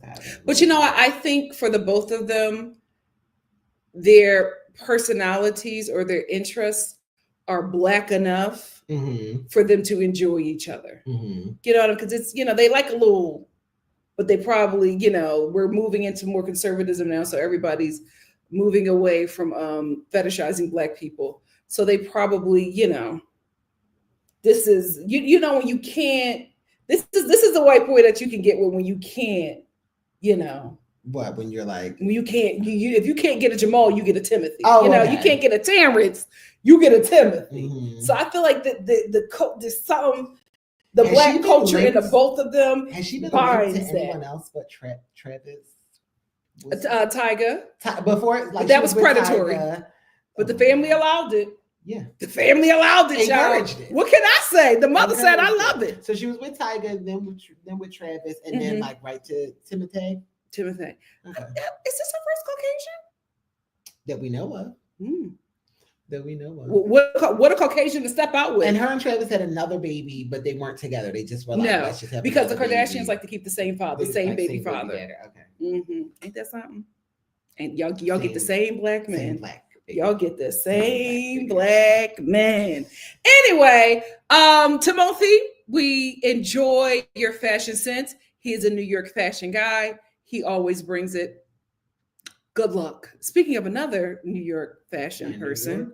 But I think for the both of them, their personalities or their interests are Black enough for them to enjoy each other. You know, because it's, they like a little, but they probably, we're moving into more conservatism now. So everybody's moving away from fetishizing Black people. So they probably, this is, when you can't, this is the white boy that you can get with when you can't, What, when you're like, when you can't, if you can't get a Jamal, you get a Timothy. Okay. You can't get a Terrence, you get a Timothy. So I feel like there's something, the Black culture in the both of them. Has she been linked to anyone else but Travis? Tyga. Before, like that was predatory, but the family allowed it. Yeah, the family allowed it, y'all. What can I say? The mother said, "I love it." So she was with Tyga, then with Travis, and then like right to Timothée. Okay. Is this her first Caucasian that we know of? That we know of. What a Caucasian to step out with. And her and Travis had another baby, but they weren't together. They just were like, let's just have because the Kardashians like to keep the same father, same baby father. Okay. Ain't that something? And y'all get the same Black man. Y'all get the same Black man. Anyway, Timothée, we enjoy your fashion sense. He is a New York fashion guy. He always brings it. Good luck. Speaking of another New York fashion person,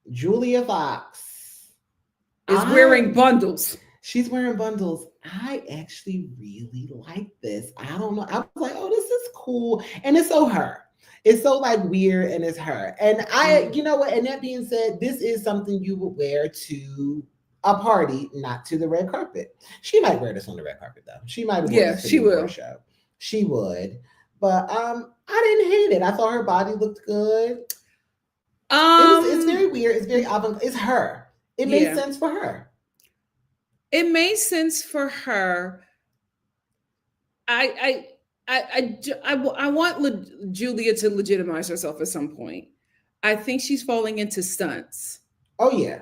Julia Fox is wearing bundles. She's wearing bundles. I actually really like this. I don't know. I was like, oh, this is cool. And it's so her. It's so like weird and it's her. And you know what? And that being said, this is something you would wear to a party, not to the red carpet. She might wear this on the red carpet though. She might wear this to the award show. She would. But I didn't hate it. I thought her body looked good. It's very weird. It's very avant. It's her. It made sense for her. It made sense for her. I want Julia to legitimize herself at some point. I think she's falling into stunts. Oh yeah.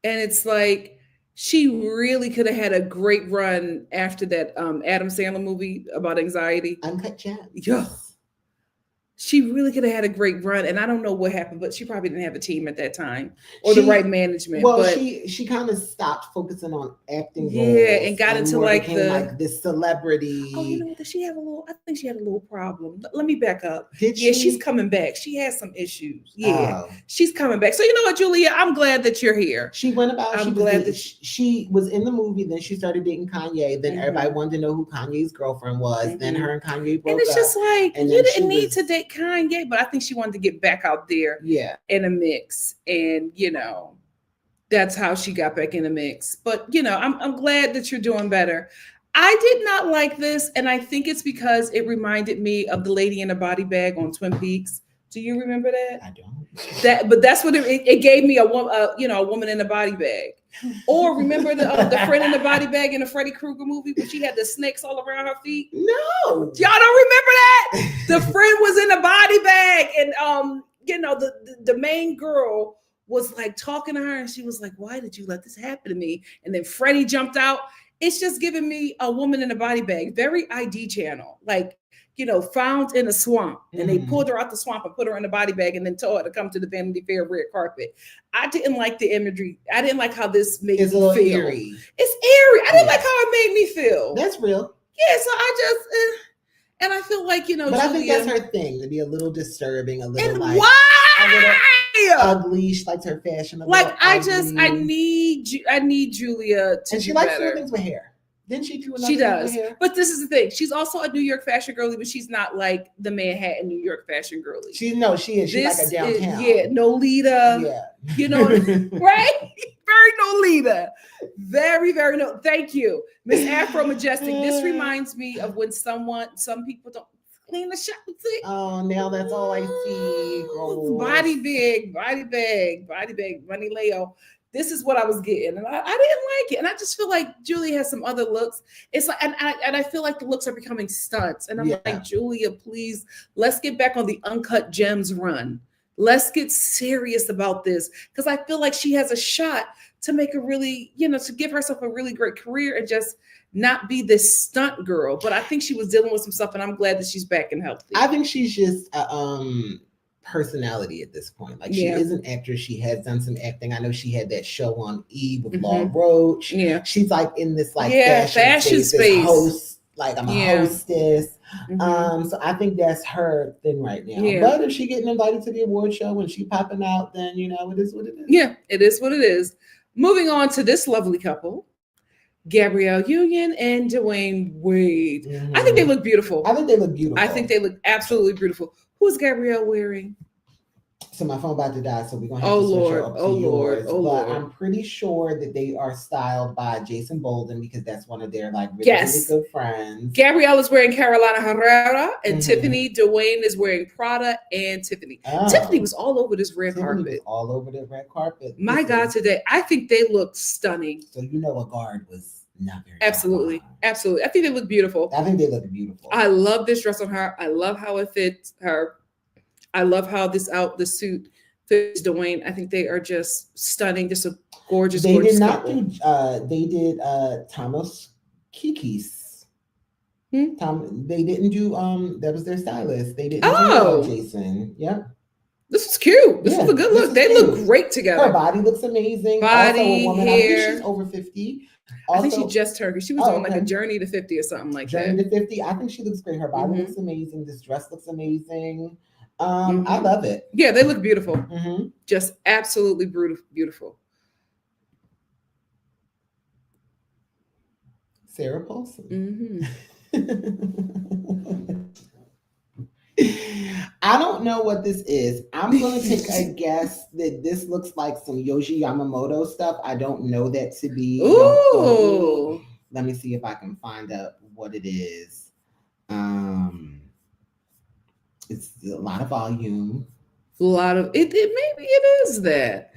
And it's like she really could have had a great run after that Adam Sandler movie about anxiety. Uncut Gems. Yeah. She really could have had a great run, and I don't know what happened, but she probably didn't have a team at that time or the right management. Well, but she kind of stopped focusing on acting. Yeah, and got into like this celebrity. Oh, you know what? Does she have a little? I think she had a little problem. Let me back up. Did she? Yeah, she's coming back. She has some issues. Yeah, she's coming back. So you know what, Julia? I'm glad that you're here. She went about. I'm glad that she was in the movie. Then she started dating Kanye. Then everybody wanted to know who Kanye's girlfriend was. Then her and Kanye broke up. And it's just like you didn't need to date Kanye, but I think she wanted to get back out there in a mix. And, you know, that's how she got back in the mix. But, you know, I'm glad that you're doing better. I did not like this. And I think it's because it reminded me of the lady in a body bag on Twin Peaks. Do you remember that? I don't. But that's what it gave me, a woman in a body bag. Or remember the friend in the body bag in the Freddy Krueger movie where she had the snakes all around her feet? No. Y'all don't remember that? The friend was in a body bag and you know, the main girl was like talking to her and she was like, why did you let this happen to me? And then Freddy jumped out. It's just giving me a woman in a body bag, very ID channel, like, you know, found in a swamp, and they pulled her out the swamp and put her in a body bag and then told her to come to the Vanity Fair red carpet. I didn't like the imagery. I didn't like how this made me feel. Eerie. It's eerie. I didn't like how it made me feel. That's real. Yeah, so I just, and I feel like, you know, but Julia, I think that's her thing, to be a little disturbing, a little like, why? A little ugly. She likes her fashion. I need Julia to. And she likes doing things with hair. Didn't she do another? She does. But this is the thing. She's also a New York fashion girly, but she's not like the Manhattan New York fashion girly. She is. She's like a downtown. Nolita. Yeah. You know, right? Very Nolita. Very, very no. Thank you. Miss Afro Majestic. This reminds me of when some people don't clean the shop. Oh, now that's all I see. Gross. Body bag, money Leo. This is what I was getting, and I didn't like it. And I just feel like Julia has some other looks. It's like, and I feel like the looks are becoming stunts. And I'm like, Julia, please, let's get back on the Uncut Gems run. Let's get serious about this, because I feel like she has a shot to make a really, you know, to give herself a really great career and just not be this stunt girl. But I think she was dealing with some stuff, and I'm glad that she's back and healthy. I think she's just personality at this point. Like she is an actress. She has done some acting. I know she had that show on E! With Law Roach. Yeah. She's like in this like fashion space. Host, like I'm a hostess. So I think that's her thing right now. Yeah. But if she getting invited to the award show and she popping out, then you know it is what it is. Yeah, it is what it is. Moving on to this lovely couple, Gabrielle Union and Dwyane Wade. I think they look beautiful. I think they look beautiful. I think they look absolutely beautiful. Who's Gabrielle wearing? So my phone about to die, so we're gonna have to switch her up to yours. But I'm pretty sure that they are styled by Jason Bolden, because that's one of their like really good friends. Gabrielle is wearing Carolina Herrera, and Tiffany. Dwyane is wearing Prada and Tiffany. Tiffany was all over this red carpet. Was all over the red carpet. My God, today I think they look stunning. So you know, a guard was not very. Absolutely. I think they look beautiful. I think they look beautiful. I love this dress on her. I love how it fits her. I love how the suit fits Dwyane. I think they are just stunning. Just a gorgeous. They gorgeous did not couple. do. They did Thomas Kikis. They didn't do. That was their stylist. They didn't do Jason. Yep. This was cute. This was a good look. They cute. look great together. Her body looks amazing. Body, also a woman, hair. I think she's over 50. Also, I think she just turned. She was on like a journey to 50 or something like that. Journey to 50. I think she looks great. Her body looks amazing. This dress looks amazing. I love it. Yeah, they look beautiful. Just absolutely beautiful. Sarah Paulson. I don't know what this is. I'm going to take a guess that this looks like some Yohji Yamamoto stuff. I don't know that to be. Ooh. Let me see if I can find out what it is. It's a lot of volume. A lot of it. Maybe it is that.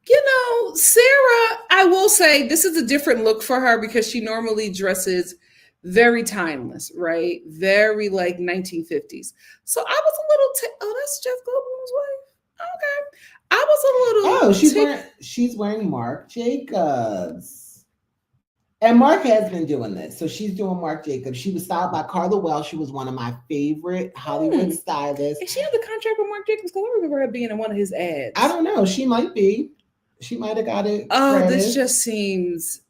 You know, Sarah, I will say this is a different look for her because she normally dresses very timeless, right? Very like 1950s. So I was a little, oh, that's Jeff Goldblum's wife. Okay. I was a little. She's wearing Marc Jacobs. And Marc has been doing this. So she's doing Marc Jacobs. She was styled by Carla Welsh. She was one of my favorite Hollywood stylists. Is she under contract with Marc Jacobs? Because I remember her being in one of his ads. I don't know. She might be. She might have got it. Oh, this just seems.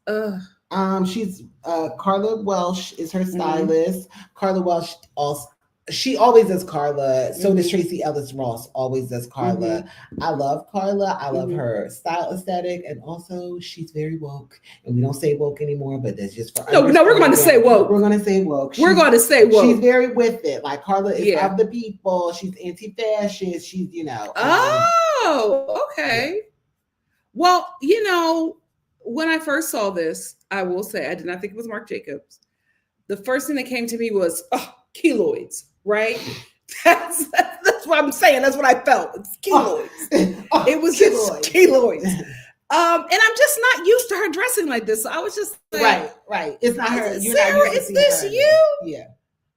She's Carla Welsh is her stylist. Carla Welsh also. She always does Carla. So does Tracee Ellis Ross. Always does Carla. I love Carla. I love her style aesthetic, and also she's very woke. And we don't say woke anymore, but that's just for no. We're going to say woke. We're going to say woke. We're going to say woke. She's very with it. Like Carla is of the people. She's anti-fascist. She's okay. Yeah. Well, when I first saw this, I will say I did not think it was Marc Jacobs. The first thing that came to me was keloids. Right? That's what I'm saying. That's what I felt. It's keloids. It was just keloids. And I'm just not used to her dressing like this. So I was just like, right. It's not her. Sarah, is this you? Yeah.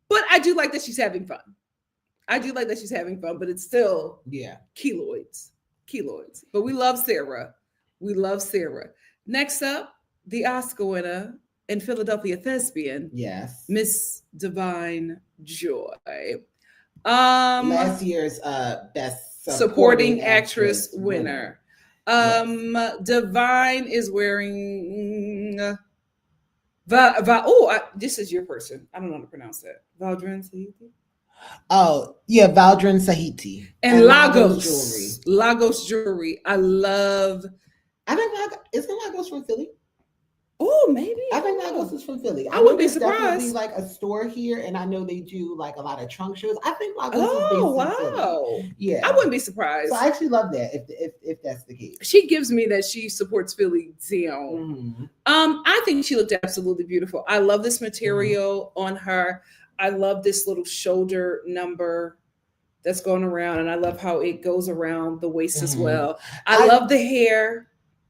But I do like that she's having fun. But it's still keloids. But we love Sarah. Next up, the Oscar winner and Philadelphia thespian. Yes. Miss Dwyane Joy. Last year's best supporting actress winner. Dwyane is wearing this is your person. I don't know how to pronounce that. Valdrin Sahiti. Oh, yeah, Valdrin Sahiti. And Lagos jewelry. I think isn't Lagos from Philly? Oh, maybe. I think Lagos is from Philly. I wouldn't be surprised. Definitely like a store here, and I know they do like a lot of trunk shows. I think Lagos is based in Philly. Yeah, I wouldn't be surprised. So I actually love that if that's the case. She gives me that she supports Philly Zion. I think she looked absolutely beautiful. I love this material on her. I love this little shoulder number that's going around, and I love how it goes around the waist as well. I love the hair.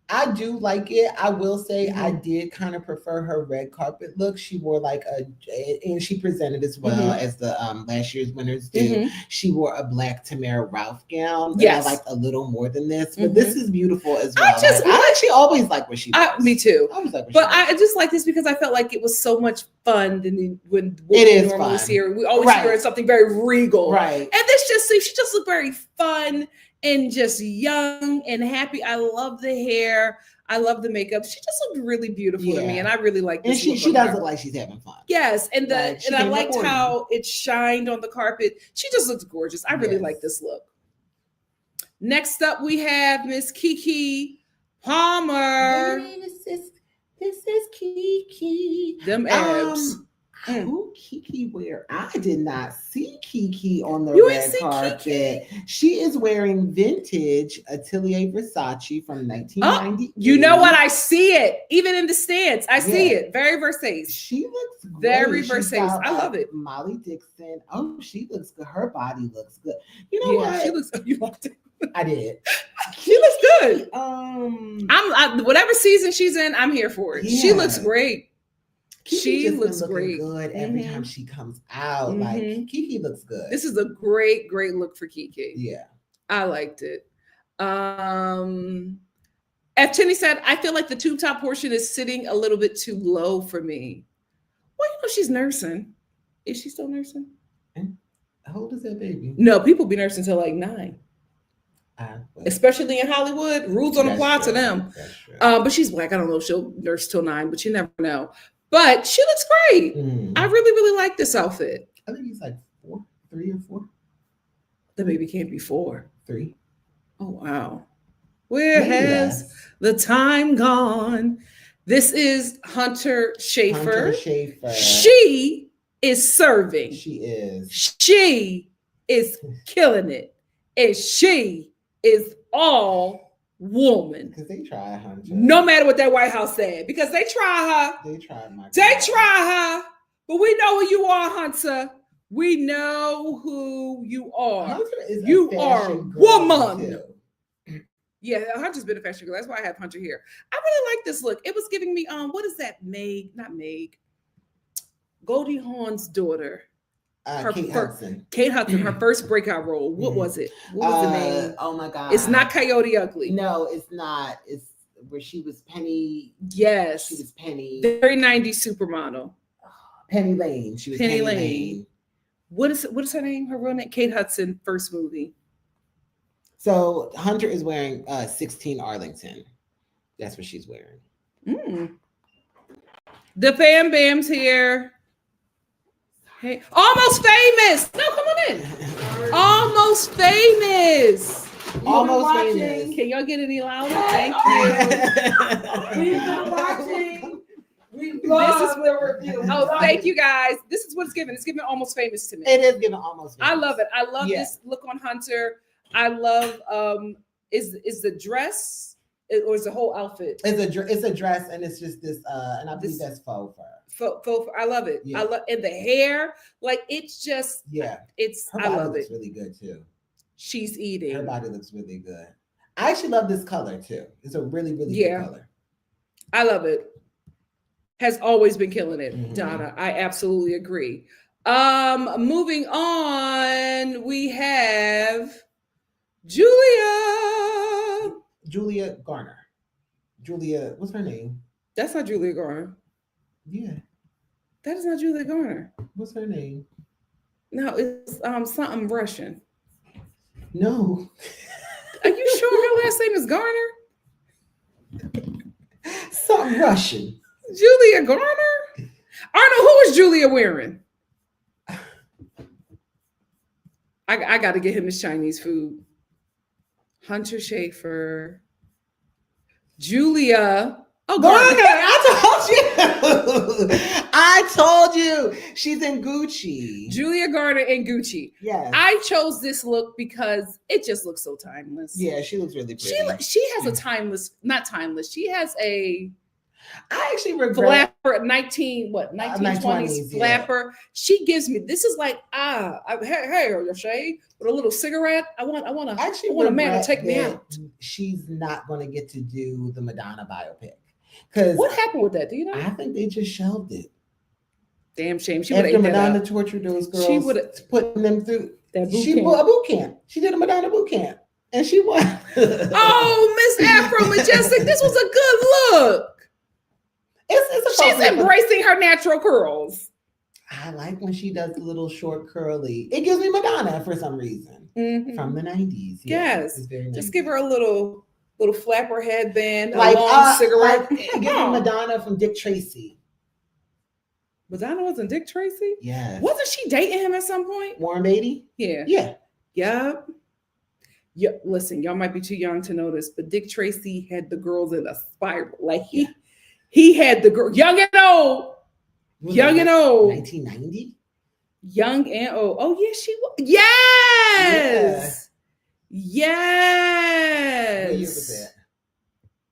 I do like it. I will say I did kind of prefer her red carpet look. She wore and she presented as well as the last year's winners did. She wore a black Tamara Ralph gown that I liked a little more than this, but this is beautiful as well. I actually always like what she wears. Me too. I always like what but I just like this because I felt like it was so much fun than when it is normally fun. See her. We always see her in something very regal. Right. And she just looked very fun and just young and happy. I love the hair. I love the makeup. She just looked really beautiful to me, and I really like this. And she does look like she's having fun. Yes, and I liked how it shined on the carpet. She just looks gorgeous. I really like this look. Next up, we have Miss Keke Palmer. This is Keke. Them abs. Who Keke wear? I did not see Keke on the red carpet. Keke? She is wearing vintage Atelier Versace from 1998. You know what? I see it. Even in the stands. I see it. Very Versace. She looks great. Very Versace. I love it. Molly Dixon. Oh, she looks good. Her body looks good. You know what? She looks good. You loved it. I did. She looks good. I'm whatever season she's in, I'm here for it. Yeah. She looks great. Keke she looks great. Good every time she comes out. Like Keke looks good. This is a great look for Keke. Yeah, I liked it. F. Cheney said, "I feel like the tube top portion is sitting a little bit too low for me." Well, she's nursing. Is she still nursing? How old is that baby? No, people be nursing until like 9. Especially in Hollywood, rules don't apply to them. But she's Black. I don't know if she'll nurse till 9, but you never know. But she looks great. I really, really like this outfit. I think he's like 3 or 4. The baby can't be 4. 3. Oh, wow. Where has the time gone? This is Hunter Schafer. She is serving. She is. She is killing it. And she is all woman. Because they try Hunter. No matter what that White House said. Because they try her. They try my They try her. But we know who you are, Hunter. We know who you are. Hunter is you are a woman. Yeah, Hunter's been a fashion girl. That's why I have Hunter here. I really like this look. It was giving me what is that? Not Meg. Goldie Hawn's daughter. Kate Hudson. Kate Hudson, her first breakout role. What was it? What was the name? Oh my God. It's not Coyote Ugly. No, it's not. It's where she was Penny. Yes. She was Penny. Very 90s supermodel. Penny Lane. She was Penny Lane. What is her name? Her real name? Kate Hudson, first movie. So Hunter is wearing 16 Arlington. That's what she's wearing. The Fam Bam's here. Hey, Almost Famous. No, come on in. Almost Famous. Almost Famous. Can y'all get any louder? Thank you. We've been watching. We love the review. Oh, thank you guys. This is what it's giving. It's giving Almost Famous to me. It is giving Almost Famous. I love it. I love this look on Hunter. I love is the dress or is the whole outfit? It's a dress and it's just this and I believe that's faux fur. Faux, I love it. Yeah. I love and the hair, like it's just it's her I body love looks it. really good too. She's eating. Her body looks really good. I actually love this color too. It's a really, really good color. I love it. Has always been killing it, Donna. I absolutely agree. Moving on, we have Julia Garner. Julia, what's her name? That's not Julia Garner. Yeah. That is not Julia Garner. What's her name? No, it's something Russian. No. Are you sure her last name is Garner? Something Russian. Julia Garner? Arnold, who is Julia wearing? I got to get him his Chinese food. Hunter Schafer. Julia. Oh, Garner. I told you. She's in Gucci. Julia Garner in Gucci. Yes. I chose this look because it just looks so timeless. Yeah, she looks really pretty. She has a not timeless. She has a I actually regret flapper 1920s flapper. Yeah. She gives me this is like hey your shade with a little cigarette. I want a man to take me out. She's not going to get to do the Madonna biopic. Because what happened with that? Do you know? I think they just shelved it. Damn shame. She after Madonna tortured those girls. She would have putting them through that a boot camp. She did a Madonna boot camp. And she won. Oh, Miss Afro Majestic, this was a good look. She's embracing her natural curls. I like when she does the little short curly. It gives me Madonna for some reason from the 90s. Yes, just give her a little flapper headband, like a long cigarette. Like, it gives me Madonna from Dick Tracy. Madonna wasn't Dick Tracy? Yeah. Wasn't she dating him at some point? Warren Beatty? Yeah. Yeah. Listen, y'all might be too young to know this, but Dick Tracy had the girls in a spiral. Like he had the girl, young and old. 1990? Young and old. Oh, yeah, she was. Yes. Yeah. Yes. What year was that?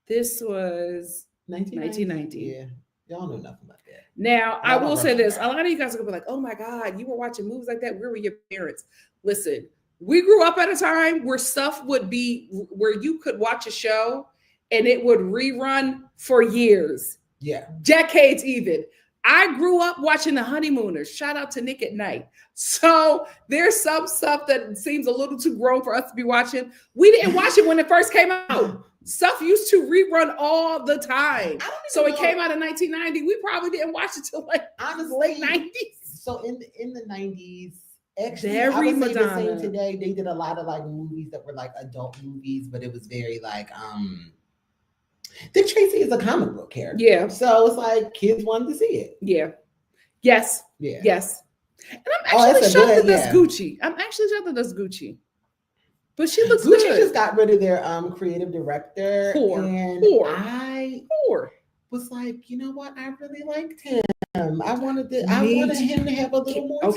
This was 1990. Yeah. Y'all know nothing about that. Now, I will say this. A lot of you guys are going to be like, oh my God, you were watching movies like that. Where were your parents? Listen, we grew up at a time where stuff would be, where you could watch a show and it would rerun for years. Yeah. Decades even. I grew up watching The Honeymooners. Shout out to Nick at Night. So there's some stuff that seems a little too grown for us to be watching. We didn't watch it when it first came out. Stuff used to rerun all the time. So it came out in 1990. We probably didn't watch it till like honestly late 90s. So in the 90s, Actually, Very I would say Madonna. the same today. They did a lot of like movies that were like adult movies, but it was very like Dick Tracy is a comic book character. Yeah. So it's like kids wanted to see it. Yeah. Yes. Yeah. Yes. And I'm actually shocked that that's yeah. Gucci. I'm actually shocked that that's Gucci. But she looks Gucci good. just got rid of their creative director. Poor. I was like, you know what? I really liked him. I wanted him to have a little more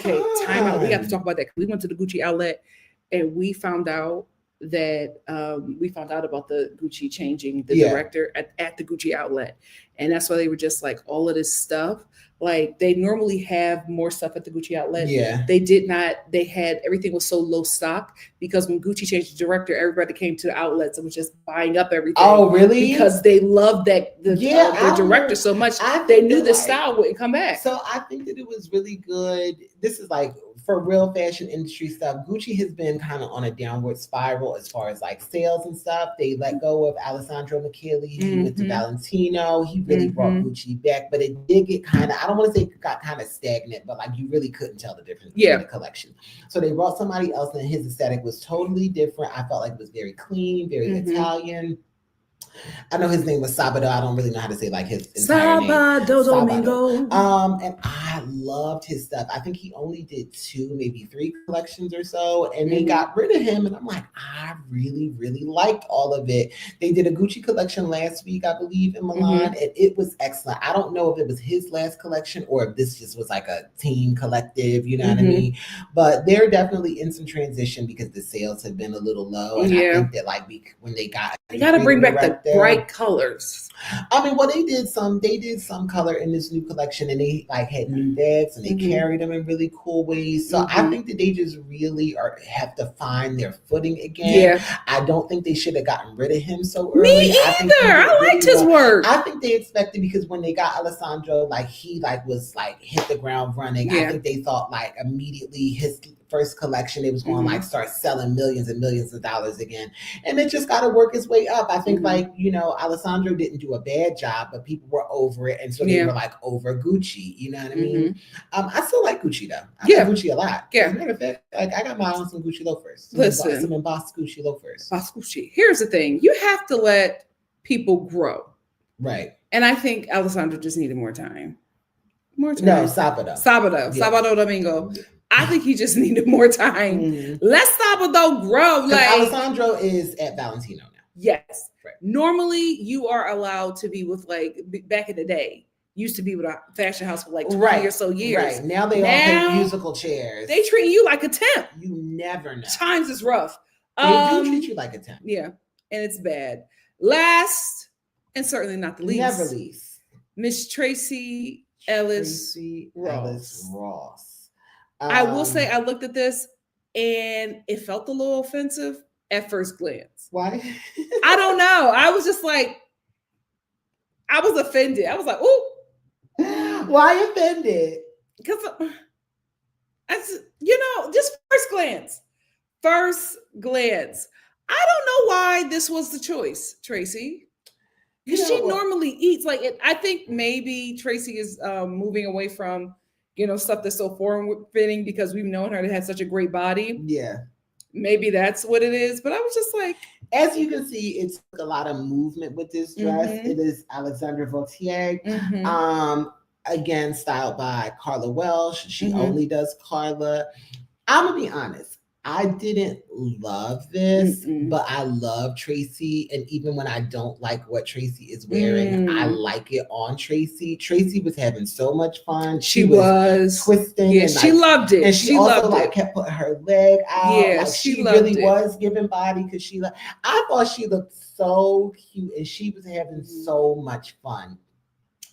time out. We have to talk about that. We went to the Gucci outlet and we found out that about the Gucci changing the director at the Gucci outlet. And that's why they were just like all of this stuff. Like they normally have more stuff at the Gucci outlet. Yeah. They did not. They had everything was so low stock because when Gucci changed the director, everybody came to the outlets and was just buying up everything. Oh, really? Because they loved the director so much. They knew the style wouldn't come back. So I think that it was really good. This is like for real fashion industry stuff. Gucci has been kind of on a downward spiral as far as like sales and stuff. They let go of Alessandro Michele. He went to Valentino. He really brought Gucci back, but it did get kind of, I don't want to say it got kind of stagnant, but like you really couldn't tell the difference between the collection. So they brought somebody else and his aesthetic was totally different. I felt like it was very clean, very Italian. I know his name was Sabado. I don't really know how to say like his entire name. Sabado Domingo. And I loved his stuff. I think he only did 2, maybe 3 collections or so, and they got rid of him. And I'm like, I really, really liked all of it. They did a Gucci collection last week, I believe, in Milan, and it was excellent. I don't know if it was his last collection or if this just was like a team collective, you know what I mean? But they're definitely in some transition because the sales have been a little low. And I think that like when they got to bring back the bright colors. I mean, well, they did some color in this new collection, and they like had new bags and they carried them in really cool ways. So I think that they just really have to find their footing again. Yeah. I don't think they should have gotten rid of him so early. Me either. I liked his work. I think they expected, because when they got Alessandro, like he like was like hit the ground running. I think they thought like immediately his first collection, it was going to like start selling millions and millions of dollars again. And it just got to work its way up. I think like, you know, Alessandro didn't do a bad job, but people were over it. And so they were like over Gucci, you know what I mean? I still like Gucci though. I like Gucci a lot. Yeah. As a matter of fact, like I got my own some Gucci loafers. Listen. Some embossed Gucci loafers. Embossed Gucci. Here's the thing. You have to let people grow. Right. And I think Alessandro just needed more time. More time. No, Sabado. Yeah. Sabado Domingo. I think he just needed more time. Let Sabado grow. Like Alessandro is at Valentino now. Yes. Right. Normally, you are allowed to be with like back in the day. Used to be with a fashion house for like 20 or so years. Right. Now they all have musical chairs. They treat you like a temp. You never know. Times is rough. They do treat you like a temp. Yeah. And it's bad. Last and certainly not the least. Never least. Miss Tracee Ellis Ross. I will say I looked at this and it felt a little offensive at first glance. Why? I don't know. I was just like, I was offended. I was like, ooh. Why offended? Because, you know, just first glance. First glance. I don't know why this was the choice, Tracee. Because she normally eats like it. I think maybe Tracee is moving away from, you know, stuff that's so form fitting because we've known her to have such a great body. Yeah. Maybe that's what it is. But I was just like. As you can see, it's a lot of movement with this dress. It is Alexandra Vautier. Again, styled by Carla Welsh. She only does Carla. I'm going to be honest. I didn't love this, but I love Tracee. And even when I don't like what Tracee is wearing, I like it on Tracee. Tracee was having so much fun. She was twisting. Yeah, and she loved it. And she also like kept putting her leg out. Yeah, like, she really was giving body because I thought she looked so cute and she was having so much fun.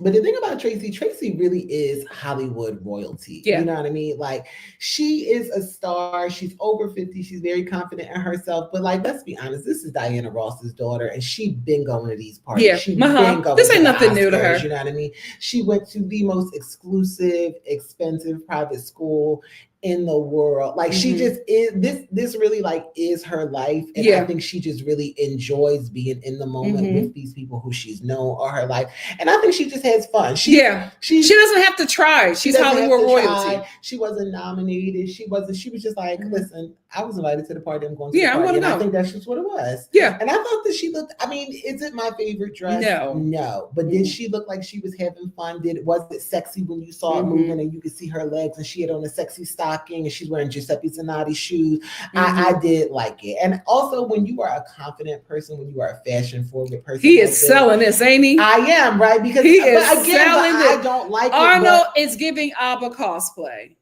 But the thing about Tracee really is Hollywood royalty. Yeah. You know what I mean? Like, she is a star. She's over 50. She's very confident in herself. But, like, let's be honest. This is Diana Ross's daughter, and she's been going to these parties. Yeah. She's been going this ain't nothing Oscars, new to her. You know what I mean? She went to the most exclusive, expensive private school in the world. Like she just is this really like is her life. And I think she just really enjoys being in the moment with these people who she's known all her life. And I think she just has fun. She doesn't have to try. She's Hollywood royalty. She wasn't nominated. She was just like, listen, I was invited to the party. I'm going to the party. And I think that's just what it was. Yeah. And I thought that she looked, I mean, is it my favorite dress? No. But did she look like she was having fun? Was it sexy when you saw it moving and you could see her legs and she had on a sexy stocking and she's wearing Giuseppe Zanotti shoes? I did like it. And also when you are a confident person, when you are a fashion forward person. He is selling this, ain't he? I am, right? Because he is selling this. I don't like Arnold is giving ABBA cosplay.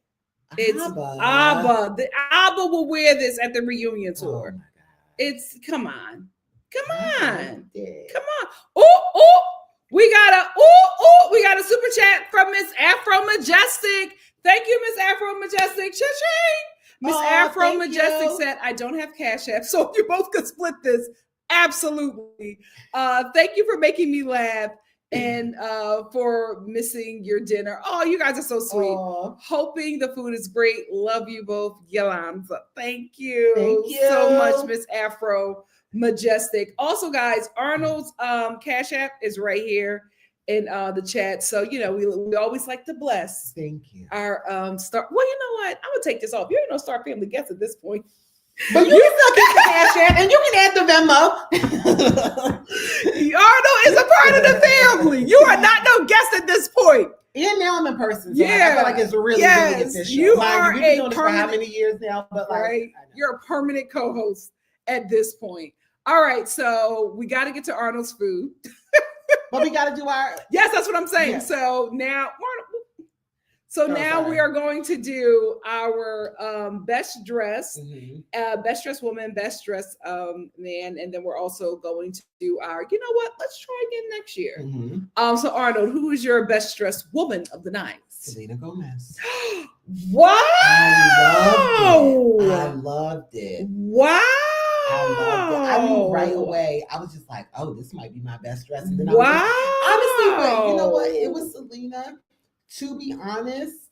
It's ABBA. The ABBA will wear this at the reunion tour. Oh, it's come on. We got a super chat from Miss Afro Majestic. Thank you, Miss Afro Majestic. Cha-ching. Miss Afro Majestic said, I don't have Cash App, so you both could split this. Absolutely. Thank you for making me laugh and for missing your dinner. Oh, you guys are so sweet. Hoping the food is great. Love you both. Yolanda. Thank you so much, Miss Afro Majestic. Also, guys, Arnold's Cash App is right here in the chat. So, you know, we always like to bless. Thank you. Our star. Well, you know what? I'm gonna take this off. You ain't no Star Family guest at this point. But you can still keep the Cash App and you can add the Venmo. Arnold is a part of the family. You are not no guest at this point. And now I'm in person. So I feel like it's really official. You are We've been doing this for how many years now? But right, you're a permanent co-host at this point. All right, so we got to get to Arnold's food. But we got to do our... Yes, that's what I'm saying. Yeah. So now we are going to do our best dress, best dressed woman, best dressed man, and then we're also going to do our, you know what, let's try again next year. So Arnold, who is your best dressed woman of the night? Selena Gomez. Wow! I loved it. Wow! I loved it. I knew right away. I was just like, oh, this might be my best dress. And then honestly, but you know what? It was Selena. To be honest,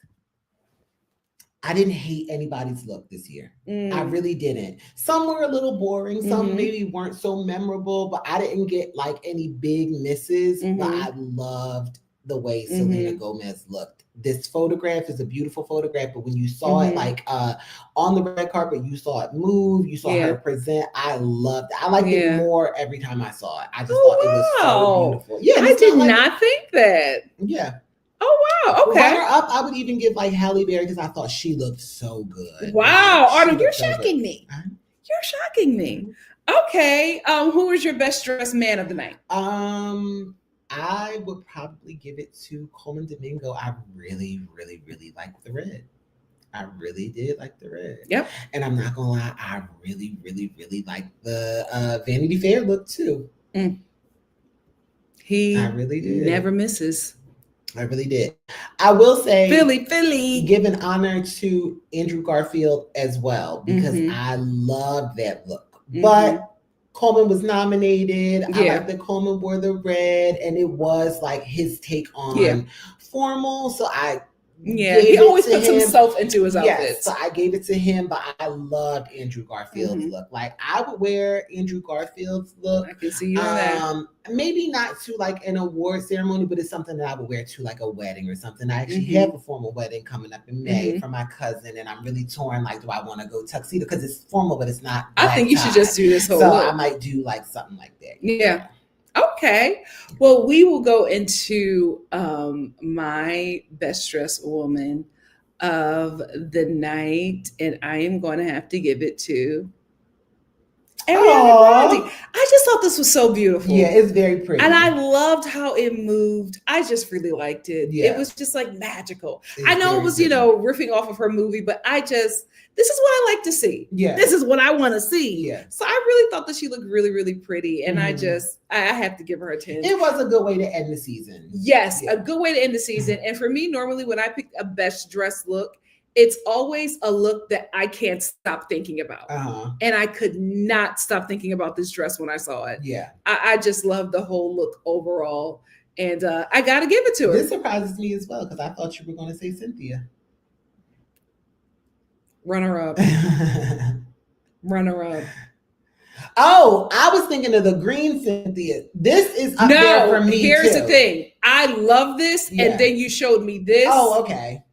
I didn't hate anybody's look this year. I really didn't. Some were a little boring. Some maybe weren't so memorable, but I didn't get like any big misses. But I loved the way Selena Gomez looked. This photograph is a beautiful photograph, but when you saw it like on the red carpet, you saw it move, you saw her present. I loved it. I liked it more every time I saw it. I just thought it was so beautiful. Yeah, I did not think that. Yeah. Oh wow! Okay. Runner up, I would even give like Halle Berry because I thought she looked so good. Wow, Arnold, you're shocking me. You're shocking me. Okay, who is your best dressed man of the night? I would probably give it to Colman Domingo. I really, really, really liked the red. I really did like the red. Yep. And I'm not gonna lie, I really, really, really liked the Vanity Fair look too. He I really did. Never misses. I really did. I will say Philly. Give an honor to Andrew Garfield as well, because I love that look. But Colman was nominated. I like that Colman wore the red, and it was like his take on formal. So he always puts himself into his outfits. Yes, so I gave it to him, but I loved Andrew Garfield's look. Like I would wear Andrew Garfield's look. I can see you in that. Maybe not to like an award ceremony, but it's something that I would wear to like a wedding or something. I actually have a formal wedding coming up in May for my cousin, and I'm really torn. Like, do I want to go tuxedo? Because it's formal, but it's not. I think you should just do this whole look. I might do like something like that. Yeah. Okay. Well, we will go into my best dressed woman of the night, and I am going to have to give it to Ariana Grande. I just thought this was so beautiful. Yeah, it's very pretty. And I loved how it moved. I just really liked it. Yeah. It was just like magical. I know it was, riffing off of her movie, but this is what I like to see. Yeah. This is what I want to see. Yeah. So I really thought that she looked really, really pretty. And I have to give her a 10. It was a good way to end the season. Yes, a good way to end the season. And for me, normally when I pick a best dressed look, it's always a look that I can't stop thinking about. And I could not stop thinking about this dress when I saw it. Yeah. I just love the whole look overall. And I got to give it to her. This surprises me as well, because I thought you were going to say Cynthia. Runner up. Runner up. Oh, I was thinking of the green Cynthia. This is up there for me. Here's too. the thing. I love this, and then you showed me this. Oh, okay.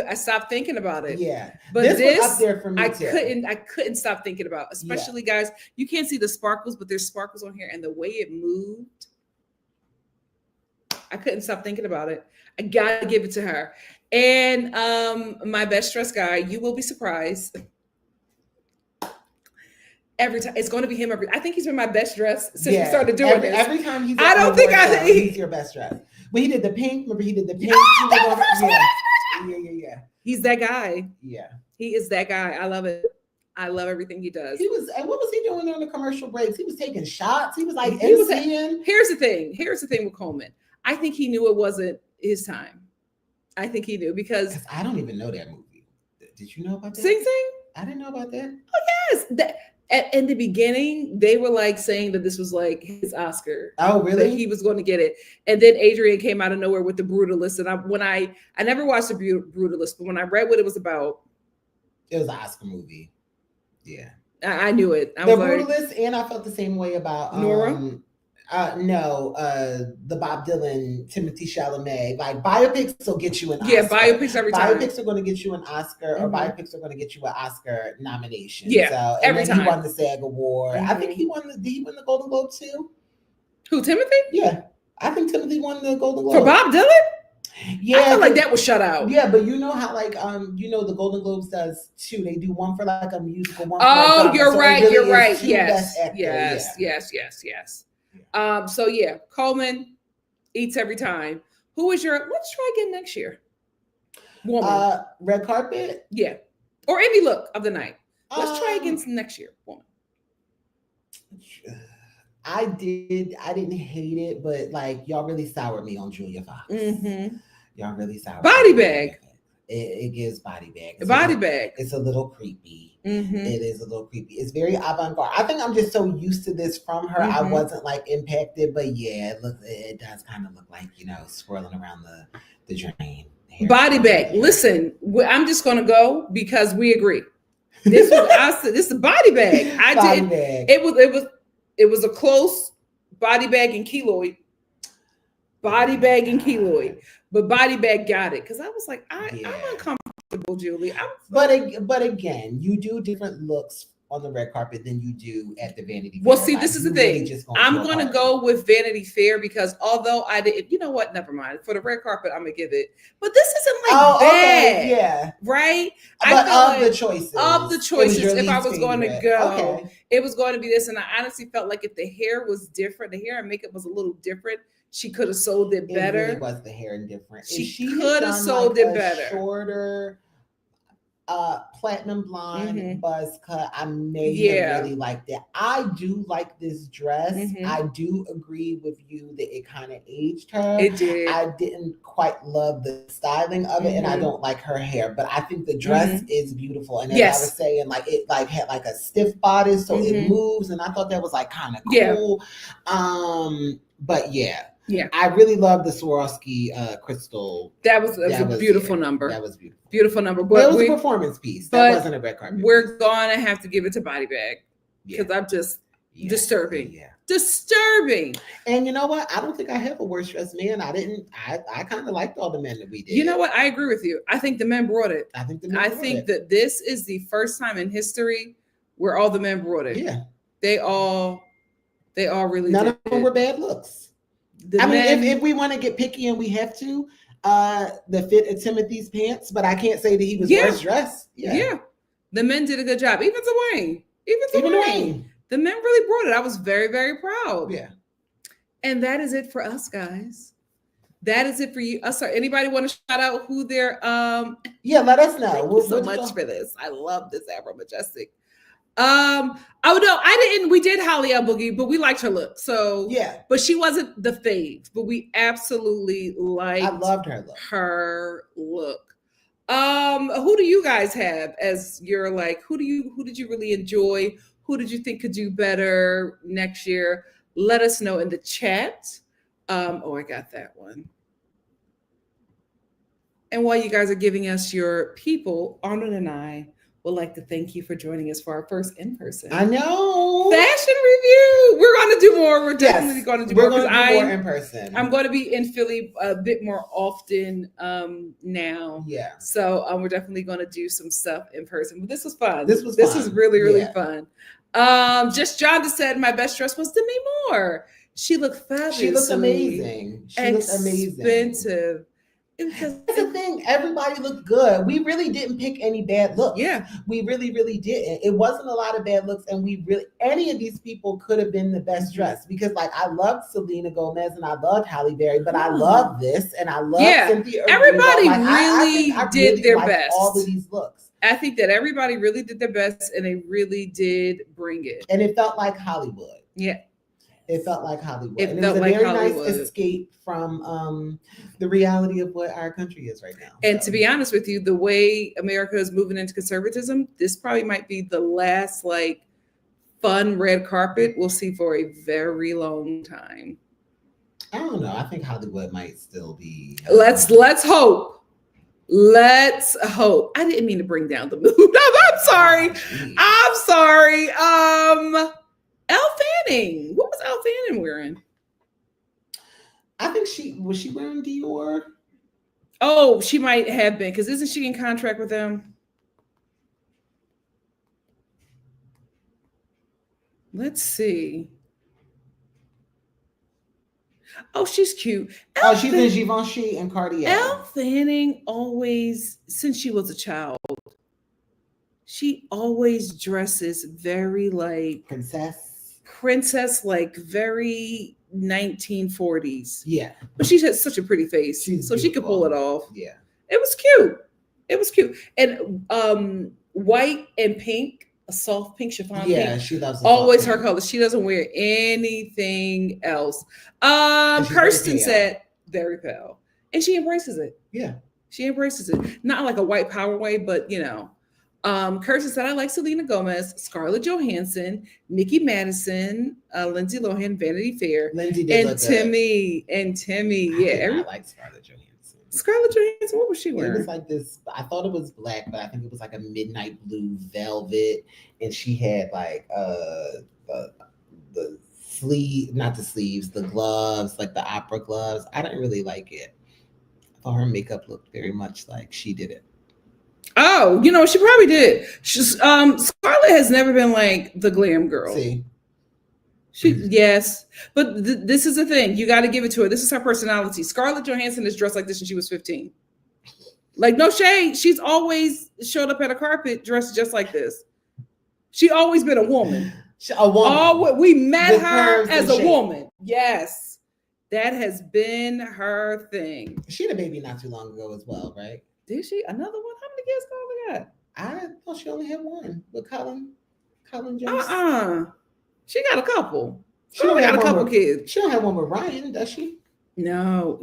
I stopped thinking about it. Yeah, but this was up there for me. I couldn't stop thinking about. Especially guys, you can't see the sparkles, but there's sparkles on here, and the way it moved, I couldn't stop thinking about it. I gotta give it to her. And my best dressed guy, you will be surprised. Every time it's going to be him. I think he's been my best dressed since we started doing this. Every time he's, I don't think he's your best dressed. But he did the pink. Remember, he did the pink. Yeah. He's that guy. Yeah, he is that guy. I love it. I love everything he does. He was. And what was he doing during the commercial breaks? He was taking shots. He was like MCing. Here's the thing with Colman. I think he knew it wasn't his time. I think he knew because I don't even know that movie. Did you know about that? Sing Sing? I didn't know about that. Oh yes. In the beginning, they were like saying that this was like his Oscar. Oh, really? That he was going to get it. And then Adrien came out of nowhere with The Brutalist. And I never watched The Brutalist, but when I read what it was no, it was an Oscar movie. Yeah. I knew it. The Brutalist, and I felt the same way about Nora. The Bob Dylan, Timothée Chalamet. Like biopics will get you an Oscar. Yeah, biopics every time. Biopics are going to get you an Oscar, or biopics are going to get you an Oscar nomination. Yeah, so, every time. He won the SAG Award. I think he won did he win the Golden Globe too? Who, Timothy? Yeah, I think Timothy won the Golden Globe for Bob Dylan. Yeah, I feel like that was shut out. Yeah, but you know how the Golden Globes does too. They do one for like a musical, one. Oh, you're right. Really you're right. Yes. Yes. So yeah, Colman eats every time. Who is let's try again next year. Woman. Red carpet? Yeah. Or any look of the night. Let's try again next year. Woman. I didn't hate it, but like y'all really soured me on Julia Fox. Mm-hmm. Y'all really soured Body bag. It gives body bag. Bag. It's a little creepy. Mm-hmm. It is a little creepy. It's very avant-garde. I think I'm just so used to this from her. I wasn't like impacted, but yeah, it does kind of look like, swirling around the drain. Body bag. Listen, I'm just gonna go because we agree. This is a body bag. Bag. It was a close body bag and keloid. Body bag and keloid. But body bag got it. Because I was like, I'm uncomfortable, Julie. But again, you do different looks on the red carpet than you do at the Vanity Fair. Well, see, this is the thing. I'm going to go with Vanity Fair because although I didn't, you know what? Never mind. For the red carpet, I'm going to give it. But this isn't like bad. Okay, yeah. Right? But of the choices, if I was going to go, it was going to be this. And I honestly felt like if the hair was different, the hair and makeup was a little different, she could have sold it better. It really was the hair different. She could have sold it better. Shorter, platinum blonde buzz cut. I may have really liked it. I do like this dress. I do agree with you that it kind of aged her. It did. I didn't quite love the styling of it, and I don't like her hair, but I think the dress is beautiful. And as I was saying, like it had like a stiff bodice, so it moves, and I thought that was like kind of cool. But yeah, I really love the Swarovski crystal. That was a beautiful number. That was beautiful. Beautiful number. But it was a performance piece. That wasn't a red carpet. We're gonna have to give it to Body Bag because I'm just disturbing. Yeah. Disturbing. And you know what? I don't think I have a worse dressed man. I kind of liked all the men that we did. You know what? I agree with you. I think the men brought it. I think that this is the first time in history where all the men brought it. Yeah. They all really none did of them were bad looks. If we want to get picky and we have to, the fit of Timothy's pants, but I can't say that he was worse dressed. Yeah. The men did a good job. Even Dwyane. The men really brought it. I was very, very proud. Yeah. And that is it for us, guys. That is it for you. Sorry, anybody want to shout out who they're let us know. Thank you so much for this. I love this Afro Majestic. I didn't. We did Halle Boogie, but we liked her look. So yeah, but she wasn't the fave. But we absolutely liked. I loved her look. Who do you guys have as your like? Who did you really enjoy? Who did you think could do better next year? Let us know in the chat. I got that one. And while you guys are giving us your people, Arnold and I will would like to thank you for joining us for our first in-person I know. fashion review. We're going to do more. We're definitely going to do more. We're going to do more in person. I'm going to be in Philly a bit more often now. Yeah. So we're definitely going to do some stuff in person. But this was fun. This was really, really fun. Just John just said my best dress was Demi Moore. She looked fabulous. She looked amazing. She looked amazing. Expensive. That's the thing. Everybody looked good. We really didn't pick any bad looks. Yeah. We really, really didn't. It wasn't a lot of bad looks. And any of these people could have been the best dressed because like I loved Selena Gomez and I loved Halle Berry, but I love this and I love Cynthia Erivo. Everybody like, I did their best. All of these looks. I think that everybody really did their best and they really did bring it. And it felt like Hollywood. Yeah. It felt like Hollywood. It was felt a like very Hollywood. nice escape from the reality of what our country is right now. And to be honest with you, the way America is moving into conservatism, this probably might be the last like fun red carpet we'll see for a very long time. I don't know. I think Hollywood might still be. Let's hope. Let's hope. I didn't mean to bring down the mood. I'm sorry. I'm sorry. Elle Fanning. What was Elle Fanning wearing? I think was she wearing Dior? Oh, she might have been, because isn't she in contract with them? Let's see. Oh, she's cute. She's in Givenchy and Cartier. Elle Fanning always, since she was a child, she always dresses very like princess, like very 1940s. Yeah. But she has such a pretty face. She's so beautiful. She could pull it off. Yeah. It was cute. It was cute. And white and pink, a soft pink chiffon pink. Yeah, she loves always her color. She doesn't wear anything else. Kirsten said very pale. And she embraces it. Yeah. She embraces it. Not like a white power way, but you know. Kirsten said, I like Selena Gomez, Scarlett Johansson, Nikki Madison, Lindsay Lohan, Vanity Fair, and Timmy. Yeah, I like Scarlett Johansson. Scarlett Johansson, what was she wearing? It was like this. I thought it was black, but I think it was like a midnight blue velvet, and she had like the sleeve, not the sleeves, the gloves, like the opera gloves. I didn't really like it. I thought her makeup looked very much like she did it. Oh, you know, she probably did. Scarlett has never been like the glam girl. See? Yes, but this is the thing. You got to give it to her. This is her personality. Scarlett Johansson is dressed like this when she was 15. Like, no shade. She's always showed up at a carpet dressed just like this. She always been a woman. We met her as a woman. Yes. That has been her thing. She had a baby not too long ago as well, right? Did she? Another one? How many kids Scarlett got? I thought she only had one with Colin Jones. She got a couple. She only got a couple kids. She don't have one with Ryan, does she? No.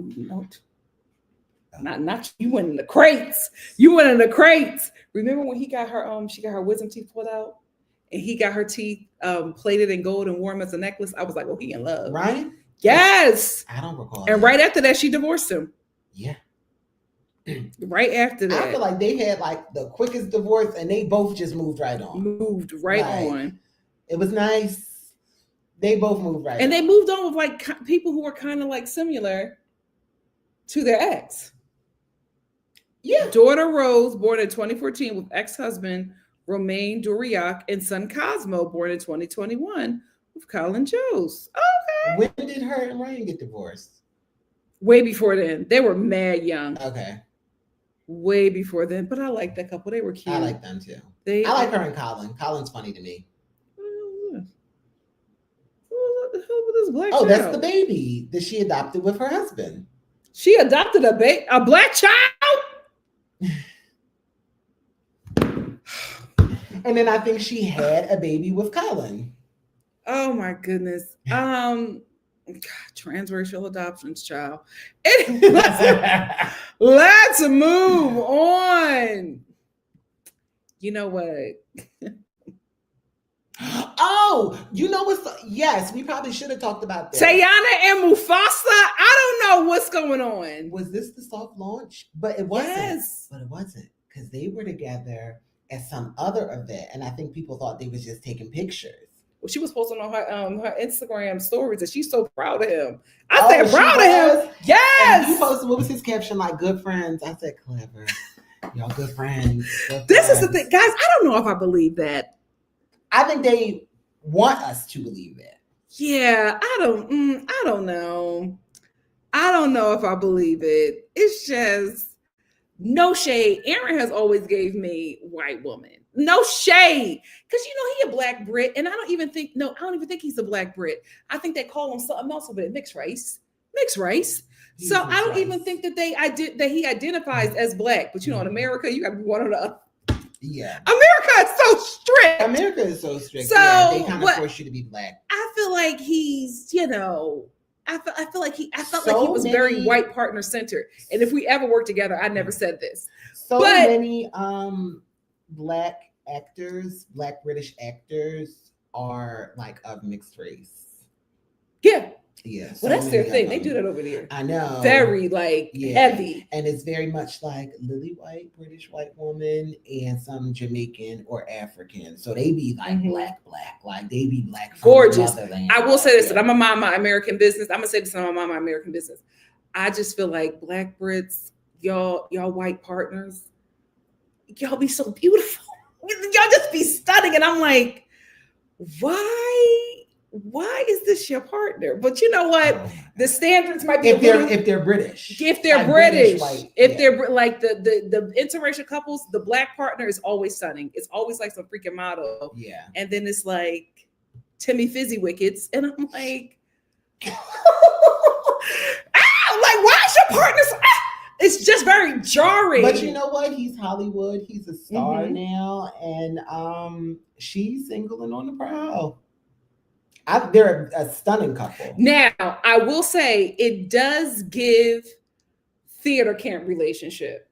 Not you went in the crates. You went in the crates. Remember when he got her she got her wisdom teeth pulled out and he got her teeth plated in gold and wore them as a necklace? I was like, oh, he in love. Ryan? Yes. I don't recall. And right after that, she divorced him. Yeah. Right after that. I feel like they had like the quickest divorce and they both just moved right on. Moved right on. It was nice. They both moved right and on. They moved on with like people who were kind of like similar to their ex. Yeah. Daughter Rose, born in 2014 with ex-husband Romain Duriac, and son Cosmo, born in 2021 with Colin Jones. Okay. When did her and Ryan get divorced? Way before then. They were mad young. Okay. Way before then. But I like that couple. They were cute. I like them too. I like her and Colin. Colin's funny to me. This black child? That's the baby that she adopted with her husband. She adopted a black child? And then I think she had a baby with Colin. Oh my goodness. Transracial adoptions, child. Let's move on. You know what? Oh, you know what's yes, we probably should have talked about this. Teyana and Mufasa. I don't know what's going on. Was this the soft launch? But it wasn't. Yes. But it wasn't because they were together at some other event, and I think people thought they was just taking pictures. Well, she was posting on her Instagram stories that she's so proud of him. I said, proud of him. Yes. And he posted, what was his caption? Like, good friends. I said, clever. Y'all good friends. This is the thing, guys. I don't know if I believe that. I think they want us to believe that. Yeah, I don't know. I don't know if I believe it. It's just no shade. Aaron has always gave me white woman. No shade. Because he a black Brit. And I don't even think he's a black Brit. I think they call him something else over it. Mixed race. So I don't even think that that he identifies as black. But in America, you gotta be one or the other. Yeah. America is so strict. So yeah, they kind of force you to be black. I feel like he's, I felt like he was very white partner centered. And if we ever work together, I never said this. Many black British actors are like of mixed race. Yeah. Yeah. Well, that's their thing. They do that over there. I know. Very heavy. And it's very much like lily white, British white woman, and some Jamaican or African. So they be like black. Like they be black. Gorgeous. I will say this, and I'm gonna mind my American business. I'm gonna say this, and I'm gonna mind my American business. I just feel like black Brits, y'all white partners, y'all be so beautiful. Y'all just be stunning. And I'm like, why is this your partner? But you know what? The standards might be if they're British. If they're like British, white, they're like the interracial couples, the black partner is always stunning. It's always like some freaking model. Yeah. And then it's like Timmy Fizzy Wickets. And I'm like, why is your partner so, it's just very jarring. But you know what? He's Hollywood. He's a star now. And she's single and on the prowl. They're a stunning couple. Now, I will say it does give theater camp relationship.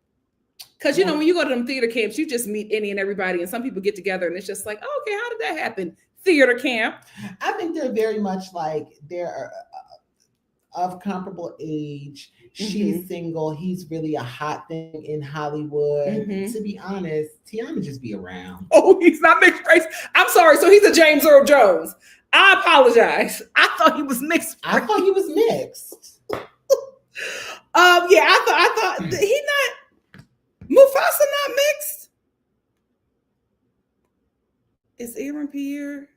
Because, when you go to them theater camps, you just meet any and everybody. And some people get together and it's just like, oh, okay, how did that happen? Theater camp. I think they're very much like they're of comparable age. She's single. He's really a hot thing in Hollywood. To be honest, Tiana just be around. Oh, he's not mixed race. I'm sorry. So he's a James Earl Jones. I apologize. I thought he was mixed. I thought he was mixed. Yeah, I thought he not Mufasa not mixed. Is Aaron Pierre?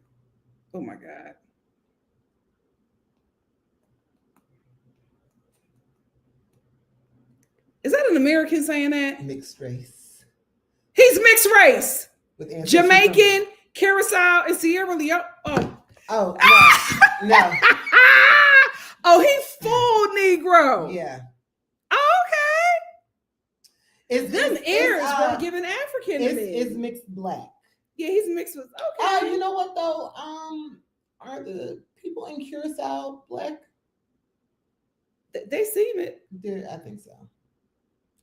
Oh my God. Is that an American saying that? Mixed race. He's mixed race. With Jamaican, Curacao, and Sierra Leone. Oh, no. Oh, he's full Negro. Yeah. Oh, okay. Them ears were given African to me. It's mixed black. Yeah, he's mixed with, okay. You know what, though? Are the people in Curacao black? They seem it. I think so.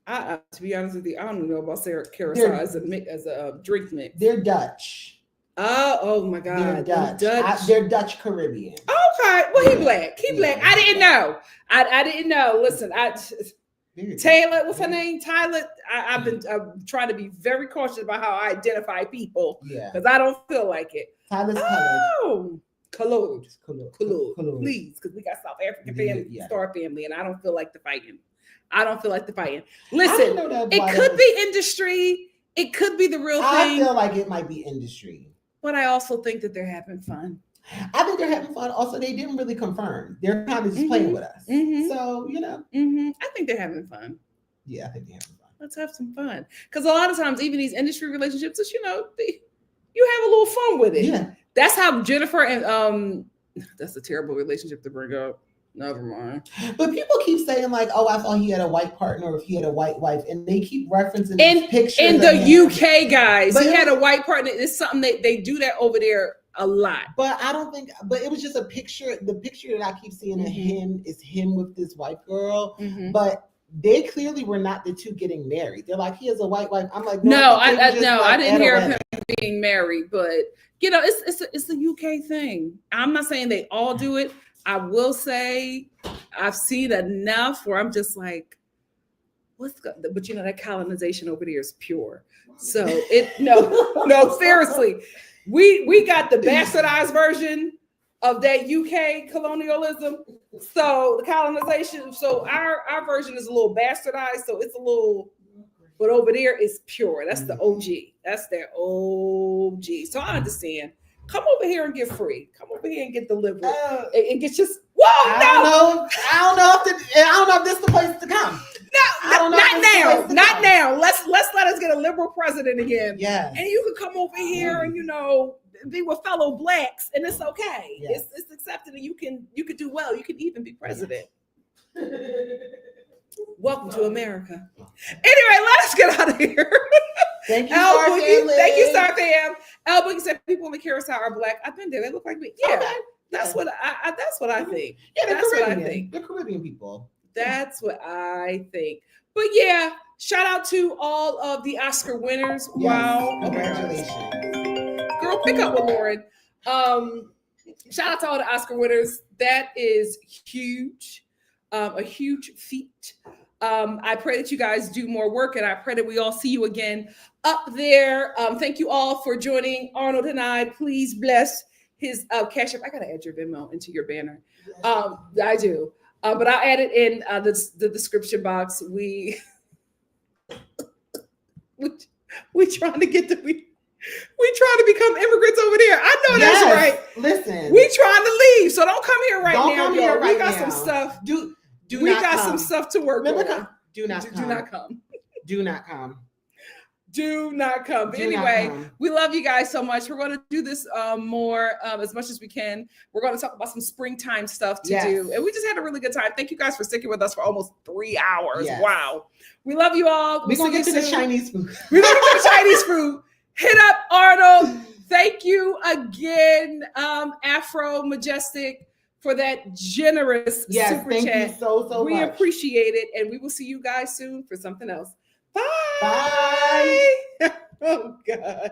To be honest with you, I don't know about Curacao as a drink mix. They're Dutch. Oh my God. They're Dutch. They're Dutch Caribbean. Okay. Well, he black. He black. I didn't know. I didn't know. Listen, Taylor, what's her name? Tyler. I've been trying to be very cautious about how I identify people. Yeah. Because I don't feel like it. Tyler's colored. Please, because we got South African family, Star family, and I don't feel like the fighting. Listen, it could be industry. It could be the real thing. I feel like it might be industry. But I also think that they're having fun. I think they're having fun. Also, they didn't really confirm. They're kind of just playing with us. So, I think they're having fun. Yeah, I think they're having fun. Let's have some fun. Because a lot of times, even these industry relationships, you have a little fun with it. Yeah. That's how Jennifer and that's a terrible relationship to bring up. Never mind. But people keep saying like, "Oh, I thought he had a white partner, or if he had a white wife," and they keep referencing these pictures. In the UK, guys, he had a white partner. It's something they do that over there a lot. But I don't think. But it was just a picture. The picture that I keep seeing of him is him with this white girl. But they clearly were not the two getting married. They're like, he has a white wife. I'm like, no, I didn't hear of him being married. But it's a UK thing. I'm not saying they all do it. I will say I've seen enough where I'm just like, but you know, that colonization over there is pure. So no, seriously. We got the bastardized version of that UK colonialism. So the colonization, so our version is a little bastardized, so it's a little, but over there is pure. That's the OG. That's their OG. So I understand. Come over here and get free. Come over here and get delivered. And get just I don't know if this is the place to come. Not now. Let's let us get a liberal president again. Yeah. And you can come over here and be with fellow blacks, and it's okay. Yes. It's accepted, and you can do well. You can even be president. Welcome to America. Anyway, let us get out of here. Thank you, Star Family. Thank you, Star Fam. El Boogie said people in the carousel are black. I've been there. They look like me. Yeah, okay. That's what I think. Yeah, that's what I think. They're Caribbean people. That's what I think. But yeah, shout out to all of the Oscar winners. Yes. Wow. Congratulations. Girl, pick up with Lauren. Shout out to all the Oscar winners. That is huge. A huge feat. I pray that you guys do more work, and I pray that we all see you again up there. Thank you all for joining Arnold and I. Please bless his Cash App. I gotta add your Venmo into your banner. I do. But I'll add it in the description box. We trying to get we trying to become immigrants over there. I know that's right. Listen, we trying to leave, so don't come here right now. We got some stuff. We got some stuff to work on. Do not come. Do not come. But anyway, we love you guys so much. We're going to do this more as much as we can. We're going to talk about some springtime stuff to do. And we just had a really good time. Thank you guys for sticking with us for almost 3 hours. Yes. Wow. We love you all. We're going to get to the Chinese food. We're going to get to the Chinese food. Hit up Arnold. Thank you again, Afro Majestic, for that generous super chat. Thank you so much. We appreciate it. And we will see you guys soon for something else. Bye. Bye. Oh, God.